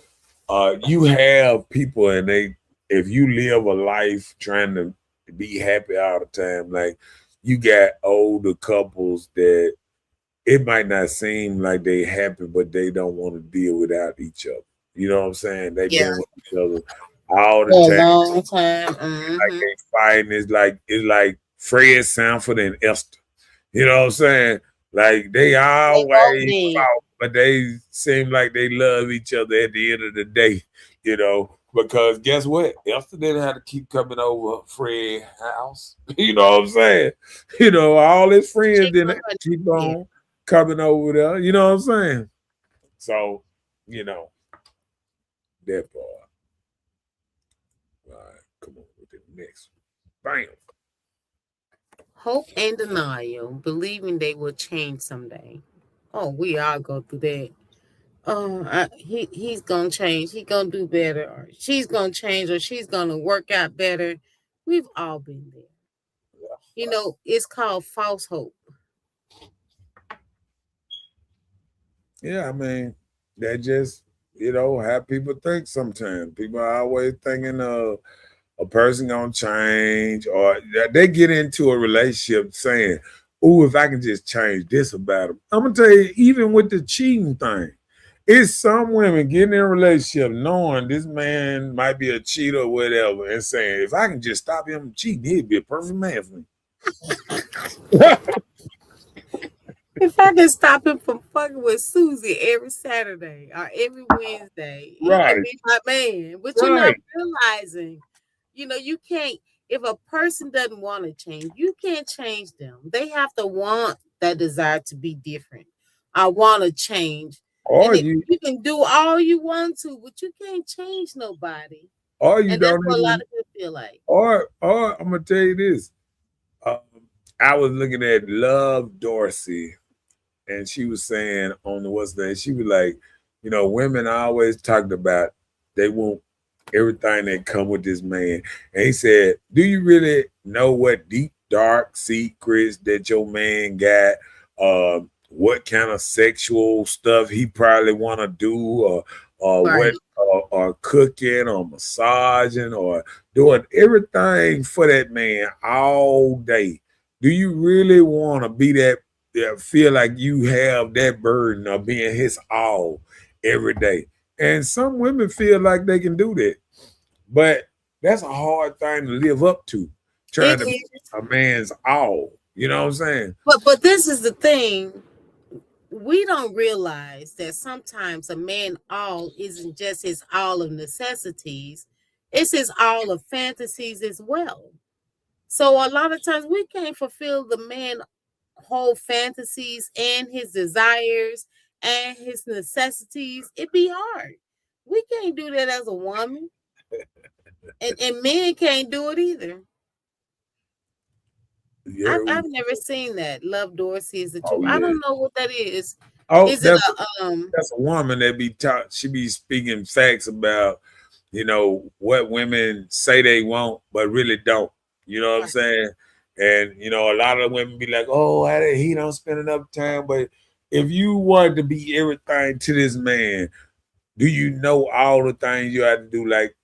you have people, and if you live a life trying to be happy all the time, like you got older couples that it might not seem like they happy, but they don't want to deal without each other. You know what I'm saying? They've Yeah. been with each other all the For a time. long time. Like they fighting. It's like Fred Sanford and Esther. You know what I'm saying? Like they They both always did. fought, but they seem like they love each other at the end of the day. Because guess what? Esther didn't have to keep coming over Fred's house. You know what I'm saying? All his friends She didn't have grew to her keep hair. on coming over there. You know what I'm saying? So, you know, that part. All right, come on with the next one. Bam. Hope and denial, believing they will change someday. Oh, we all go through that. Oh, he's gonna change. He gonna do better, or she's gonna change, or she's gonna work out better. We've all been there. It's called false hope. Yeah, I mean, that just, how people think sometimes. People are always thinking a person gonna change, or they get into a relationship saying, "Oh, if I can just change this about him." I'm gonna tell you, even with the cheating thing, it's some women getting in a relationship knowing this man might be a cheater or whatever, and saying, "If I can just stop him cheating, he'd be a perfect man for me." If I can stop him from fucking with Susie every Saturday or every Wednesday, he could Right, be my man. But you're not right. realizing, you can't, if a person doesn't want to change, you can't change them. They have to want that desire to be different. I want to change. Or And you, you can do all you want to, but you can't change nobody. or you And that's don't what a lot even, of people feel like. or I'm gonna tell you this. Um, I was looking at Love Dorsey, and she was saying on the what's that? She was like, women always talked about they want everything that come with this man. And he said, "Do you really know what deep dark secrets that your man got? What kind of sexual stuff he probably want to do, or what, Right. or cooking, or massaging, or doing everything for that man all day? Do you really want to be that? Feel like you have that burden of being his all every day?" And some women feel like they can do that, but that's a hard thing to live up to, It trying to be is. a man's all. You know what I'm saying? But this is the thing. We don't realize that sometimes a man all isn't just his all of necessities, it's his all of fantasies as well. So a lot of times we can't fulfill the man whole fantasies and his desires and his necessities. It be hard. We can't do that as a woman. And men can't do it either. Yeah. I've never seen that. Love Dorsey is the Oh truth. I yeah. don't know what that is. Oh, Is it that's a? that's a woman that be taught. She be speaking facts about what women say they want, but really don't. You know what I'm saying? And a lot of women be like, "Oh, he don't spend enough time." But if you wanted to be everything to this man, do you know all the things you have to do? Like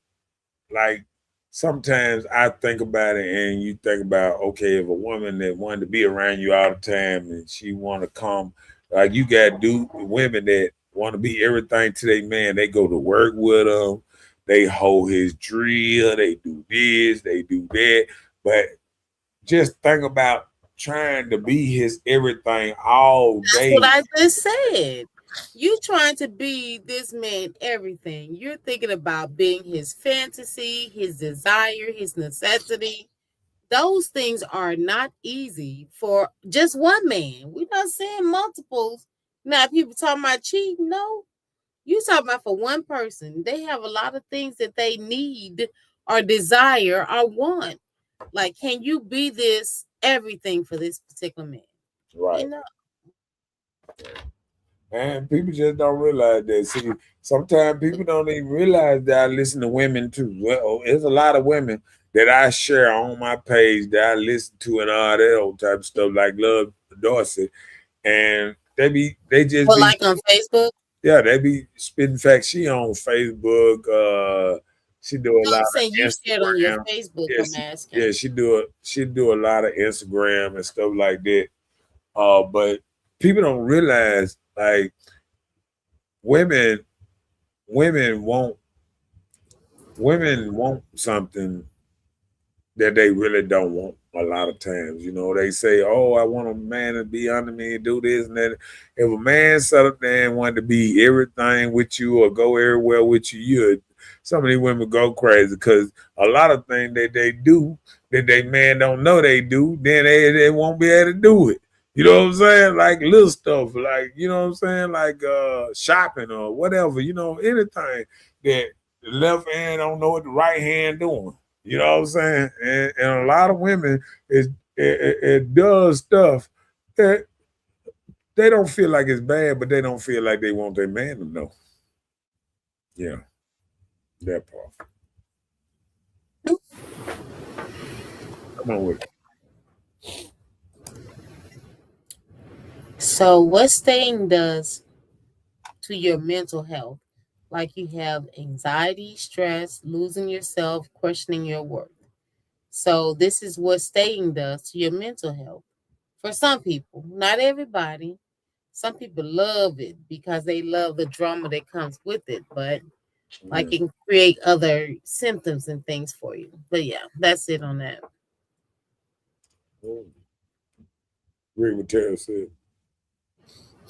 sometimes I think about it, and you think about, okay, if a woman that wanted to be around you all the time and she want to come, like you got women that want to be everything to their man. They go to work with him, they hold his drill, they do this, they do that. But just think about trying to be his everything all That's what day. I just said. You trying to be this man everything. You're thinking about being his fantasy, his desire, his necessity. Those things are not easy for just one man. We're not saying multiples. Now, people talking about cheating, no. You talking about for one person. They have a lot of things that they need or desire or want. Like, can you be this everything for this particular man? Right. You know, And people just don't realize that. See, sometimes people don't even realize that I listen to women too. Well, there's a lot of women that I share on my page that I listen to and all that old type of stuff, like Love Dorsey. And they just but be, like on Facebook. yeah, they be spitting facts. She on Facebook, she do a No, lot I'm saying of you shared on your Instagram. Facebook. Yeah, I'm yeah, asking. she do a lot of Instagram and stuff like that. But people don't realize, like, women want something that they really don't want a lot of times. You know, they say, oh, I want a man to be under me and do this and that. If a man sat up there and wanted to be everything with you or go everywhere with you, some of these women go crazy because a lot of things that they do that they man don't know they do, then they won't be able to do it. You know what I'm saying? Like little stuff, like, you know what I'm saying? Like shopping or whatever, you know, anything that the left hand don't know what the right hand doing. You know what I'm saying? And a lot of women, it does stuff that they don't feel like it's bad, but they don't feel like they want their man to know. Yeah, that part. Come on with it. So, what staying does to your mental health? Like you have anxiety, stress, losing yourself, questioning your worth. So, this is what staying does to your mental health. For some people, not everybody. Some people love it because they love the drama that comes with it, but like it can create other symptoms and things for you. But yeah, that's it on that. Read what Tara said.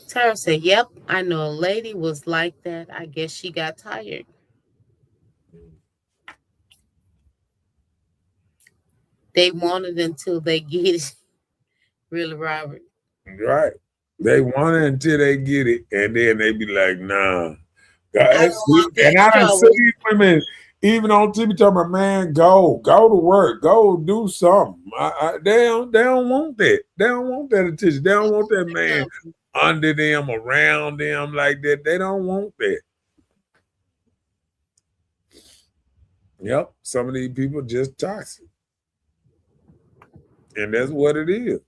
Tara said, yep, I know a lady was like that. I guess she got tired. They want it until they get it. Really, Robert? Right. They want it until they get it, and then they be like, nah. And I done seen women, even on TV, talking about, man, go to work, go do something. They don't want that. They don't want that attention. They don't want that man under them, around them like that. They don't want that. Yep, some of these people just toxic. And that's what it is.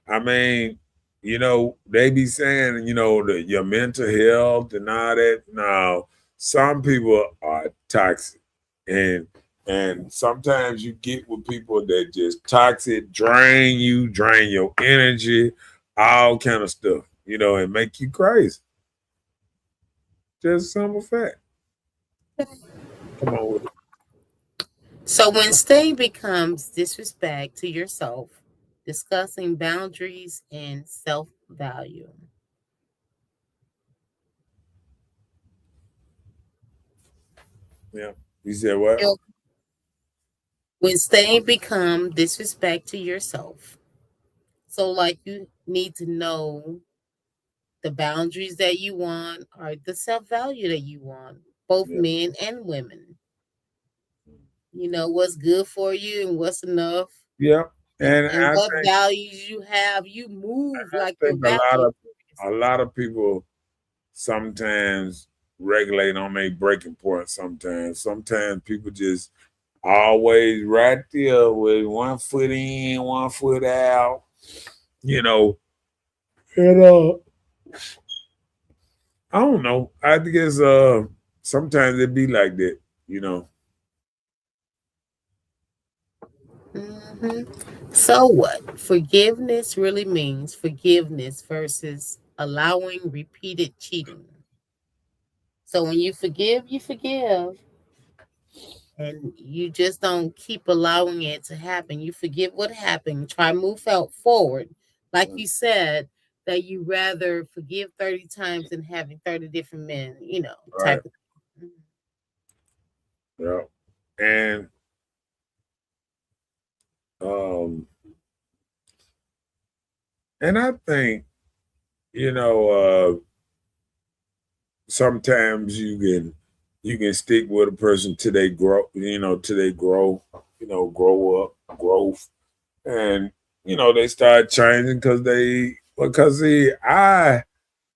I mean, you know, they be saying, you know, your mental health and all that. Now, some people are toxic. And sometimes you get with people that just toxic, drain you, drain your energy, all kind of stuff, you know, and make you crazy. Just simple fact. Come on with it. So when staying becomes disrespect to yourself, discussing boundaries and self-value. Yeah. You said what? When staying become disrespect to yourself. So like you need to know the boundaries that you want or the self-value that you want, both men and women. You know what's good for you and what's enough. Yeah. And what values you have, you move like your values. A lot of people sometimes regulate on their breaking point. Sometimes people just always right there with 1 foot in, 1 foot out, you know. And I don't know. I guess sometimes it be like that, you know. Mm-hmm. So what? Forgiveness really means forgiveness versus allowing repeated cheating. So when you forgive, and you just don't keep allowing it to happen. You forget what happened, try move forward. Like you said, that you rather forgive 30 times than having 30 different men, you know, type of thing. Yeah. And I think, you know, sometimes you can stick with a person till they grow, you know, grow up, growth. And, you know, they start changing because I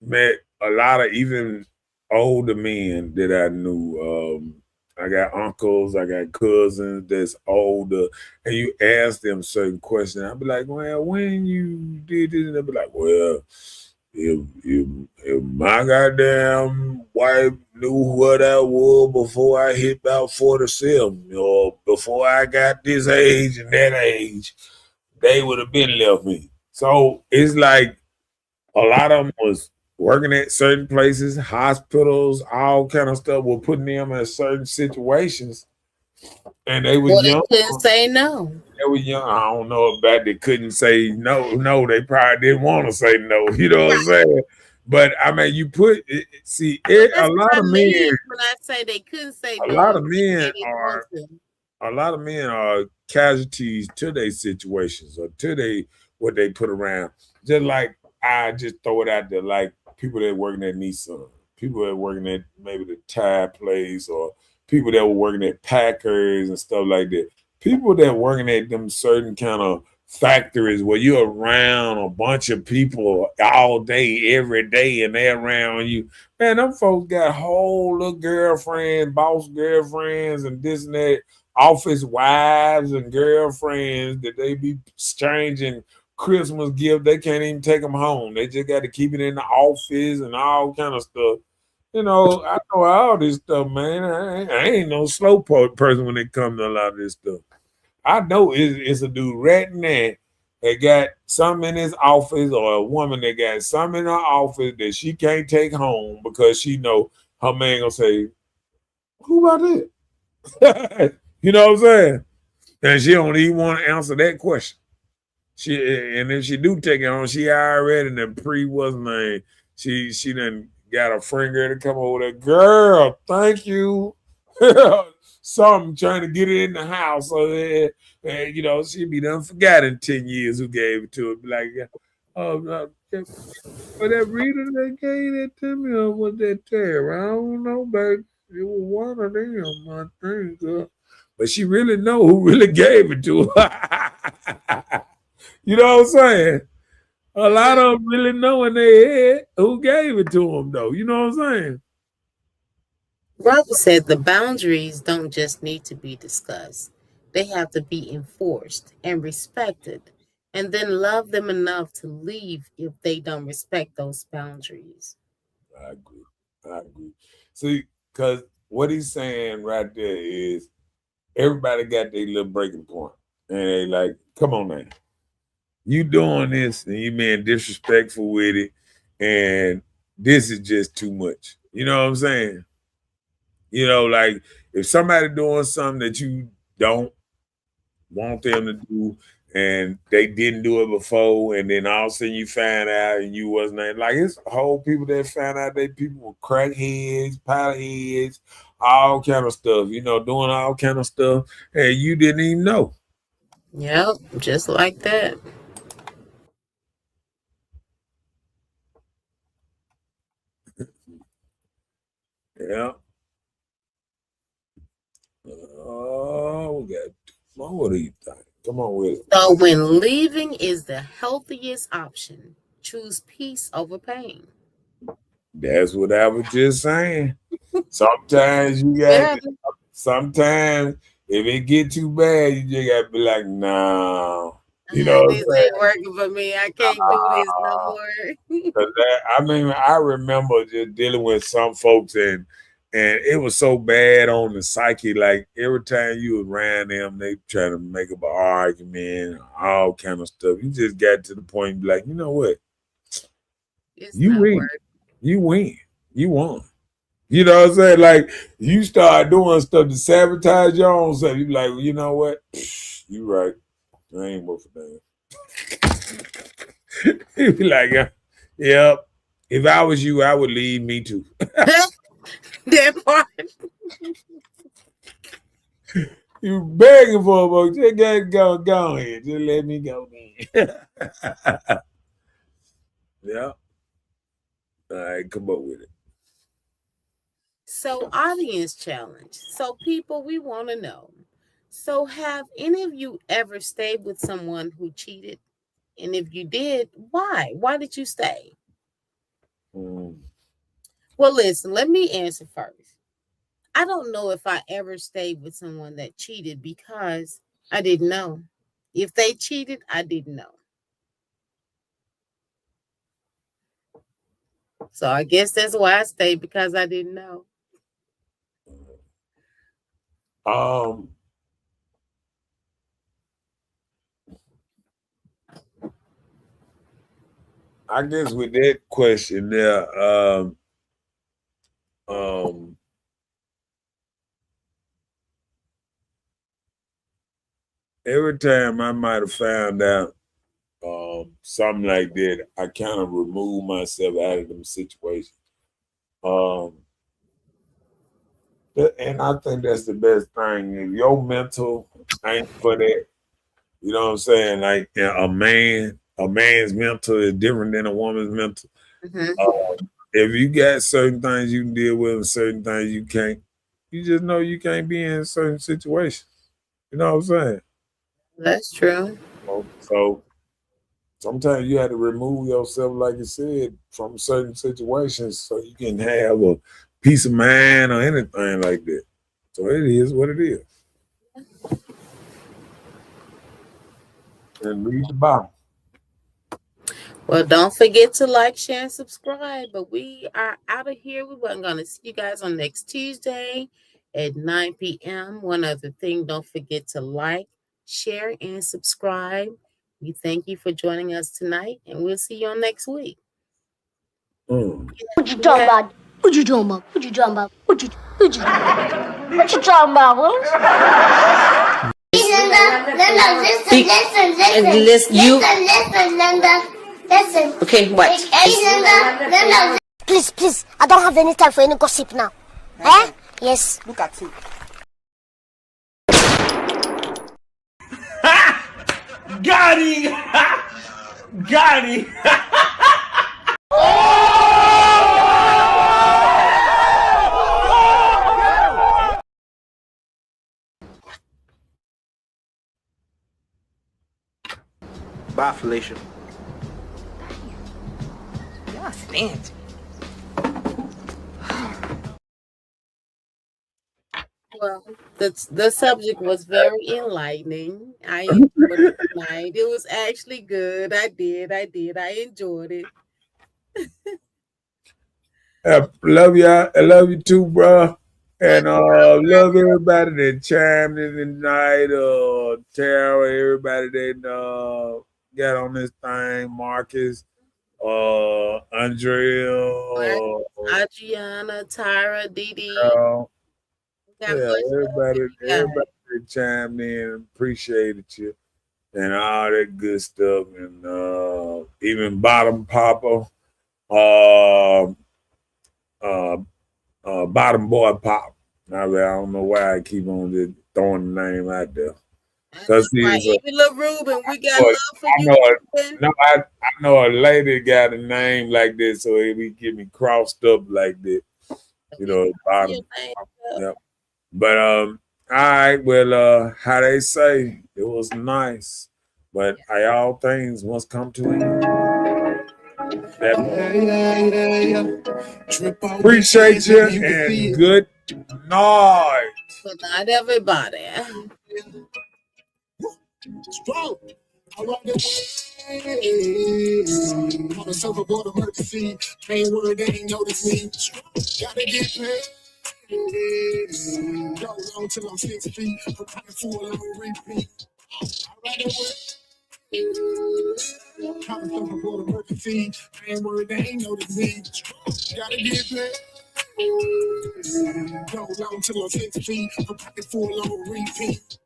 met a lot of even older men that I knew. I got uncles, I got cousins that's older, and you ask them certain questions. I'd be like, well, when you did this, and they'd be like, well, if my goddamn wife knew what I was before I hit about 47, or before I got this age and that age, they would have been left me. So it's like A lot of them was working at certain places, hospitals, all kind of stuff. Were putting them in certain situations, and they was Well, young. they couldn't say no. They were young. I don't know about they couldn't say no. No, they probably didn't want to say no. You know what I'm Right. saying? But I mean, you put see Well, it, that's what I mean when I say they couldn't say a no. lot I of mean they men didn't want are to. a lot of men are casualties to their situations or to they what they put around. Just like I just throw it out there, like people that working at Nissan, people that working at maybe the tire place, or people that were working at Packers and stuff like that. People that working at them certain kind of factories where you're around a bunch of people all day, every day, and they're around you. Man, them folks got whole little girlfriends, boss girlfriends, and this and that, office wives and girlfriends that they be exchanging Christmas gift. They can't even take them home. They just got to keep it in the office and all kind of stuff. You know, I know all this stuff, man. I ain't no slow person when it comes to a lot of this stuff. I know it's a dude right now that got something in his office, or a woman that got something in her office that she can't take home because she know her man gonna say, "Who about it?" You know what I'm saying? And she don't even want to answer that question. And if she do take it home, she already in the what's name. She done got a friend girl to come over there. Girl, thank you. Something trying to get it in the house. So you know, she be done forgot in 10 years who gave it to her. Be like, yeah, oh no, for that reader that gave it to me, or was that Tara? I don't know, baby. It was one of them, I think. But she really know who really gave it to her. You know what I'm saying? A lot of them really know in their head who gave it to them, though. You know what I'm saying? Brother said the boundaries don't just need to be discussed, they have to be enforced and respected, and then love them enough to leave if they don't respect those boundaries. I agree. I agree. See, because what he's saying right there is everybody got their little breaking point. And they like, come on now. You doing this and you being disrespectful with it. And this is just too much. You know what I'm saying? You know, like if somebody doing something that you don't want them to do and they didn't do it before, and then all of a sudden you find out and you wasn't there. Like it's whole people that found out they people with crackheads, powder heads, all kind of stuff, you know, doing all kind of stuff, and you didn't even know. Yep, just like that. Yeah. Oh, we got two more of these things. Come on with it. So when leaving is the healthiest option, choose peace over pain. That's what I was just saying. Sometimes you got Yeah, sometimes if it get too bad, you just gotta be like, no. You know what I'm this saying? ain't working for me. I can't do this no more. 'Cause I mean, I remember just dealing with some folks, and it was so bad on the psyche. Like every time you was around them, they trying to make up an argument, all kind of stuff. You just got to the point, be like, you know what? It's You not win. working. You win. You won. You know what I'm saying? Like you start doing stuff to sabotage your own self. You be like, well, you know what? You right. I ain't worth a damn. You be like, yep. If I was you, I would leave me too. That part. You begging for a book. Just go ahead. Just let me go, man. Yeah. All right, come up with it. So, audience challenge. So, people, we want to know. So, have any of you ever stayed with someone who cheated? And if you did, why? Why did you stay? Mm. Well, listen, let me answer first. I don't know if I ever stayed with someone that cheated because I didn't know. If they cheated, I didn't know. So I guess that's why I stayed because I didn't know. Um, I guess with that question there, every time I might have found out something like that, I kind of remove myself out of them situations. And I think that's the best thing. If your mental ain't for that, you know what I'm saying? Like a man's mental is different than a woman's mental. If you got certain things you can deal with and certain things you can't, you just know you can't be in certain situations. You know what I'm saying? That's true. So sometimes you have to remove yourself, like you said, from certain situations so you can have a peace of mind or anything like that. So it is what it is. And read the Bible. Well, don't forget to like, share, and subscribe. But we are out of here. We weren't going to see you guys on next Tuesday at 9 p.m. One other thing, don't forget to like, share, and subscribe. We thank you for joining us tonight, and we'll see you on next week. Mm. What you talking about? What you talking about? What you talking about? What you talking about, Willis? Linda. Listen. Okay, what? Linda. Please. I don't have any time for any gossip now. Eh? Yes. Look at you. Got him! Got him! Bye, Felicia. Y'all stand. Well, the subject was very enlightening. I enjoyed it tonight. It was actually good. I did. I enjoyed it. I love y'all. I love you too, bro. And love everybody that chimed in tonight. Tara, everybody that got on this thing. Marcus, Andrea, Adriana, Tyra, Didi. Everybody that chimed in, appreciated you and all that good stuff. And even Bottom Papa, Bottom Boy Pop. I don't know why I keep on just throwing the name out there. Because even LaRuben, we got love for you. I know a lady got a name like this, so it be get me crossed up like that. You know, Bottom. Yep. But all right, well, how they say, it was nice, but all things must come to an end. Appreciate you and good night. Good night, everybody. Strong. I ride the way. On a surfboard emergency. Ain't word, they ain't notice me. Gotta get paid. Go long till I'm 6 feet. I'm coming full on repeat. I ride the way. On a surfboard emergency. Ain't word, they ain't notice me. Gotta get paid. Go long till I'm 6 feet. I'm coming full on repeat.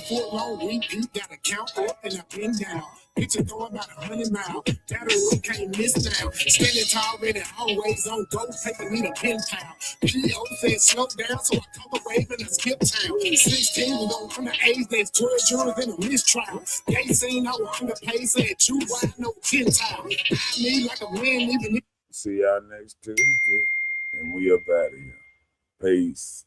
Full on repeat, gotta count up and I've been down. Picture going about 100 miles. That room can't miss now. Standing tall, ready, always on go. Taking me to pin town. P.O. said slow down, so I caught the wave and I skipped town. 16 was on the age, there's 12 jurors in a mistrial. They seen I was on the pace, said 2 wide, no 10 tile. I need like a win, even if. See y'all next Tuesday, and we up out of here. Peace.